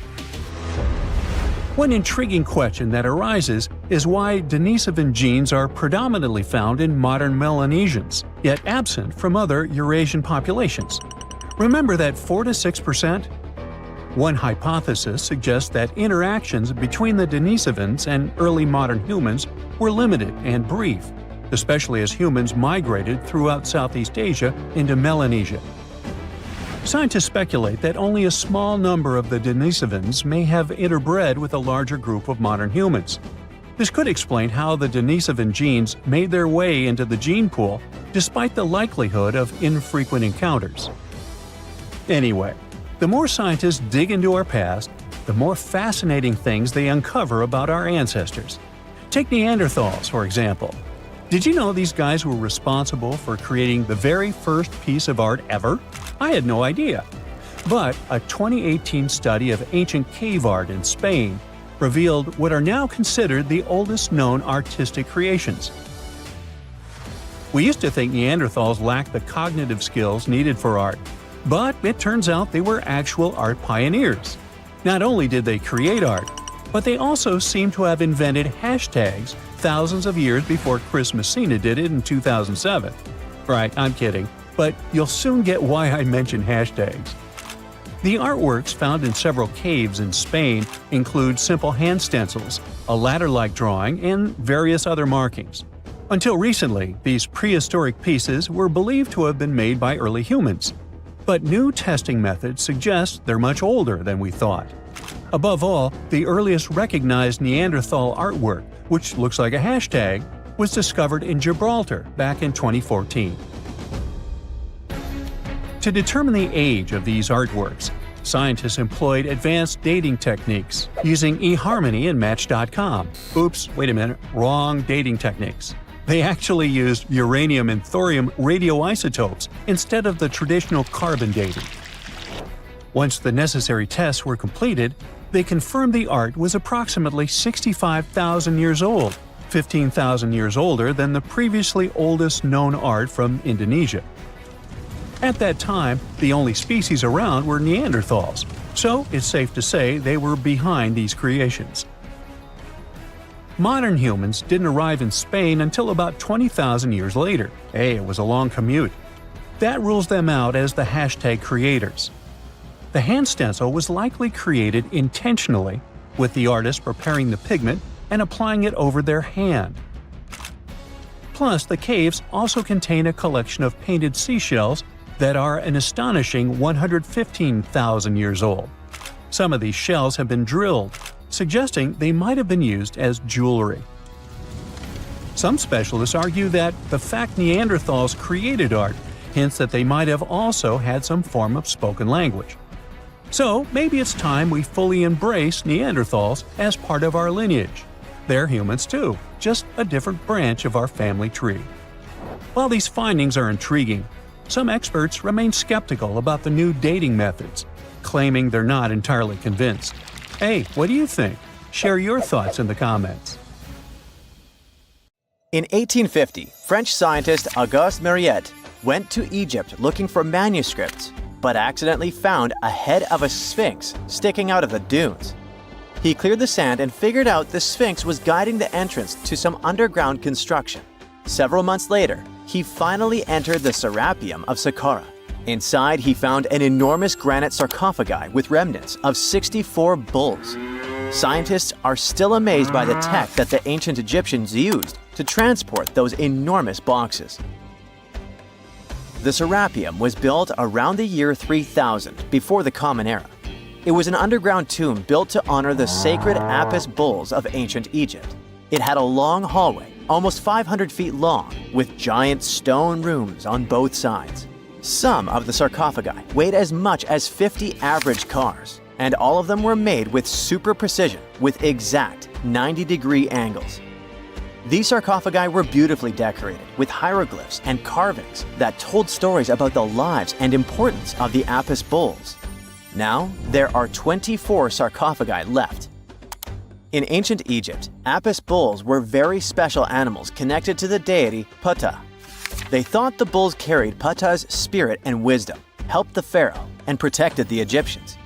One intriguing question that arises is why Denisovan genes are predominantly found in modern Melanesians, yet absent from other Eurasian populations. Remember that 4 to 6%? One hypothesis suggests that interactions between the Denisovans and early modern humans were limited and brief, especially as humans migrated throughout Southeast Asia into Melanesia. Scientists speculate that only a small number of the Denisovans may have interbred with a larger group of modern humans. This could explain how the Denisovan genes made their way into the gene pool despite the likelihood of infrequent encounters. Anyway, the more scientists dig into our past, the more fascinating things they uncover about our ancestors. Take Neanderthals, for example. Did you know these guys were responsible for creating the very first piece of art ever? I had no idea. But a 2018 study of ancient cave art in Spain revealed what are now considered the oldest known artistic creations. We used to think Neanderthals lacked the cognitive skills needed for art, but it turns out they were actual art pioneers. Not only did they create art, But they also seem to have invented hashtags thousands of years before Chris Messina did it in 2007. Right, I'm kidding, but you'll soon get why I mention hashtags. The artworks found in several caves in Spain include simple hand stencils, a ladder-like drawing, and various other markings. Until recently, these prehistoric pieces were believed to have been made by early humans. But new testing methods suggest they're much older than we thought. Above all, the earliest recognized Neanderthal artwork, which looks like a hashtag, was discovered in Gibraltar back in 2014. To determine the age of these artworks, scientists employed advanced dating techniques using eHarmony and Match.com. Oops, wait a minute, wrong dating techniques. They actually used uranium and thorium radioisotopes instead of the traditional carbon dating. Once the necessary tests were completed, they confirmed the art was approximately 65,000 years old, 15,000 years older than the previously oldest known art from Indonesia. At that time, the only species around were Neanderthals, so it's safe to say they were behind these creations. Modern humans didn't arrive in Spain until about 20,000 years later. Hey, it was a long commute. That rules them out as the hashtag creators. The hand stencil was likely created intentionally, with the artist preparing the pigment and applying it over their hand. Plus, the caves also contain a collection of painted seashells that are an astonishing 115,000 years old. Some of these shells have been drilled, suggesting they might have been used as jewelry. Some specialists argue that the fact Neanderthals created art hints that they might have also had some form of spoken language. So maybe it's time we fully embrace Neanderthals as part of our lineage. They're humans too, just a different branch of our family tree. While these findings are intriguing, some experts remain skeptical about the new dating methods, claiming they're not entirely convinced. Hey, what do you think? Share your thoughts in the comments. In 1850, French scientist Auguste Mariette went to Egypt looking for manuscripts, but accidentally found a head of a sphinx sticking out of the dunes. He cleared the sand and figured out the sphinx was guiding the entrance to some underground construction. Several months later, he finally entered the Serapium of Saqqara. Inside, he found an enormous granite sarcophagi with remnants of 64 bulls. Scientists are still amazed by the tech that the ancient Egyptians used to transport those enormous boxes. The Serapium was built around the year 3000 before the Common Era. It was an underground tomb built to honor the sacred Apis bulls of ancient Egypt. It had a long hallway, almost 500 feet long, with giant stone rooms on both sides. Some of the sarcophagi weighed as much as 50 average cars, and all of them were made with super precision with exact 90-degree angles. These sarcophagi were beautifully decorated with hieroglyphs and carvings that told stories about the lives and importance of the Apis bulls. Now, there are 24 sarcophagi left. In ancient Egypt, Apis bulls were very special animals connected to the deity Ptah. They thought the bulls carried Ptah's spirit and wisdom, helped the pharaoh, and protected the Egyptians.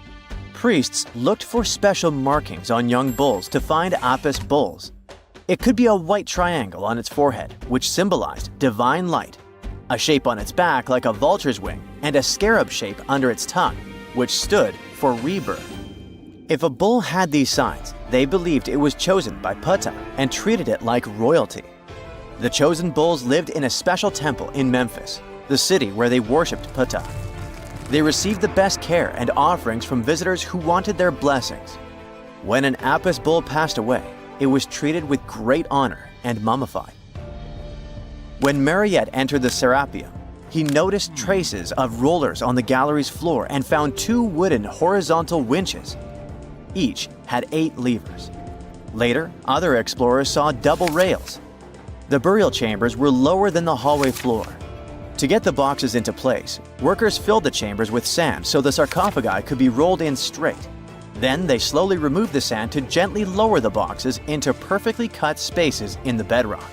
Priests looked for special markings on young bulls to find Apis bulls. It could be a white triangle on its forehead, which symbolized divine light, a shape on its back like a vulture's wing, and a scarab shape under its tongue, which stood for rebirth. If a bull had these signs, they believed it was chosen by Ptah and treated it like royalty. The chosen bulls lived in a special temple in Memphis, the city where they worshipped Ptah. They received the best care and offerings from visitors who wanted their blessings. When an Apis bull passed away, it was treated with great honor and mummified. When Mariette entered the Serapium, he noticed traces of rollers on the gallery's floor and found 2 wooden horizontal winches. Each had 8 levers. Later, other explorers saw double rails. The burial chambers were lower than the hallway floor. To get the boxes into place, workers filled the chambers with sand so the sarcophagi could be rolled in straight. Then they slowly removed the sand to gently lower the boxes into perfectly cut spaces in the bedrock.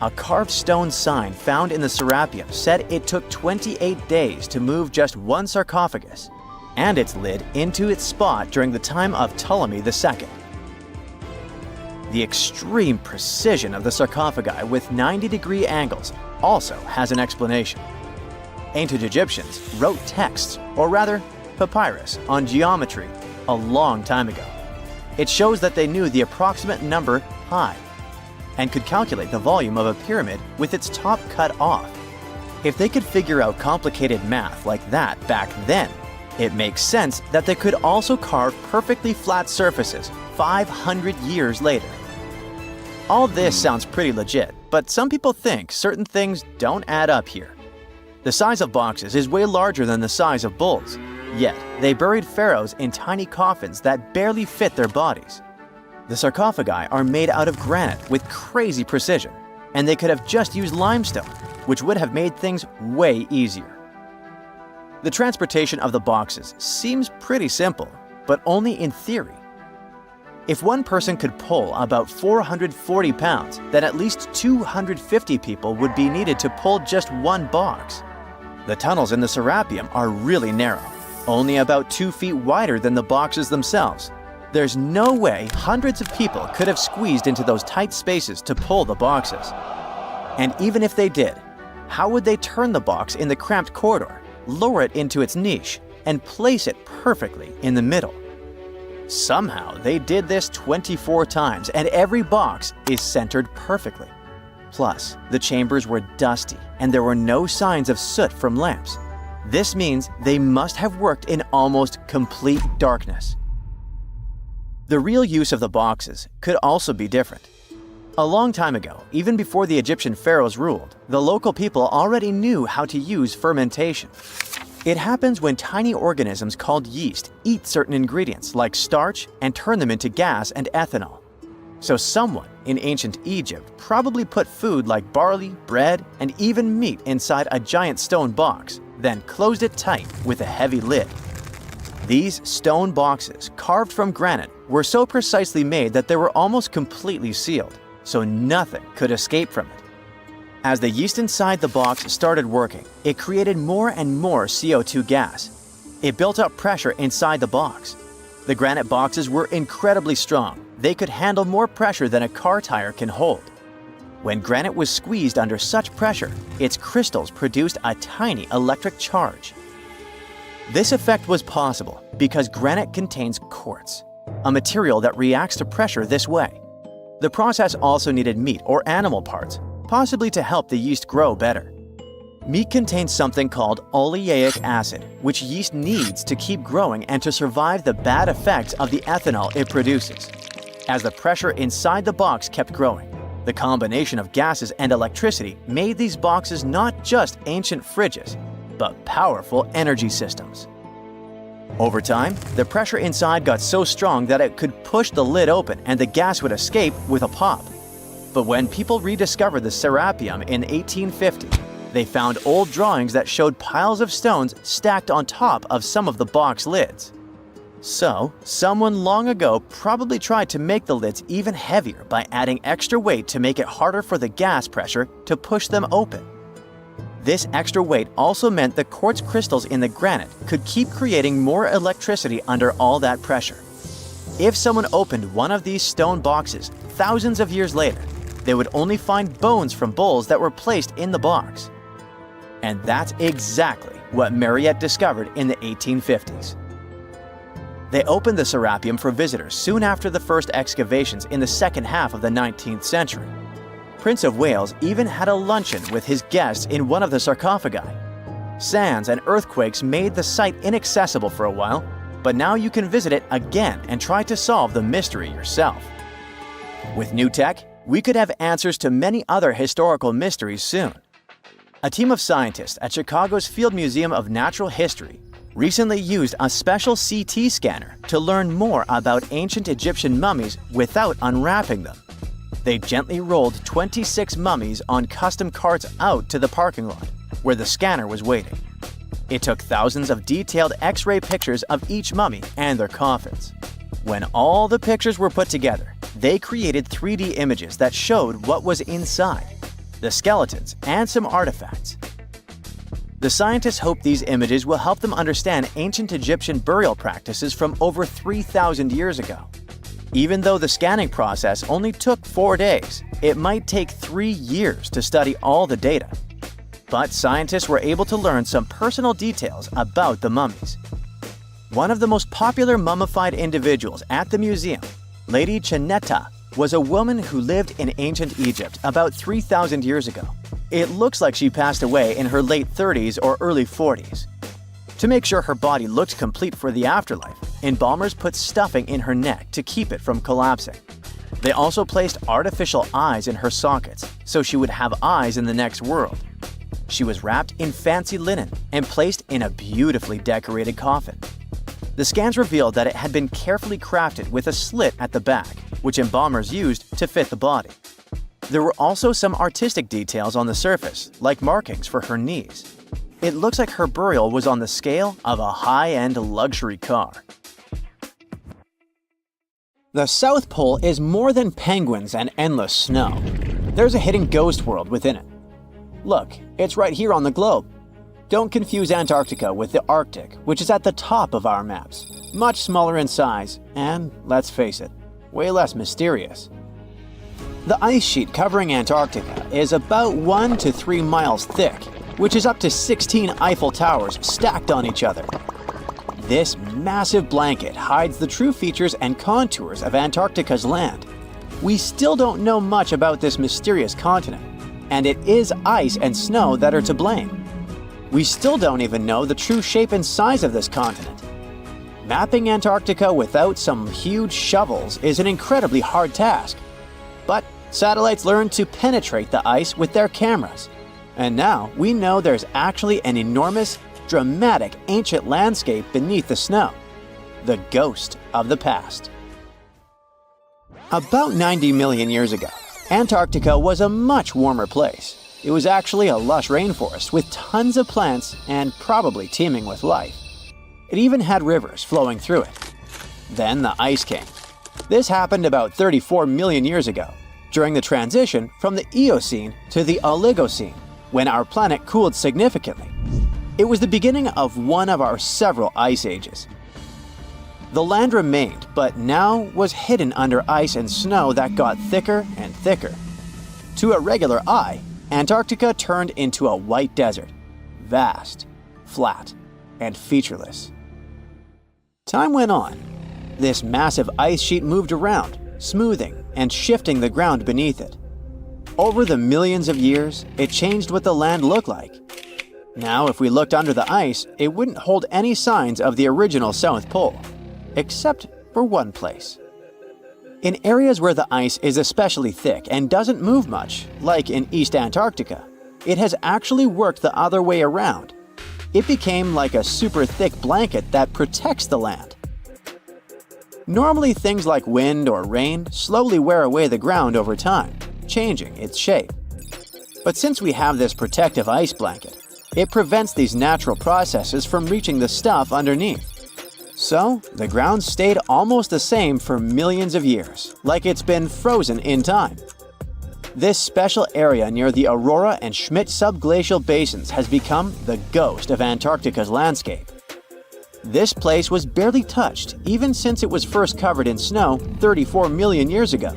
A carved stone sign found in the Serapium said it took 28 days to move just one sarcophagus and its lid into its spot during the time of Ptolemy II. The extreme precision of the sarcophagi with 90-degree angles also has an explanation. Ancient Egyptians wrote texts, or rather, papyrus, on geometry a long time ago. It shows that they knew the approximate number pi and could calculate the volume of a pyramid with its top cut off. If they could figure out complicated math like that back then, it makes sense that they could also carve perfectly flat surfaces 500 years later. All this sounds pretty legit, but some people think certain things don't add up here. The size of boxes is way larger than the size of bulls, yet they buried pharaohs in tiny coffins that barely fit their bodies. The sarcophagi are made out of granite with crazy precision, and they could have just used limestone, which would have made things way easier. The transportation of the boxes seems pretty simple, but only in theory. If one person could pull about 440 pounds, then at least 250 people would be needed to pull just one box. The tunnels in the Serapium are really narrow, only about 2 feet wider than the boxes themselves. There's no way hundreds of people could have squeezed into those tight spaces to pull the boxes. And even if they did, how would they turn the box in the cramped corridor, lower it into its niche, and place it perfectly in the middle? Somehow they did this 24 times, and every box is centered perfectly. Plus, the chambers were dusty, and there were no signs of soot from lamps. This means they must have worked in almost complete darkness. The real use of the boxes could also be different. A long time ago, even before the Egyptian pharaohs ruled, the local people already knew how to use fermentation. It happens when tiny organisms called yeast eat certain ingredients like starch and turn them into gas and ethanol. So someone in ancient Egypt probably put food like barley, bread, and even meat inside a giant stone box, then closed it tight with a heavy lid. These stone boxes, carved from granite, were so precisely made that they were almost completely sealed, so nothing could escape from it. As the yeast inside the box started working, it created more and more CO2 gas. It built up pressure inside the box. The granite boxes were incredibly strong. They could handle more pressure than a car tire can hold. When granite was squeezed under such pressure, its crystals produced a tiny electric charge. This effect was possible because granite contains quartz, a material that reacts to pressure this way. The process also needed meat or animal parts, possibly to help the yeast grow better. Meat contains something called oleic acid, which yeast needs to keep growing and to survive the bad effects of the ethanol it produces. As the pressure inside the box kept growing, the combination of gases and electricity made these boxes not just ancient fridges, but powerful energy systems. Over time, the pressure inside got so strong that it could push the lid open and the gas would escape with a pop. But when people rediscovered the Serapium in 1850, they found old drawings that showed piles of stones stacked on top of some of the box lids. So, someone long ago probably tried to make the lids even heavier by adding extra weight to make it harder for the gas pressure to push them open. This extra weight also meant the quartz crystals in the granite could keep creating more electricity under all that pressure. If someone opened one of these stone boxes thousands of years later, they would only find bones from bulls that were placed in the box. And that's exactly what Mariette discovered in the 1850s. They opened the Serapium for visitors soon after the first excavations in the second half of the 19th century. Prince of Wales even had a luncheon with his guests in one of the sarcophagi. Sands and earthquakes made the site inaccessible for a while, but now you can visit it again and try to solve the mystery yourself. With new tech, we could have answers to many other historical mysteries soon. A team of scientists at Chicago's Field Museum of Natural History recently used a special CT scanner to learn more about ancient Egyptian mummies without unwrapping them. They gently rolled 26 mummies on custom carts out to the parking lot, where the scanner was waiting. It took thousands of detailed X-ray pictures of each mummy and their coffins. When all the pictures were put together, they created 3D images that showed what was inside, the skeletons, and some artifacts. The scientists hope these images will help them understand ancient Egyptian burial practices from over 3,000 years ago. Even though the scanning process only took 4 days, it might take 3 years to study all the data. But scientists were able to learn some personal details about the mummies. One of the most popular mummified individuals at the museum, Lady Chineta, was a woman who lived in ancient Egypt about 3,000 years ago. It looks like she passed away in her late 30s or early 40s. To make sure her body looked complete for the afterlife, embalmers put stuffing in her neck to keep it from collapsing. They also placed artificial eyes in her sockets, so she would have eyes in the next world. She was wrapped in fancy linen and placed in a beautifully decorated coffin. The scans revealed that it had been carefully crafted with a slit at the back, which embalmers used to fit the body. There were also some artistic details on the surface, like markings for her knees. It looks like her burial was on the scale of a high-end luxury car. The South Pole is more than penguins and endless snow. There's a hidden ghost world within it. Look, it's right here on the globe. Don't confuse Antarctica with the Arctic, which is at the top of our maps. Much smaller in size, and, let's face it, way less mysterious. The ice sheet covering Antarctica is about 1 to 3 miles thick, which is up to 16 Eiffel Towers stacked on each other. This massive blanket hides the true features and contours of Antarctica's land. We still don't know much about this mysterious continent, and it is ice and snow that are to blame. We still don't even know the true shape and size of this continent. Mapping Antarctica without some huge shovels is an incredibly hard task. But satellites learned to penetrate the ice with their cameras. And now we know there's actually an enormous, dramatic ancient landscape beneath the snow. The ghost of the past. About 90 million years ago, Antarctica was a much warmer place. It was actually a lush rainforest with tons of plants and probably teeming with life. It even had rivers flowing through it. Then the ice came. This happened about 34 million years ago, during the transition from the Eocene to the Oligocene, when our planet cooled significantly. It was the beginning of one of our several ice ages. The land remained, but now was hidden under ice and snow that got thicker and thicker. To a regular eye, Antarctica turned into a white desert, vast, flat, and featureless. Time went on. This massive ice sheet moved around, smoothing and shifting the ground beneath it. Over the millions of years, it changed what the land looked like. Now, if we looked under the ice, it wouldn't hold any signs of the original South Pole, except for one place. In areas where the ice is especially thick and doesn't move much, like in East Antarctica, it has actually worked the other way around. It became like a super thick blanket that protects the land. Normally, things like wind or rain slowly wear away the ground over time, changing its shape. But since we have this protective ice blanket, it prevents these natural processes from reaching the stuff underneath. So, the ground stayed almost the same for millions of years, like it's been frozen in time. This special area near the Aurora and Schmidt subglacial basins has become the ghost of Antarctica's landscape. This place was barely touched even since it was first covered in snow 34 million years ago.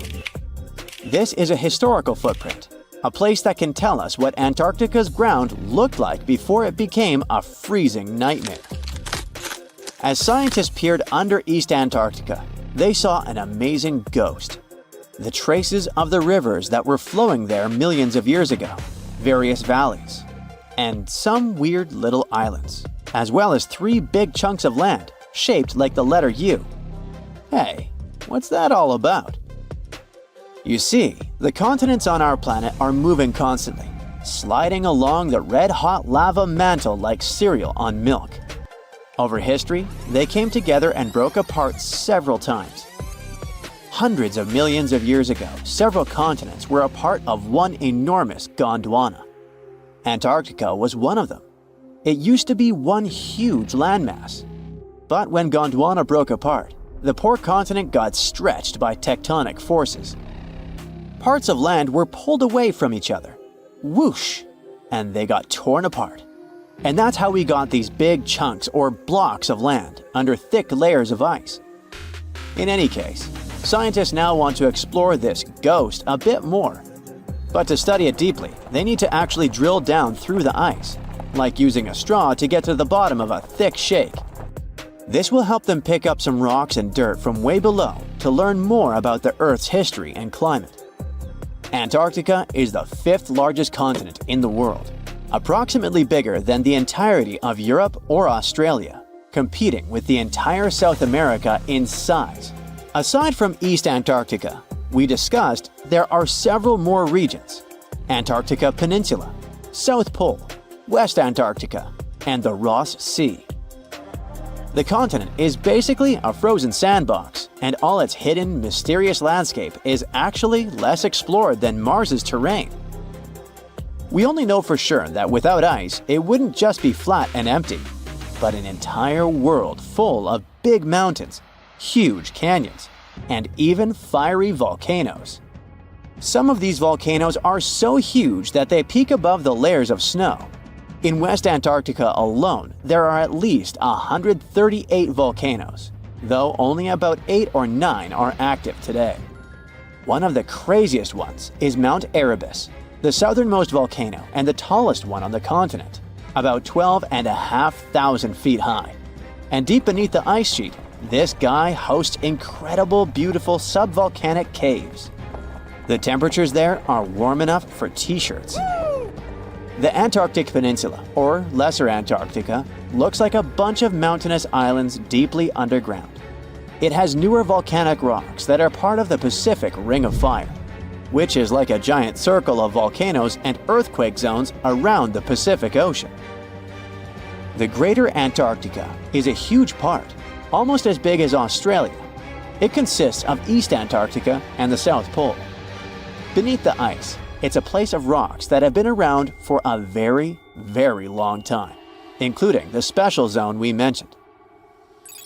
This is a historical footprint, a place that can tell us what Antarctica's ground looked like before it became a freezing nightmare. As scientists peered under East Antarctica, they saw an amazing ghost. The traces of the rivers that were flowing there millions of years ago, various valleys, and some weird little islands, as well as 3 big chunks of land shaped like the letter U. Hey, what's that all about? You see, the continents on our planet are moving constantly, sliding along the red-hot lava mantle like cereal on milk. Over history, they came together and broke apart several times. Hundreds of millions of years ago, several continents were a part of one enormous Gondwana. Antarctica was one of them. It used to be one huge landmass. But when Gondwana broke apart, the poor continent got stretched by tectonic forces. Parts of land were pulled away from each other. Whoosh! And they got torn apart. And that's how we got these big chunks or blocks of land under thick layers of ice. In any case, Scientists now want to explore this ghost a bit more. But to study it deeply, they need to actually drill down through the ice, like using a straw to get to the bottom of a thick shake. This will help them pick up some rocks and dirt from way below to learn more about the Earth's history and climate. Antarctica is the 5th largest continent in the world, approximately bigger than the entirety of Europe or Australia, competing with the entire South America in size. Aside from East Antarctica, we discussed there are several more regions: Antarctica Peninsula, South Pole, West Antarctica, and the Ross Sea. The continent is basically a frozen sandbox, and all its hidden, mysterious landscape is actually less explored than Mars's terrain. We only know for sure that without ice, it wouldn't just be flat and empty, but an entire world full of big mountains, huge canyons, and even fiery volcanoes. Some of these volcanoes are so huge that they peak above the layers of snow. In West Antarctica alone, there are at least 138 volcanoes, though only about 8 or 9 are active today. One of the craziest ones is Mount Erebus, the southernmost volcano and the tallest one on the continent, about 12,500 feet high. And deep beneath the ice sheet, this guy hosts incredible, beautiful subvolcanic caves. The temperatures there are warm enough for t-shirts. The Antarctic Peninsula, or Lesser Antarctica, looks like a bunch of mountainous islands deeply underground. It has newer volcanic rocks that are part of the Pacific Ring of Fire, which is like a giant circle of volcanoes and earthquake zones around the Pacific Ocean. The Greater Antarctica is a huge part, almost as big as Australia. It consists of East Antarctica and the South Pole. Beneath the ice, it's a place of rocks that have been around for a very, very long time, including the special zone we mentioned.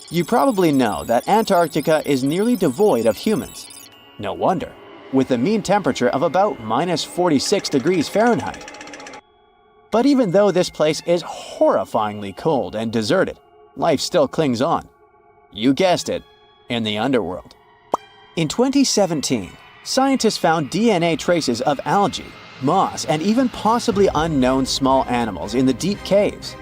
You probably know that Antarctica is nearly devoid of humans. No wonder, with a mean temperature of about minus 46 degrees Fahrenheit. But even though this place is horrifyingly cold and deserted, life still clings on. You guessed it, in the underworld. In 2017, scientists found DNA traces of algae, moss, and even possibly unknown small animals in the deep caves.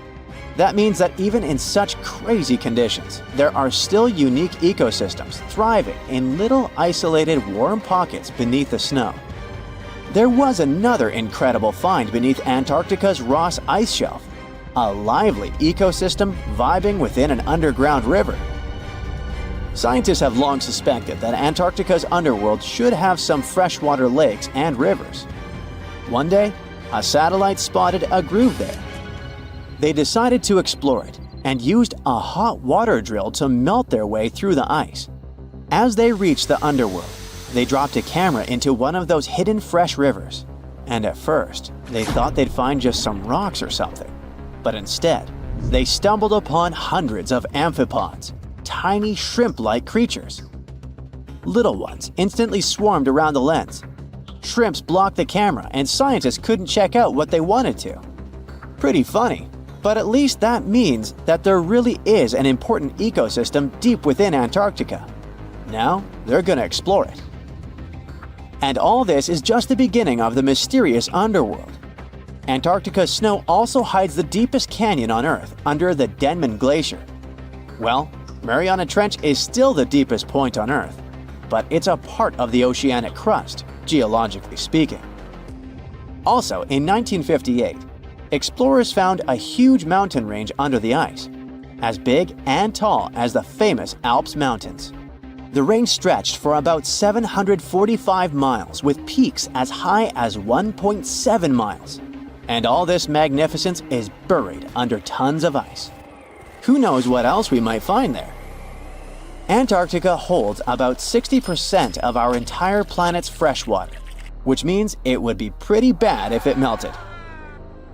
That means that even in such crazy conditions, there are still unique ecosystems thriving in little isolated warm pockets beneath the snow. There was another incredible find beneath Antarctica's Ross Ice Shelf, a lively ecosystem vibing within an underground river. Scientists have long suspected that Antarctica's underworld should have some freshwater lakes and rivers. One day, a satellite spotted a groove there. They decided to explore it and used a hot water drill to melt their way through the ice. As they reached the underworld, they dropped a camera into one of those hidden fresh rivers. And at first, they thought they'd find just some rocks or something. But instead, they stumbled upon hundreds of amphipods, tiny shrimp-like creatures. Little ones instantly swarmed around the lens. Shrimps blocked the camera and scientists couldn't check out what they wanted to. Pretty funny, but at least that means that there really is an important ecosystem deep within Antarctica. Now, they're gonna explore it. And all this is just the beginning of the mysterious underworld. Antarctica's snow also hides the deepest canyon on Earth under the Denman Glacier. Well, Mariana Trench is still the deepest point on Earth, but it's a part of the oceanic crust, geologically speaking. Also, in 1958, explorers found a huge mountain range under the ice, as big and tall as the famous Alps Mountains. The range stretched for about 745 miles with peaks as high as 1.7 miles. And all this magnificence is buried under tons of ice. Who knows what else we might find there? Antarctica holds about 60% of our entire planet's freshwater, which means it would be pretty bad if it melted.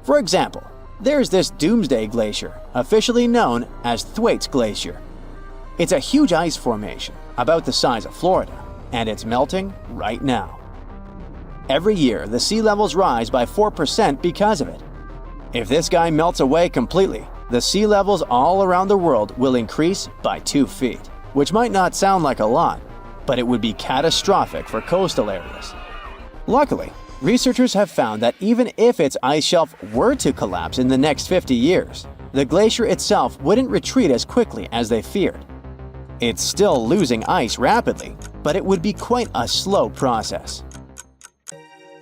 For example, there's this Doomsday Glacier, officially known as Thwaites Glacier. It's a huge ice formation, about the size of Florida, and it's melting right now. Every year, the sea levels rise by 4% because of it. If this guy melts away completely, the sea levels all around the world will increase by 2 feet, which might not sound like a lot, but it would be catastrophic for coastal areas. Luckily, researchers have found that even if its ice shelf were to collapse in the next 50 years, the glacier itself wouldn't retreat as quickly as they feared. It's still losing ice rapidly, but it would be quite a slow process.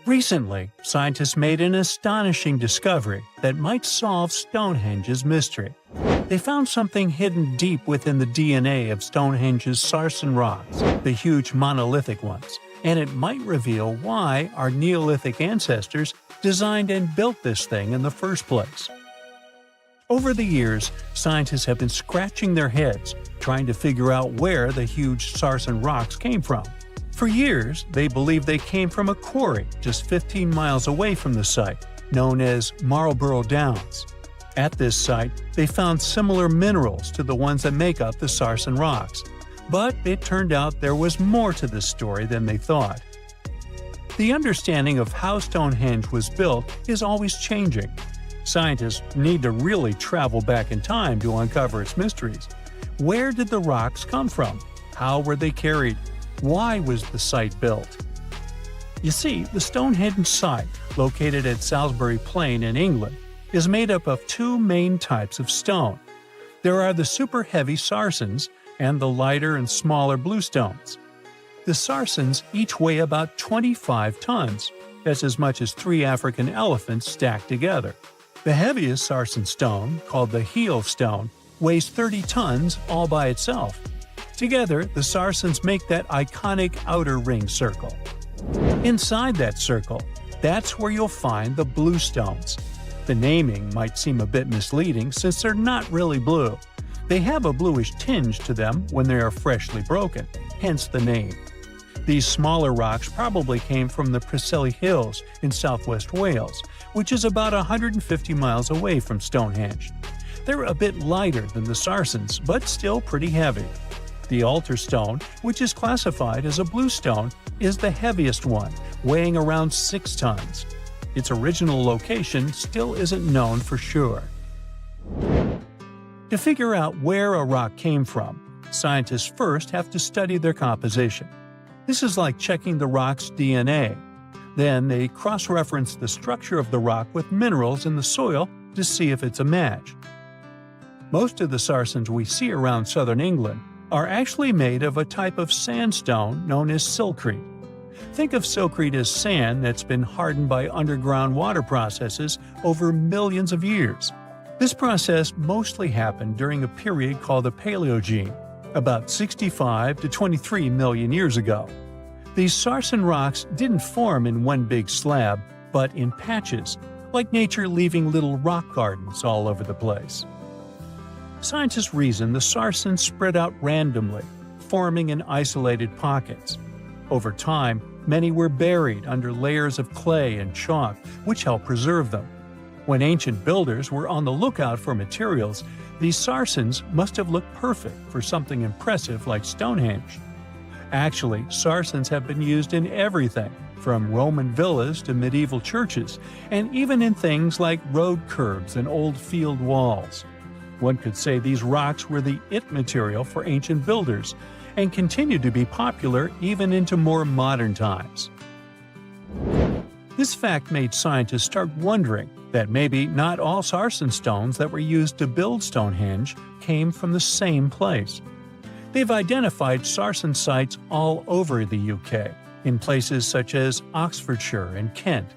Recently, scientists made an astonishing discovery that might solve Stonehenge's mystery. They found something hidden deep within the DNA of Stonehenge's sarsen rocks, the huge monolithic ones, and it might reveal why our Neolithic ancestors designed and built this thing in the first place. Over the years, scientists have been scratching their heads trying to figure out where the huge sarsen rocks came from. For years, they believed they came from a quarry just 15 miles away from the site, known as Marlborough Downs. At this site, they found similar minerals to the ones that make up the sarsen rocks. But it turned out there was more to this story than they thought. The understanding of how Stonehenge was built is always changing. Scientists need to really travel back in time to uncover its mysteries. Where did the rocks come from? How were they carried? Why was the site built? You see, the Stonehenge site, located at Salisbury Plain in England, is made up of two main types of stone. There are the super heavy sarsens and the lighter and smaller bluestones. The sarsens each weigh about 25 tons. That's as much as 3 African elephants stacked together. The heaviest sarsen stone, called the heel stone, weighs 30 tons all by itself. Together, the sarsens make that iconic outer ring circle. Inside that circle, that's where you'll find the bluestones. The naming might seem a bit misleading since they're not really blue. They have a bluish tinge to them when they are freshly broken, hence the name. These smaller rocks probably came from the Preseli Hills in southwest Wales, which is about 150 miles away from Stonehenge. They're a bit lighter than the sarsens, but still pretty heavy. The altar stone, which is classified as a bluestone, is the heaviest one, weighing around 6 tons. Its original location still isn't known for sure. To figure out where a rock came from, scientists first have to study their composition. This is like checking the rock's DNA. Then they cross-reference the structure of the rock with minerals in the soil to see if it's a match. Most of the sarsens we see around southern England are actually made of a type of sandstone known as silcrete. Think of silcrete as sand that's been hardened by underground water processes over millions of years. This process mostly happened during a period called the Paleogene, about 65 to 23 million years ago. These sarsen rocks didn't form in one big slab, but in patches, like nature leaving little rock gardens all over the place. Scientists reason the sarsens spread out randomly, forming in isolated pockets. Over time, many were buried under layers of clay and chalk, which helped preserve them. When ancient builders were on the lookout for materials, these sarsens must have looked perfect for something impressive like Stonehenge. Actually, sarsens have been used in everything, from Roman villas to medieval churches, and even in things like road curbs and old field walls. One could say these rocks were the it material for ancient builders, and continue to be popular even into more modern times. This fact made scientists start wondering that maybe not all sarsen stones that were used to build Stonehenge came from the same place. They've identified sarsen sites all over the UK, in places such as Oxfordshire and Kent.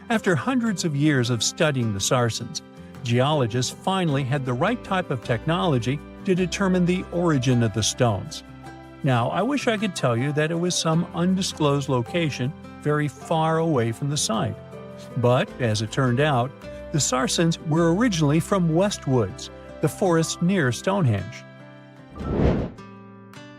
After hundreds of years of studying the sarsens, geologists finally had the right type of technology to determine the origin of the stones. Now, I wish I could tell you that it was some undisclosed location very far away from the site. But, as it turned out, the sarsens were originally from Westwoods, the forest near Stonehenge.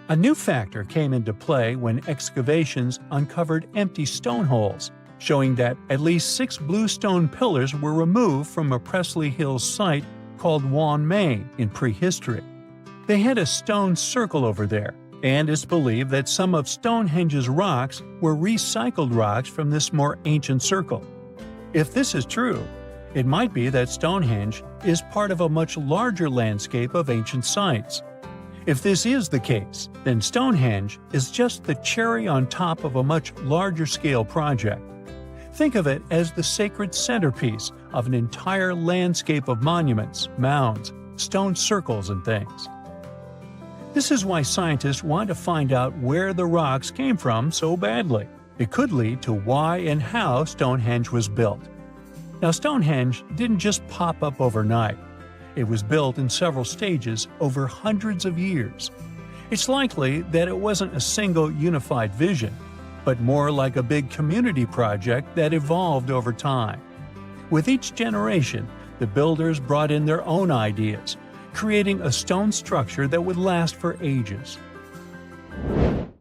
A new factor came into play when excavations uncovered empty stone holes, showing that at least 6 bluestone pillars were removed from a Preseli Hills site called Wan Main in prehistory. They had a stone circle over there, and it's believed that some of Stonehenge's rocks were recycled rocks from this more ancient circle. If this is true, it might be that Stonehenge is part of a much larger landscape of ancient sites. If this is the case, then Stonehenge is just the cherry on top of a much larger scale project. Think of it as the sacred centerpiece of an entire landscape of monuments, mounds, stone circles, and things. This is why scientists want to find out where the rocks came from so badly. It could lead to why and how Stonehenge was built. Now, Stonehenge didn't just pop up overnight. It was built in several stages over hundreds of years. It's likely that it wasn't a single unified vision, but more like a big community project that evolved over time. With each generation, the builders brought in their own ideas, creating a stone structure that would last for ages.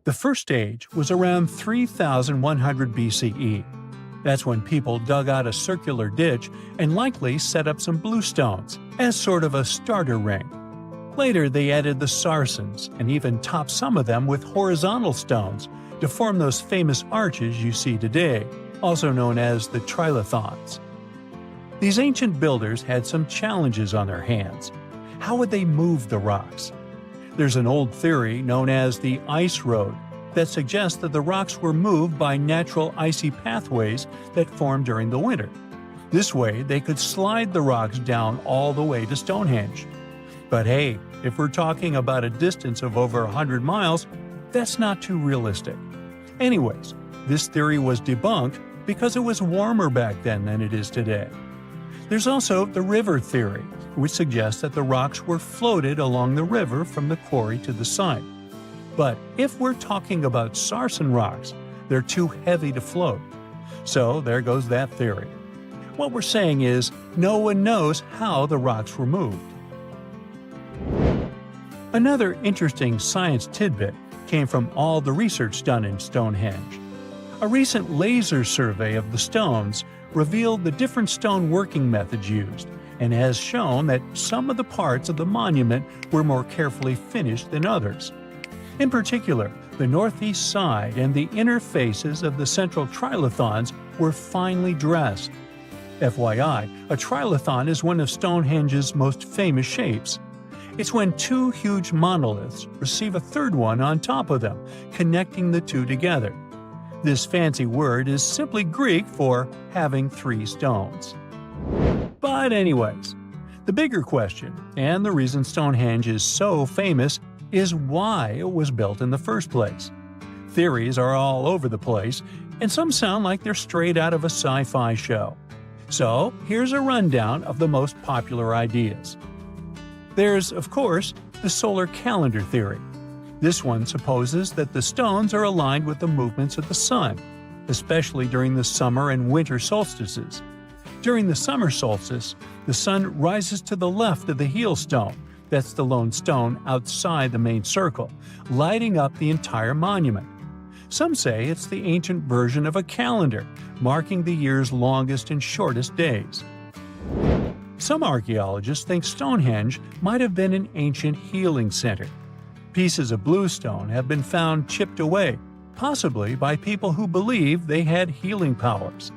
The first stage was around 3100 BCE. That's when people dug out a circular ditch and likely set up some bluestones as sort of a starter ring. Later, they added the Sarsens and even topped some of them with horizontal stones to form those famous arches you see today, also known as the trilithons. These ancient builders had some challenges on their hands. How would they move the rocks? There's an old theory known as the ice road that suggests that the rocks were moved by natural icy pathways that formed during the winter. This way, they could slide the rocks down all the way to Stonehenge. But hey, if we're talking about a distance of over 100 miles, that's not too realistic. Anyways, this theory was debunked because it was warmer back then than it is today. There's also the river theory, which suggests that the rocks were floated along the river from the quarry to the site. But if we're talking about Sarsen rocks, they're too heavy to float. So there goes that theory. What we're saying is, no one knows how the rocks were moved. Another interesting science tidbit came from all the research done in Stonehenge. A recent laser survey of the stones revealed the different stone working methods used, and has shown that some of the parts of the monument were more carefully finished than others. In particular, the northeast side and the inner faces of the central trilithons were finely dressed. FYI, a trilithon is one of Stonehenge's most famous shapes. It's when two huge monoliths receive a third one on top of them, connecting the two together. This fancy word is simply Greek for having three stones. But anyways, the bigger question, and the reason Stonehenge is so famous, is why it was built in the first place. Theories are all over the place, and some sound like they're straight out of a sci-fi show. So here's a rundown of the most popular ideas. There's, of course, the solar calendar theory. This one supposes that the stones are aligned with the movements of the sun, especially during the summer and winter solstices. During the summer solstice, the sun rises to the left of the heel stone, that's the lone stone outside the main circle, lighting up the entire monument. Some say it's the ancient version of a calendar, marking the year's longest and shortest days. Some archaeologists think Stonehenge might have been an ancient healing center. Pieces of bluestone have been found chipped away, possibly by people who believed they had healing powers.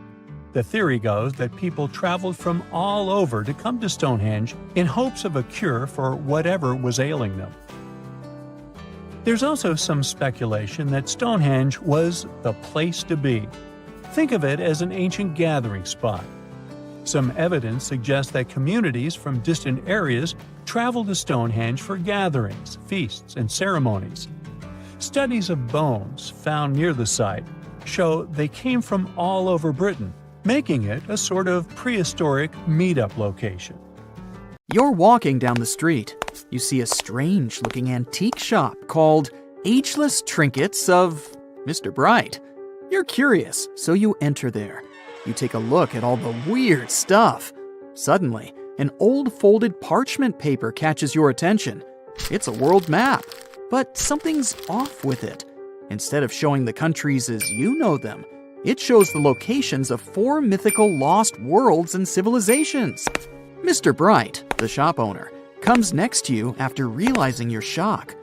The theory goes that people traveled from all over to come to Stonehenge in hopes of a cure for whatever was ailing them. There's also some speculation that Stonehenge was the place to be. Think of it as an ancient gathering spot. Some evidence suggests that communities from distant areas traveled to Stonehenge for gatherings, feasts, and ceremonies. Studies of bones found near the site show they came from all over Britain, making it a sort of prehistoric meetup location. You're walking down the street. You see a strange-looking antique shop called Ageless Trinkets of Mr. Bright. You're curious, so you enter there. You take a look at all the weird stuff. Suddenly, an old folded parchment paper catches your attention. It's a world map, but something's off with it. Instead of showing the countries as you know them, it shows the locations of 4 mythical lost worlds and civilizations. Mr. Bright, the shop owner, comes next to you after realizing your shock.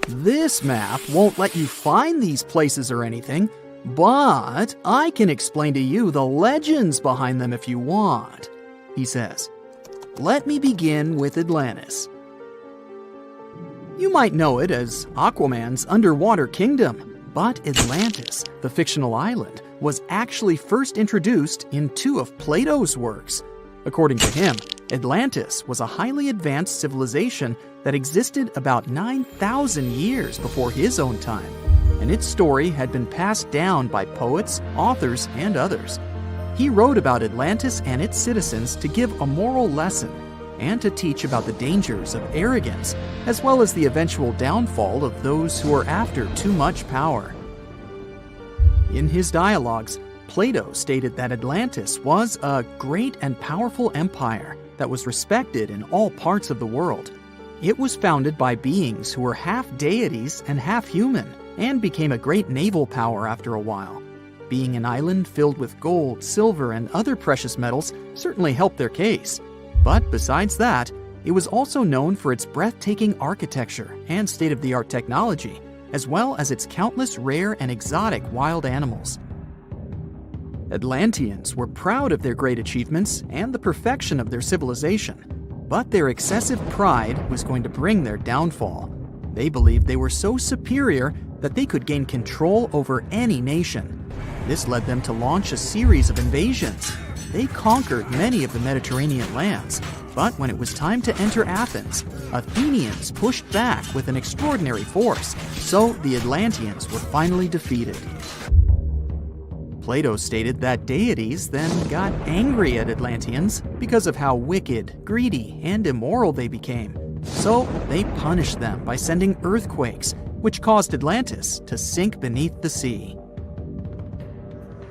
This map won't let you find these places or anything, but I can explain to you the legends behind them if you want, he says. Let me begin with Atlantis. You might know it as Aquaman's underwater kingdom, but Atlantis, the fictional island, was actually first introduced in two of Plato's works. According to him, Atlantis was a highly advanced civilization that existed about 9,000 years before his own time, and its story had been passed down by poets, authors, and others. He wrote about Atlantis and its citizens to give a moral lesson and to teach about the dangers of arrogance, as well as the eventual downfall of those who are after too much power. In his dialogues, Plato stated that Atlantis was a great and powerful empire that was respected in all parts of the world. It was founded by beings who were half deities and half human, and became a great naval power after a while. Being an island filled with gold, silver, and other precious metals certainly helped their case. But besides that, it was also known for its breathtaking architecture and state-of-the-art technology, as well as its countless rare and exotic wild animals. Atlanteans were proud of their great achievements and the perfection of their civilization, but their excessive pride was going to bring their downfall. They believed they were so superior that they could gain control over any nation. This led them to launch a series of invasions. They conquered many of the Mediterranean lands, but when it was time to enter Athens, Athenians pushed back with an extraordinary force, so the Atlanteans were finally defeated. Plato stated that deities then got angry at Atlanteans because of how wicked, greedy, and immoral they became. So they punished them by sending earthquakes, which caused Atlantis to sink beneath the sea.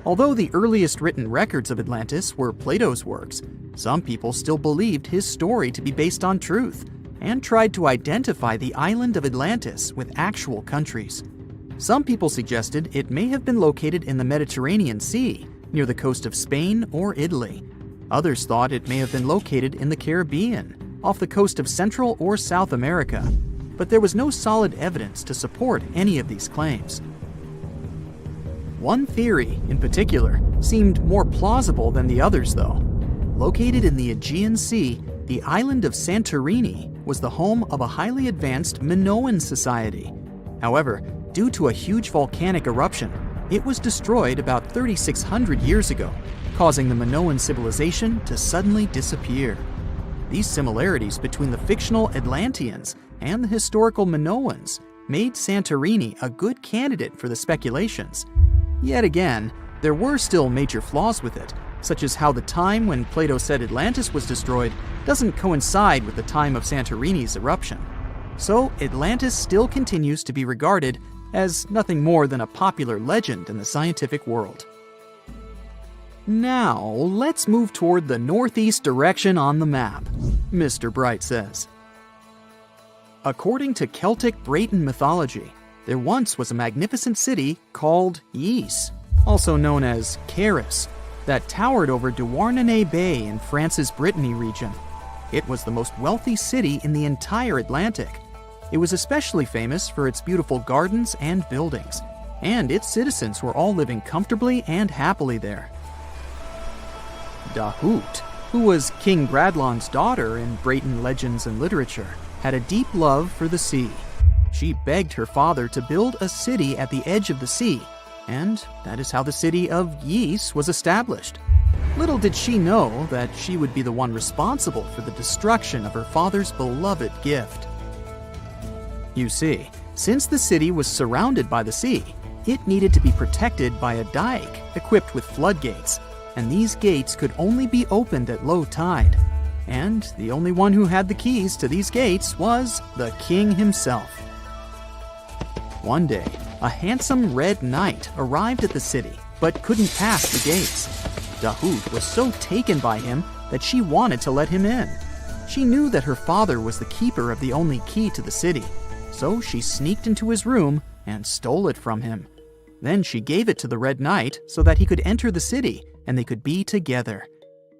Although the earliest written records of Atlantis were Plato's works, some people still believed his story to be based on truth and tried to identify the island of Atlantis with actual countries. Some people suggested it may have been located in the Mediterranean Sea, near the coast of Spain or Italy. Others thought it may have been located in the Caribbean, off the coast of Central or South America, but there was no solid evidence to support any of these claims. One theory, in particular, seemed more plausible than the others, though. Located in the Aegean Sea, the island of Santorini was the home of a highly advanced Minoan society. However, due to a huge volcanic eruption, it was destroyed about 3,600 years ago, causing the Minoan civilization to suddenly disappear. These similarities between the fictional Atlanteans and the historical Minoans made Santorini a good candidate for the speculations. Yet again, there were still major flaws with it, such as how the time when Plato said Atlantis was destroyed doesn't coincide with the time of Santorini's eruption. So Atlantis still continues to be regarded as nothing more than a popular legend in the scientific world. Now, let's move toward the northeast direction on the map, Mr. Bright says. According to Celtic Breton mythology, there once was a magnificent city called Ys, also known as Caris, that towered over Douarnenez Bay in France's Brittany region. It was the most wealthy city in the entire Atlantic. It was especially famous for its beautiful gardens and buildings, and its citizens were all living comfortably and happily there. Dahut, who was King Bradlon's daughter in Breton legends and literature, had a deep love for the sea. She begged her father to build a city at the edge of the sea, and that is how the city of Ys was established. Little did she know that she would be the one responsible for the destruction of her father's beloved gift. You see, since the city was surrounded by the sea, it needed to be protected by a dike equipped with floodgates, and these gates could only be opened at low tide. And the only one who had the keys to these gates was the king himself. One day, a handsome red knight arrived at the city, but couldn't pass the gates. Dahut was so taken by him that she wanted to let him in. She knew that her father was the keeper of the only key to the city, so she sneaked into his room and stole it from him. Then she gave it to the Red Knight so that he could enter the city and they could be together.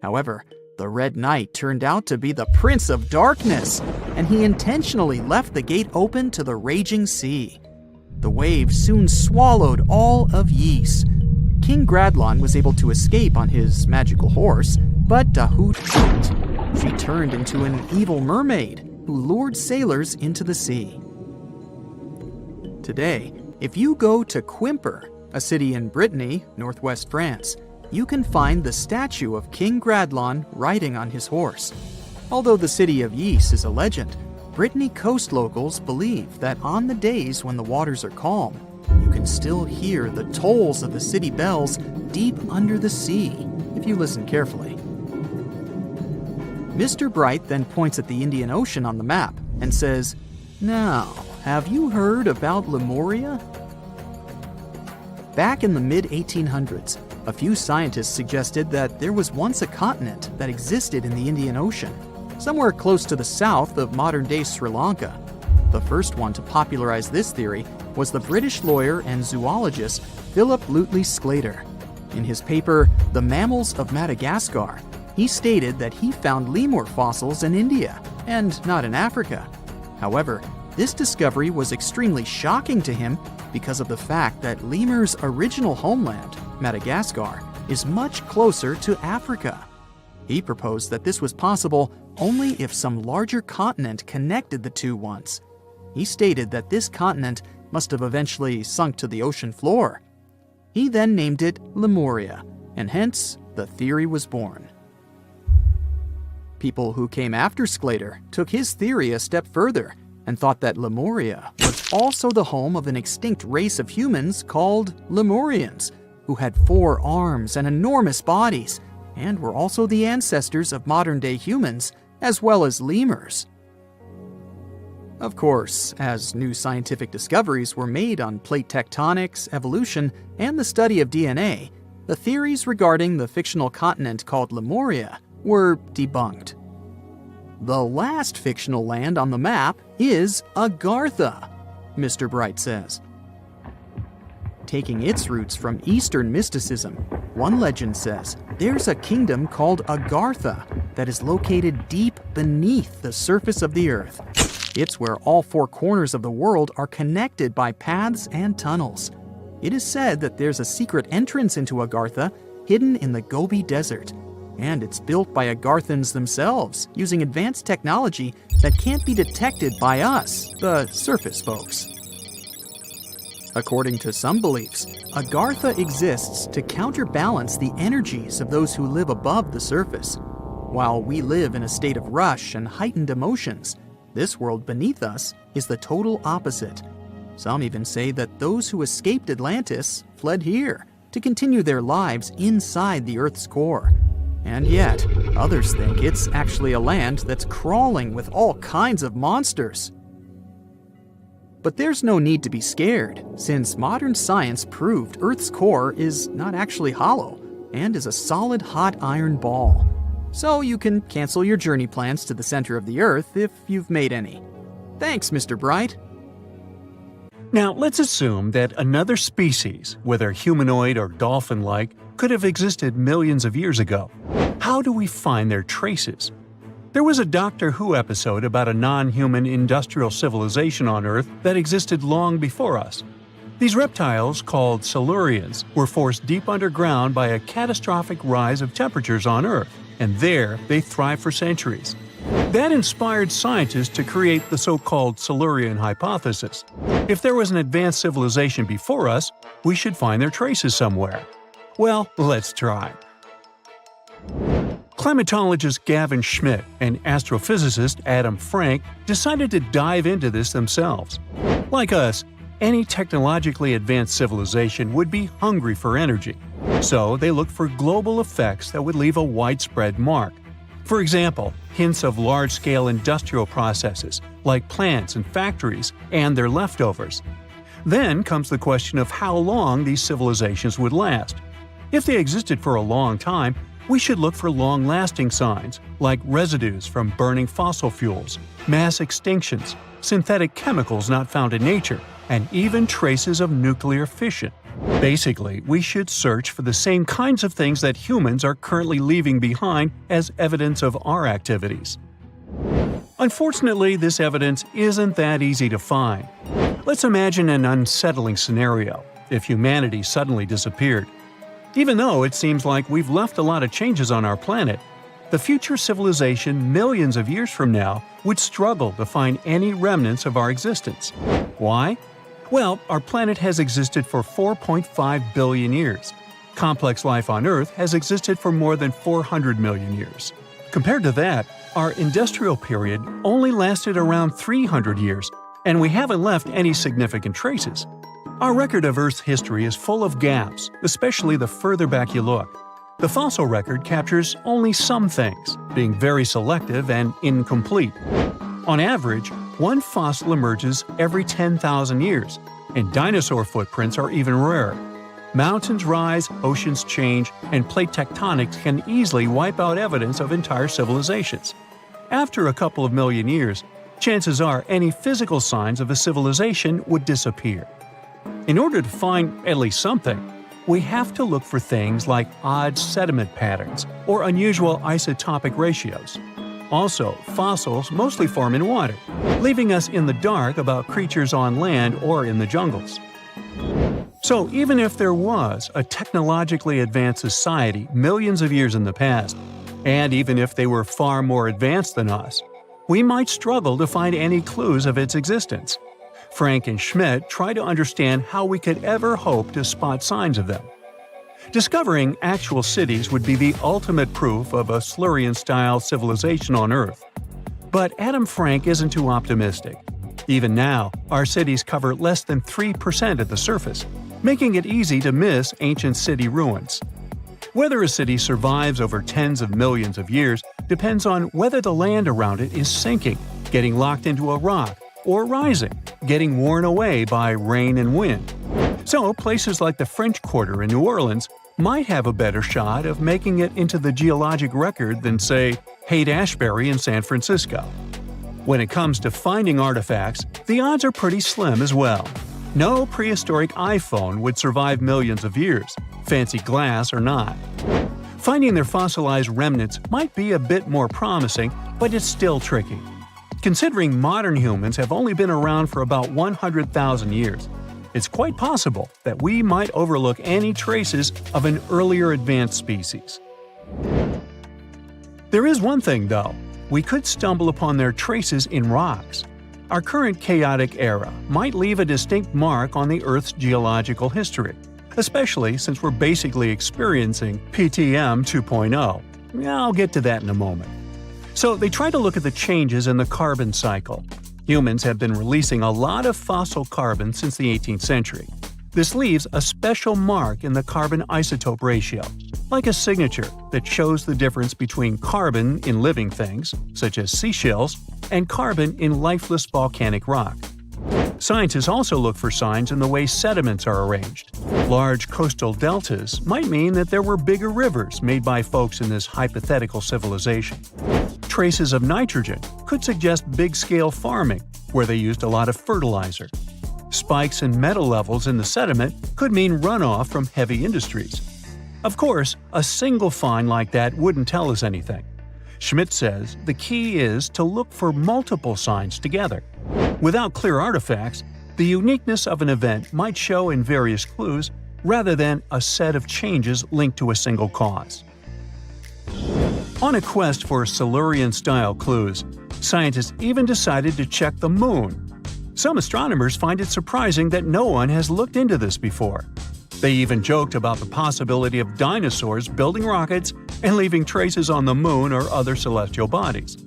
However, the Red Knight turned out to be the Prince of Darkness, and he intentionally left the gate open to the raging sea. The waves soon swallowed all of Ys. King Gradlon was able to escape on his magical horse, but Dahut couldn't. She turned into an evil mermaid who lured sailors into the sea. Today, if you go to Quimper, a city in Brittany, northwest France, you can find the statue of King Gradlon riding on his horse. Although the city of Ypres is a legend, Brittany coast locals believe that on the days when the waters are calm, you can still hear the tolls of the city bells deep under the sea, if you listen carefully. Mr. Bright then points at the Indian Ocean on the map and says, "Now, have you heard about Lemuria?" Back in the mid-1800s, a few scientists suggested that there was once a continent that existed in the Indian Ocean, somewhere close to the south of modern-day Sri Lanka. The first one to popularize this theory was the British lawyer and zoologist Philip Lutley Sclater. In his paper, The Mammals of Madagascar, he stated that he found lemur fossils in India, and not in Africa. However, this discovery was extremely shocking to him because of the fact that lemurs' original homeland, Madagascar, is much closer to Africa. He proposed that this was possible only if some larger continent connected the two once. He stated that this continent must have eventually sunk to the ocean floor. He then named it Lemuria, and hence the theory was born. People who came after Sclater took his theory a step further and thought that Lemuria was also the home of an extinct race of humans called Lemurians, who had 4 arms and enormous bodies, and were also the ancestors of modern-day humans, as well as lemurs. Of course, as new scientific discoveries were made on plate tectonics, evolution, and the study of DNA, the theories regarding the fictional continent called Lemuria were debunked. The last fictional land on the map is Agartha, Mr. Bright says. Taking its roots from Eastern mysticism, one legend says there's a kingdom called Agartha that is located deep beneath the surface of the earth. It's where all 4 corners of the world are connected by paths and tunnels. It is said that there's a secret entrance into Agartha hidden in the Gobi Desert, and it's built by Agarthans themselves using advanced technology that can't be detected by us, the surface folks. According to some beliefs, Agartha exists to counterbalance the energies of those who live above the surface. While we live in a state of rush and heightened emotions, this world beneath us is the total opposite. Some even say that those who escaped Atlantis fled here to continue their lives inside the Earth's core. And yet, others think it's actually a land that's crawling with all kinds of monsters. But there's no need to be scared, since modern science proved Earth's core is not actually hollow and is a solid hot iron ball. So you can cancel your journey plans to the center of the Earth if you've made any. Thanks, Mr. Bright. Now, let's assume that another species, whether humanoid or dolphin-like, could have existed millions of years ago. How do we find their traces? There was a Doctor Who episode about a non-human industrial civilization on Earth that existed long before us. These reptiles, called Silurians, were forced deep underground by a catastrophic rise of temperatures on Earth, and there they thrived for centuries. That inspired scientists to create the so-called Silurian hypothesis. If there was an advanced civilization before us, we should find their traces somewhere. Well, let's try. Climatologist Gavin Schmidt and astrophysicist Adam Frank decided to dive into this themselves. Like us, any technologically advanced civilization would be hungry for energy. So they looked for global effects that would leave a widespread mark. For example, hints of large-scale industrial processes, like plants and factories, and their leftovers. Then comes the question of how long these civilizations would last. If they existed for a long time, we should look for long-lasting signs, like residues from burning fossil fuels, mass extinctions, synthetic chemicals not found in nature, and even traces of nuclear fission. Basically, we should search for the same kinds of things that humans are currently leaving behind as evidence of our activities. Unfortunately, this evidence isn't that easy to find. Let's imagine an unsettling scenario if humanity suddenly disappeared. Even though it seems like we've left a lot of changes on our planet, the future civilization millions of years from now would struggle to find any remnants of our existence. Why? Well, our planet has existed for 4.5 billion years. Complex life on Earth has existed for more than 400 million years. Compared to that, our industrial period only lasted around 300 years, and we haven't left any significant traces. Our record of Earth's history is full of gaps, especially the further back you look. The fossil record captures only some things, being very selective and incomplete. On average, one fossil emerges every 10,000 years, and dinosaur footprints are even rarer. Mountains rise, oceans change, and plate tectonics can easily wipe out evidence of entire civilizations. After a couple of million years, chances are any physical signs of a civilization would disappear. In order to find at least something, we have to look for things like odd sediment patterns or unusual isotopic ratios. Also, fossils mostly form in water, leaving us in the dark about creatures on land or in the jungles. So even if there was a technologically advanced society millions of years in the past, and even if they were far more advanced than us, we might struggle to find any clues of its existence. Frank and Schmidt try to understand how we could ever hope to spot signs of them. Discovering actual cities would be the ultimate proof of a Silurian-style civilization on Earth. But Adam Frank isn't too optimistic. Even now, our cities cover less than 3% of the surface, making it easy to miss ancient city ruins. Whether a city survives over tens of millions of years depends on whether the land around it is sinking, getting locked into a rock, or rising, getting worn away by rain and wind. So, places like the French Quarter in New Orleans might have a better shot of making it into the geologic record than, say, Haight-Ashbury in San Francisco. When it comes to finding artifacts, the odds are pretty slim as well. No prehistoric iPhone would survive millions of years, fancy glass or not. Finding their fossilized remnants might be a bit more promising, but it's still tricky. Considering modern humans have only been around for about 100,000 years, it's quite possible that we might overlook any traces of an earlier advanced species. There is one thing, though. We could stumble upon their traces in rocks. Our current chaotic era might leave a distinct mark on the Earth's geological history, especially since we're basically experiencing PTM 2.0. I'll get to that in a moment. So they try to look at the changes in the carbon cycle. Humans have been releasing a lot of fossil carbon since the 18th century. This leaves a special mark in the carbon isotope ratio, like a signature that shows the difference between carbon in living things, such as seashells, and carbon in lifeless volcanic rock. Scientists also look for signs in the way sediments are arranged. Large coastal deltas might mean that there were bigger rivers made by folks in this hypothetical civilization. Traces of nitrogen could suggest big-scale farming, where they used a lot of fertilizer. Spikes in metal levels in the sediment could mean runoff from heavy industries. Of course, a single find like that wouldn't tell us anything. Schmidt says the key is to look for multiple signs together. Without clear artifacts, the uniqueness of an event might show in various clues rather than a set of changes linked to a single cause. On a quest for Silurian-style clues, scientists even decided to check the Moon. Some astronomers find it surprising that no one has looked into this before. They even joked about the possibility of dinosaurs building rockets and leaving traces on the Moon or other celestial bodies.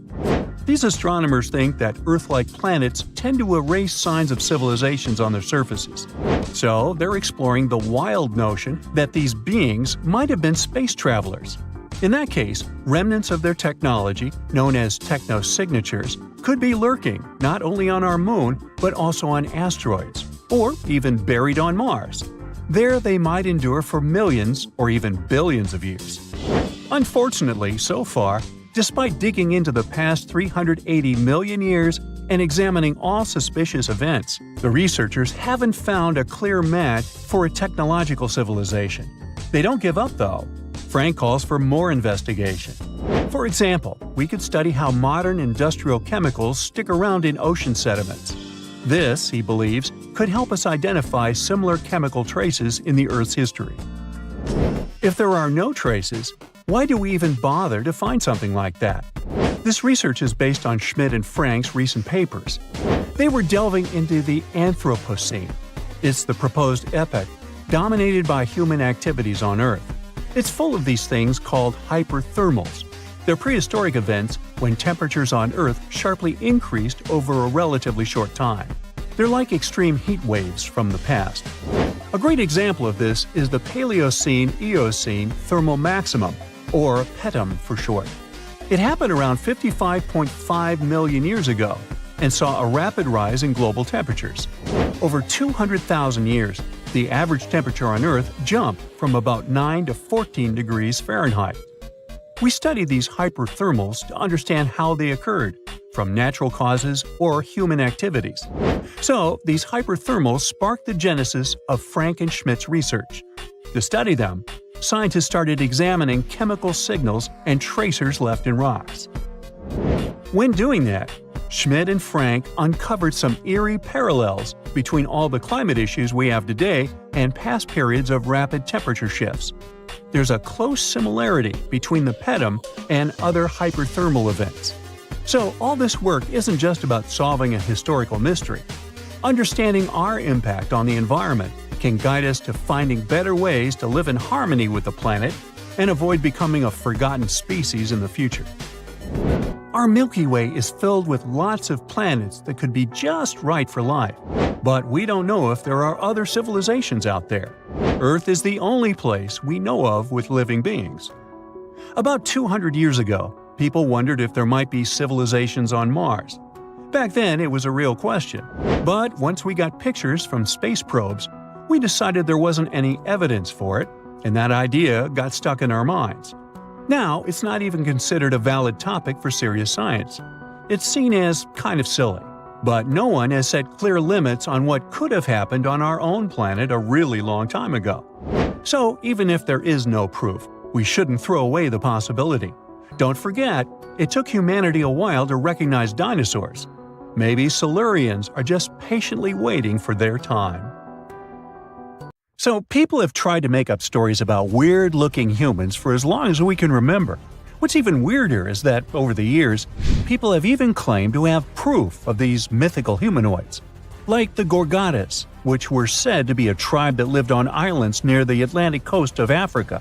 These astronomers think that Earth-like planets tend to erase signs of civilizations on their surfaces. So they're exploring the wild notion that these beings might have been space travelers. In that case, remnants of their technology, known as technosignatures, could be lurking not only on our Moon, but also on asteroids, or even buried on Mars. There they might endure for millions or even billions of years. Unfortunately, so far, despite digging into the past 380 million years and examining all suspicious events, the researchers haven't found a clear match for a technological civilization. They don't give up, though. Frank calls for more investigation. For example, we could study how modern industrial chemicals stick around in ocean sediments. This, he believes, could help us identify similar chemical traces in the Earth's history. If there are no traces, why do we even bother to find something like that? This research is based on Schmidt and Frank's recent papers. They were delving into the Anthropocene, It's the proposed epoch, dominated by human activities on Earth. It's full of these things called hyperthermals. They're prehistoric events when temperatures on Earth sharply increased over a relatively short time. They're like extreme heat waves from the past. A great example of this is the Paleocene-Eocene thermal maximum, or PETM for short. It happened around 55.5 million years ago and saw a rapid rise in global temperatures. Over 200,000 years, the average temperature on Earth jumped from about 9 to 14 degrees Fahrenheit. We studied these hyperthermals to understand how they occurred, from natural causes or human activities. So, these hyperthermals sparked the genesis of Frank and Schmidt's research. To study them, scientists started examining chemical signals and tracers left in rocks. When doing that, Schmidt and Frank uncovered some eerie parallels between all the climate issues we have today and past periods of rapid temperature shifts. There's a close similarity between the PETM and other hyperthermal events. So all this work isn't just about solving a historical mystery. Understanding our impact on the environment can guide us to finding better ways to live in harmony with the planet and avoid becoming a forgotten species in the future. Our Milky Way is filled with lots of planets that could be just right for life, but we don't know if there are other civilizations out there. Earth is the only place we know of with living beings. About 200 years ago, people wondered if there might be civilizations on Mars. Back then, it was a real question, but once we got pictures from space probes, we decided there wasn't any evidence for it, and that idea got stuck in our minds. Now, it's not even considered a valid topic for serious science. It's seen as kind of silly. But no one has set clear limits on what could have happened on our own planet a really long time ago. So, even if there is no proof, we shouldn't throw away the possibility. Don't forget, it took humanity a while to recognize dinosaurs. Maybe Silurians are just patiently waiting for their time. So, people have tried to make up stories about weird-looking humans for as long as we can remember. What's even weirder is that, over the years, people have even claimed to have proof of these mythical humanoids. Like the Gorgatas, which were said to be a tribe that lived on islands near the Atlantic coast of Africa.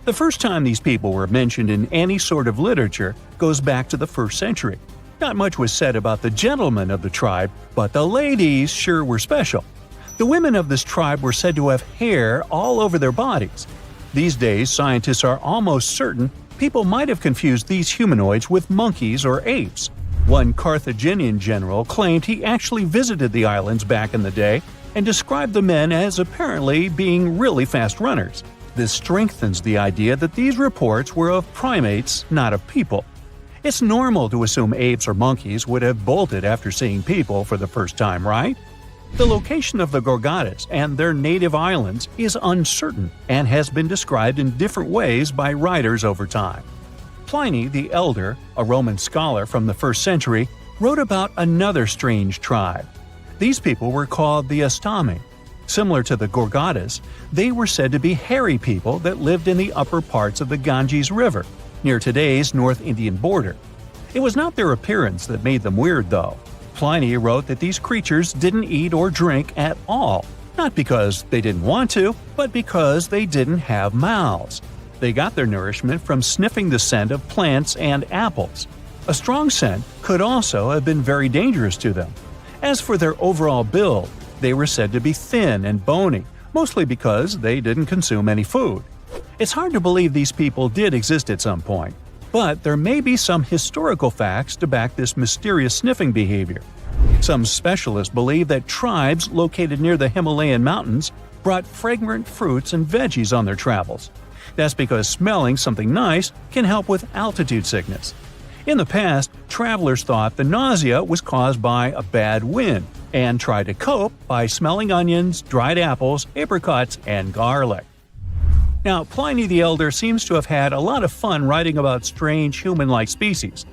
The first time these people were mentioned in any sort of literature goes back to the 1st century. Not much was said about the gentlemen of the tribe, but the ladies sure were special. The women of this tribe were said to have hair all over their bodies. These days, scientists are almost certain people might have confused these humanoids with monkeys or apes. One Carthaginian general claimed he actually visited the islands back in the day and described the men as apparently being really fast runners. This strengthens the idea that these reports were of primates, not of people. It's normal to assume apes or monkeys would have bolted after seeing people for the first time, right? The location of the Gorgatas and their native islands is uncertain and has been described in different ways by writers over time. Pliny the Elder, a Roman scholar from the 1st century, wrote about another strange tribe. These people were called the Astami. Similar to the Gorgatas, they were said to be hairy people that lived in the upper parts of the Ganges River, near today's North Indian border. It was not their appearance that made them weird, though. Pliny wrote that these creatures didn't eat or drink at all, not because they didn't want to, but because they didn't have mouths. They got their nourishment from sniffing the scent of plants and apples. A strong scent could also have been very dangerous to them. As for their overall build, they were said to be thin and bony, mostly because they didn't consume any food. It's hard to believe these people did exist at some point, but there may be some historical facts to back this mysterious sniffing behavior. Some specialists believe that tribes located near the Himalayan mountains brought fragrant fruits and veggies on their travels. That's because smelling something nice can help with altitude sickness. In the past, travelers thought the nausea was caused by a bad wind and tried to cope by smelling onions, dried apples, apricots, and garlic. Now, Pliny the Elder seems to have had a lot of fun writing about strange human-like species.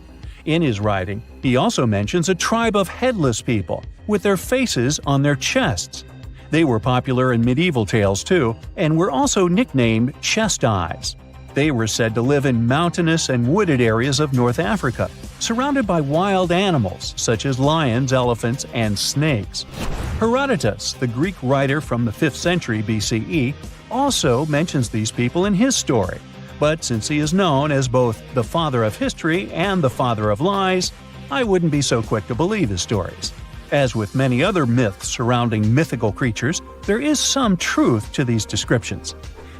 In his writing, he also mentions a tribe of headless people with their faces on their chests. They were popular in medieval tales too, and were also nicknamed chest eyes. They were said to live in mountainous and wooded areas of North Africa, surrounded by wild animals such as lions, elephants, and snakes. Herodotus, the Greek writer from the 5th century BCE, also mentions these people in his story, but since he is known as both the father of history and the father of lies, I wouldn't be so quick to believe his stories. As with many other myths surrounding mythical creatures, there is some truth to these descriptions.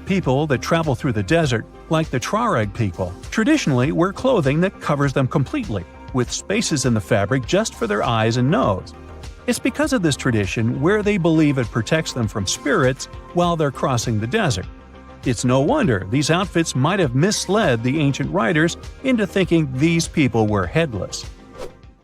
People that travel through the desert, like the Tuareg people, traditionally wear clothing that covers them completely, with spaces in the fabric just for their eyes and nose. It's because of this tradition where they believe it protects them from spirits while they're crossing the desert. It's no wonder these outfits might have misled the ancient writers into thinking these people were headless.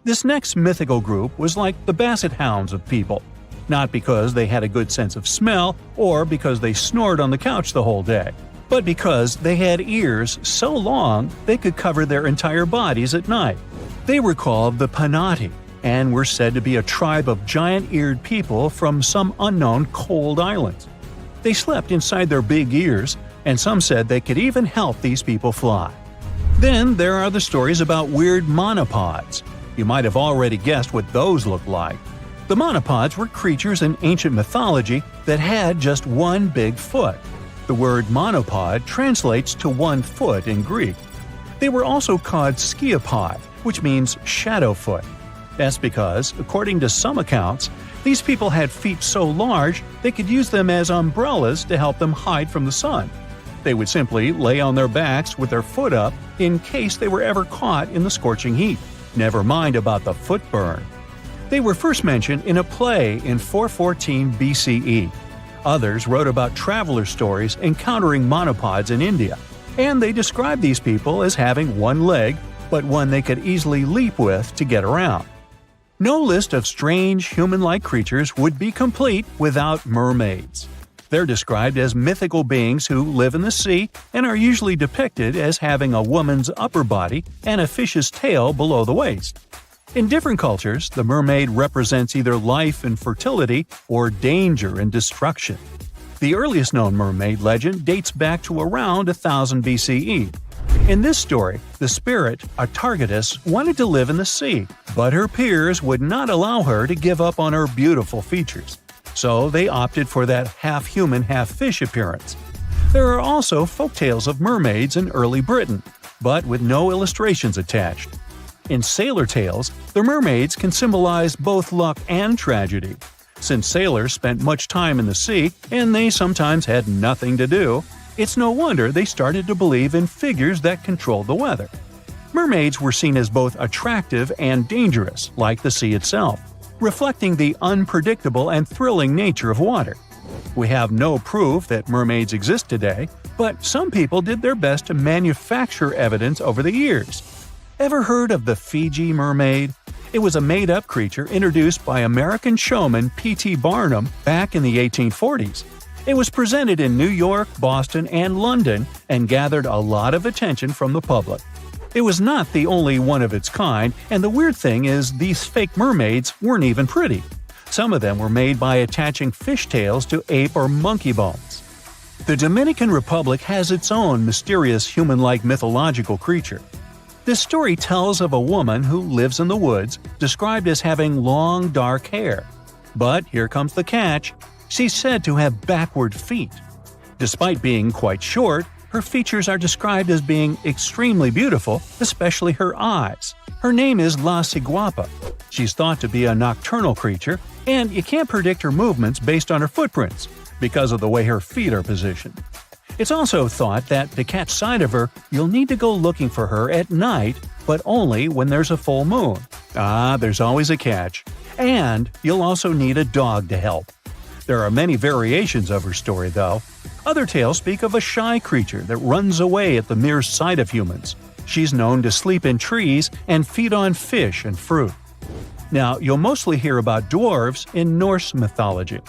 This next mythical group was like the basset hounds of people, not because they had a good sense of smell or because they snored on the couch the whole day, but because they had ears so long they could cover their entire bodies at night. They were called the Panati and were said to be a tribe of giant-eared people from some unknown cold islands. They slept inside their big ears, and some said they could even help these people fly. Then there are the stories about weird monopods. You might have already guessed what those looked like. The monopods were creatures in ancient mythology that had just one big foot. The word monopod translates to 1 foot in Greek. They were also called sciopod, which means shadow foot. That's because, according to some accounts, these people had feet so large they could use them as umbrellas to help them hide from the sun. They would simply lay on their backs with their foot up in case they were ever caught in the scorching heat. Never mind about the foot burn. They were first mentioned in a play in 414 BCE. Others wrote about traveler stories encountering monopods in India, and they described these people as having one leg, but one they could easily leap with to get around. No list of strange human-like creatures would be complete without mermaids. They're described as mythical beings who live in the sea and are usually depicted as having a woman's upper body and a fish's tail below the waist. In different cultures, the mermaid represents either life and fertility or danger and destruction. The earliest known mermaid legend dates back to around 1000 BCE. In this story, the spirit, Antarctica, wanted to live in the sea, but her peers would not allow her to give up on her beautiful features. So they opted for that half-human, half-fish appearance. There are also folktales of mermaids in early Britain, but with no illustrations attached. In sailor tales, the mermaids can symbolize both luck and tragedy. Since sailors spent much time in the sea and they sometimes had nothing to do, it's no wonder they started to believe in figures that controlled the weather. Mermaids were seen as both attractive and dangerous, like the sea itself, reflecting the unpredictable and thrilling nature of water. We have no proof that mermaids exist today, but some people did their best to manufacture evidence over the years. Ever heard of the Fiji mermaid? It was a made-up creature introduced by American showman P.T. Barnum back in the 1840s. It was presented in New York, Boston, and London and gathered a lot of attention from the public. It was not the only one of its kind, and the weird thing is these fake mermaids weren't even pretty. Some of them were made by attaching fishtails to ape or monkey bones. The Dominican Republic has its own mysterious human-like mythological creature. This story tells of a woman who lives in the woods, described as having long, dark hair. But here comes the catch: she's said to have backward feet. Despite being quite short, her features are described as being extremely beautiful, especially her eyes. Her name is La Ciguapa. She's thought to be a nocturnal creature, and you can't predict her movements based on her footprints, because of the way her feet are positioned. It's also thought that to catch sight of her, you'll need to go looking for her at night, but only when there's a full moon. There's always a catch. And you'll also need a dog to help. There are many variations of her story, though. Other tales speak of a shy creature that runs away at the mere sight of humans. She's known to sleep in trees and feed on fish and fruit. Now, you'll mostly hear about dwarves in Norse mythology.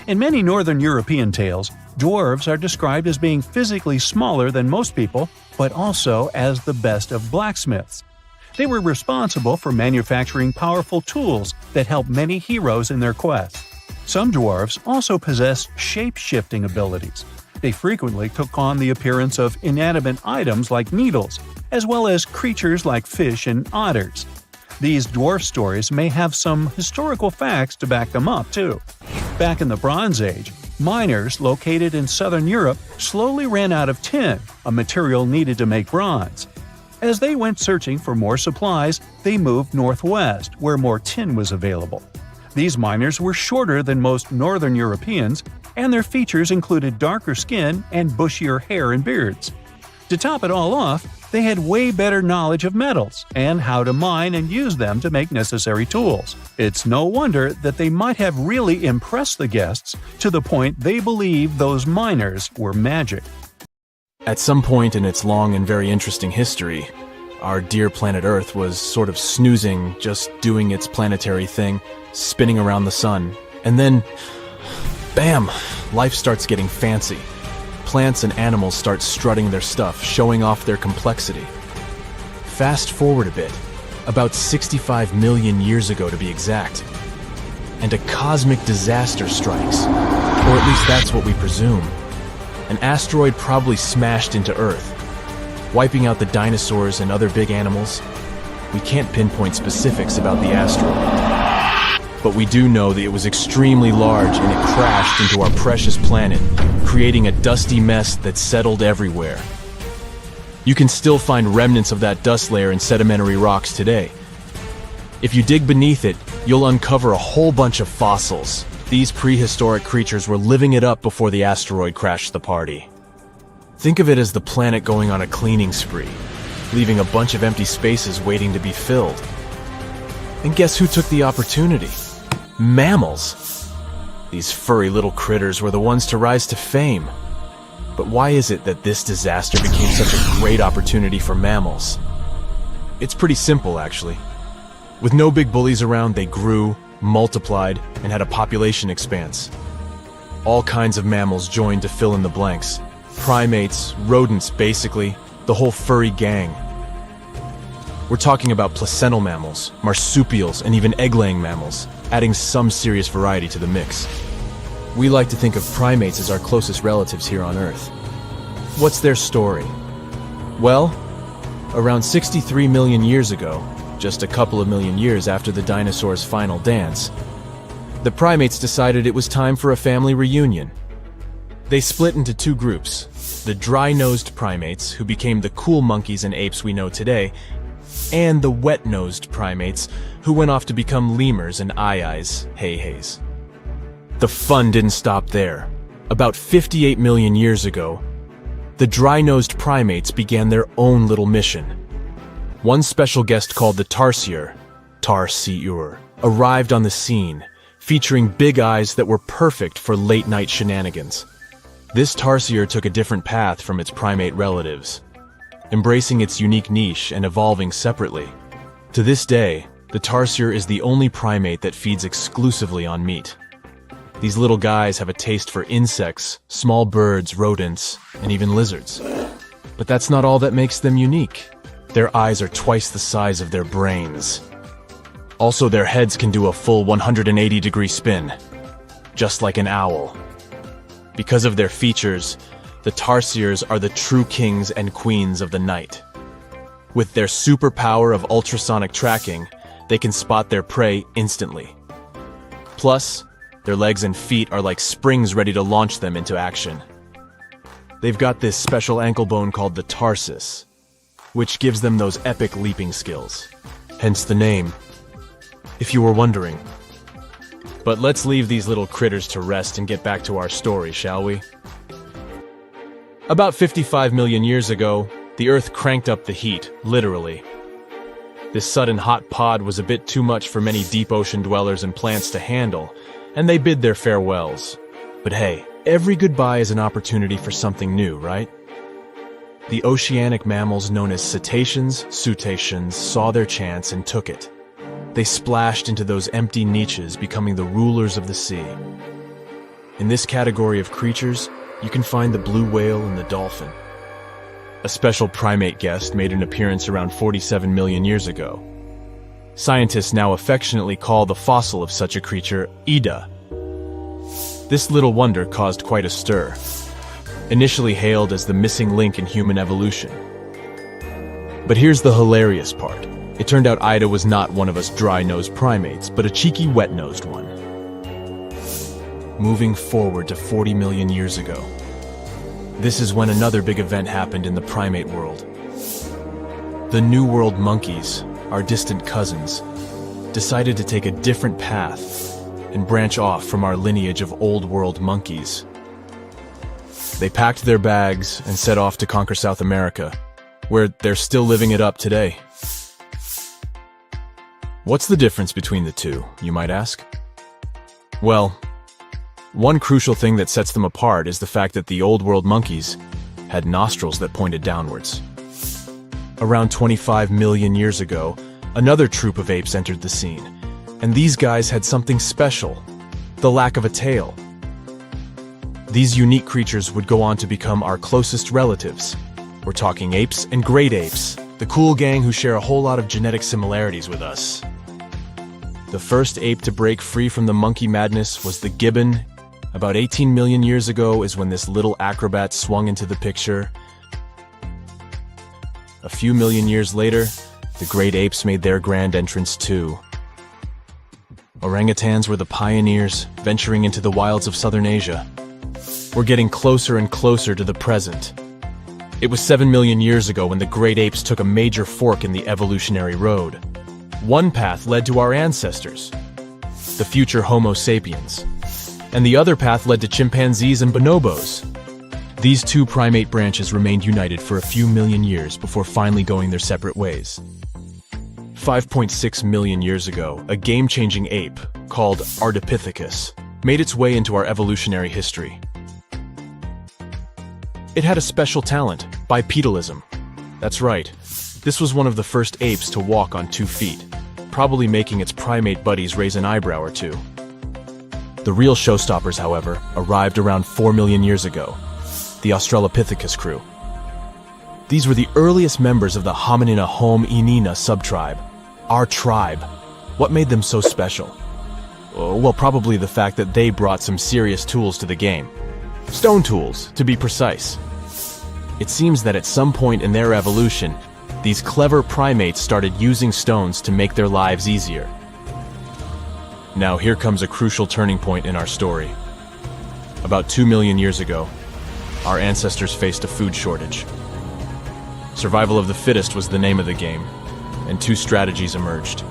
In many Northern European tales, dwarves are described as being physically smaller than most people, but also as the best of blacksmiths. They were responsible for manufacturing powerful tools that helped many heroes in their quest. Some dwarves also possessed shape-shifting abilities. They frequently took on the appearance of inanimate items like needles, as well as creatures like fish and otters. These dwarf stories may have some historical facts to back them up, too. Back in the Bronze Age, miners located in southern Europe slowly ran out of tin, a material needed to make bronze. As they went searching for more supplies, they moved northwest, where more tin was available. These miners were shorter than most northern Europeans, and their features included darker skin and bushier hair and beards. To top it all off, they had way better knowledge of metals and how to mine and use them to make necessary tools. It's no wonder that they might have really impressed the guests to the point they believed those miners were magic. At some point in its long and very interesting history, our dear planet Earth was sort of snoozing, just doing its planetary thing, spinning around the sun. And then, bam, life starts getting fancy. Plants and animals start strutting their stuff, showing off their complexity. Fast forward a bit, about 65 million years ago to be exact, and a cosmic disaster strikes, or at least that's what we presume. An asteroid probably smashed into Earth, wiping out the dinosaurs and other big animals. We can't pinpoint specifics about the asteroid, but we do know that it was extremely large and it crashed into our precious planet, creating a dusty mess that settled everywhere. You can still find remnants of that dust layer in sedimentary rocks today. If you dig beneath it, you'll uncover a whole bunch of fossils. These prehistoric creatures were living it up before the asteroid crashed the party. Think of it as the planet going on a cleaning spree, leaving a bunch of empty spaces waiting to be filled. And guess who took the opportunity? Mammals! These furry little critters were the ones to rise to fame. But why is it that this disaster became such a great opportunity for mammals? It's pretty simple, actually. With no big bullies around, they grew, multiplied, and had a population expanse. All kinds of mammals joined to fill in the blanks. Primates, rodents, basically, the whole furry gang. We're talking about placental mammals, marsupials, and even egg-laying mammals, adding some serious variety to the mix. We like to think of primates as our closest relatives here on Earth. What's their story? Well, around 63 million years ago, just a couple of million years after the dinosaurs' final dance, the primates decided it was time for a family reunion. They split into two groups, the dry-nosed primates, who became the cool monkeys and apes we know today, and the wet-nosed primates, who went off to become lemurs and aye-ayes, hey-hays. The fun didn't stop there. About 58 million years ago, the dry-nosed primates began their own little mission. One special guest called the tarsier, arrived on the scene, featuring big eyes that were perfect for late-night shenanigans. This tarsier took a different path from its primate relatives, embracing its unique niche and evolving separately. To this day, the tarsier is the only primate that feeds exclusively on meat. These little guys have a taste for insects, small birds, rodents, and even lizards. But that's not all that makes them unique. Their eyes are twice the size of their brains. Also, their heads can do a full 180-degree spin, just like an owl. Because of their features, the tarsiers are the true kings and queens of the night. With their superpower of ultrasonic tracking, they can spot their prey instantly. Plus, their legs and feet are like springs ready to launch them into action. They've got this special ankle bone called the tarsus, which gives them those epic leaping skills. Hence the name, if you were wondering. But let's leave these little critters to rest and get back to our story, shall we? About 55 million years ago, the Earth cranked up the heat, literally. This sudden hot pod was a bit too much for many deep ocean dwellers and plants to handle, and they bid their farewells. But hey, every goodbye is an opportunity for something new, right? The oceanic mammals known as cetaceans, saw their chance and took it. They splashed into those empty niches, becoming the rulers of the sea. In this category of creatures, you can find the blue whale and the dolphin. A special primate guest made an appearance around 47 million years ago. Scientists now affectionately call the fossil of such a creature Ida. This little wonder caused quite a stir. initially hailed as the missing link in human evolution. But here's the hilarious part. It turned out Ida was not one of us dry-nosed primates, but a cheeky wet-nosed one. Moving forward to 40 million years ago. This is when another big event happened in the primate world. The New World monkeys, our distant cousins, decided to take a different path and branch off from our lineage of Old World monkeys. They packed their bags and set off to conquer South America, where they're still living it up today. What's the difference between the two, you might ask? Well, one crucial thing that sets them apart is the fact that the Old World monkeys had nostrils that pointed downwards. Around 25 million years ago, another troop of apes entered the scene, and these guys had something special: the lack of a tail. These unique creatures would go on to become our closest relatives. We're talking apes and great apes, the cool gang who share a whole lot of genetic similarities with us. The first ape to break free from the monkey madness was the gibbon. About 18 million years ago is when this little acrobat swung into the picture. A few million years later, the great apes made their grand entrance too. Orangutans were the pioneers, venturing into the wilds of southern Asia. We're getting closer and closer to the present. It was 7 million years ago when the great apes took a major fork in the evolutionary road. One path led to our ancestors, the future Homo sapiens, and the other path led to chimpanzees and bonobos. These two primate branches remained united for a few million years before finally going their separate ways. 5.6 million years ago, a game-changing ape called Ardipithecus made its way into our evolutionary history. It had a special talent, bipedalism. That's right, this was one of the first apes to walk on 2 feet, probably making its primate buddies raise an eyebrow or two. The real showstoppers, however, arrived around 4 million years ago, the Australopithecus crew. These were the earliest members of the Hominina hominina subtribe, our tribe. What made them so special? Well, probably the fact that they brought some serious tools to the game. Stone tools, to be precise. It seems that at some point in their evolution, these clever primates started using stones to make their lives easier. Now here comes a crucial turning point in our story. About 2 million years ago, our ancestors faced a food shortage. Survival of the fittest was the name of the game, and 2 strategies emerged.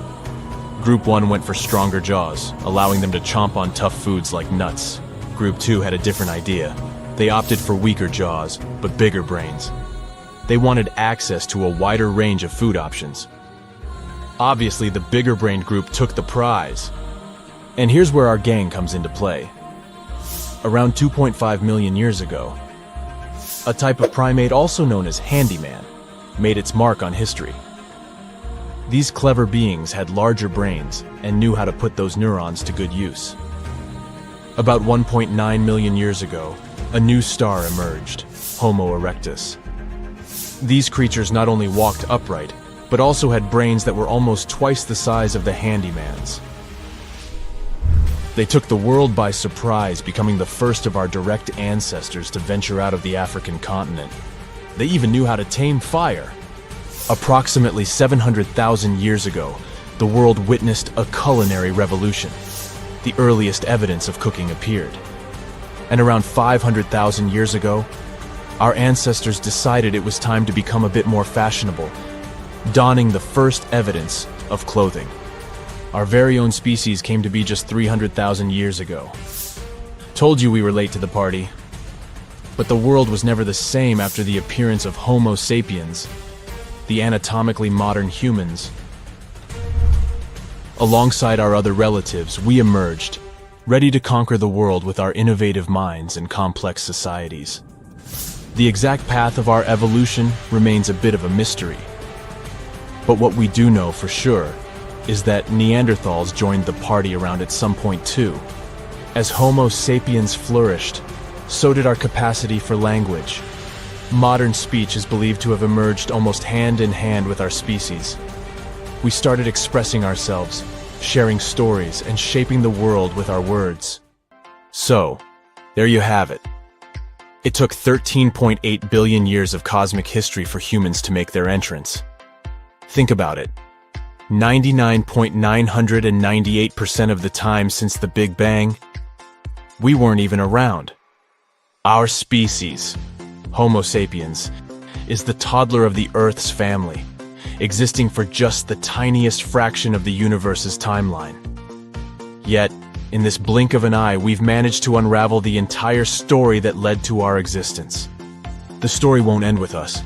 Group 1 went for stronger jaws, allowing them to chomp on tough foods like nuts. Group 2 had a different idea. They opted for weaker jaws, but bigger brains. They wanted access to a wider range of food options. Obviously, the bigger-brained group took the prize. And here's where our gang comes into play. Around 2.5 million years ago, a type of primate also known as handyman made its mark on history. These clever beings had larger brains and knew how to put those neurons to good use. About 1.9 million years ago, a new star emerged, Homo erectus. These creatures not only walked upright, but also had brains that were almost twice the size of the handyman's. They took the world by surprise, becoming the first of our direct ancestors to venture out of the African continent. They even knew how to tame fire. Approximately 700,000 years ago, the world witnessed a culinary revolution. The earliest evidence of cooking appeared. And around 500,000 years ago, our ancestors decided it was time to become a bit more fashionable, donning the first evidence of clothing. Our very own species came to be just 300,000 years ago. Told you we were late to the party. But the world was never the same after the appearance of Homo sapiens, the anatomically modern humans. Alongside our other relatives, we emerged, ready to conquer the world with our innovative minds and complex societies. The exact path of our evolution remains a bit of a mystery. But what we do know for sure is that Neanderthals joined the party around at some point too. As Homo sapiens flourished, so did our capacity for language. Modern speech is believed to have emerged almost hand in hand with our species. We started expressing ourselves, sharing stories, and shaping the world with our words. So, there you have it. It took 13.8 billion years of cosmic history for humans to make their entrance. Think about it. 99.998% of the time since the Big Bang, we weren't even around. Our species, Homo sapiens, is the toddler of the Earth's family, existing for just the tiniest fraction of the universe's timeline. Yet, in this blink of an eye, we've managed to unravel the entire story that led to our existence. The story won't end with us.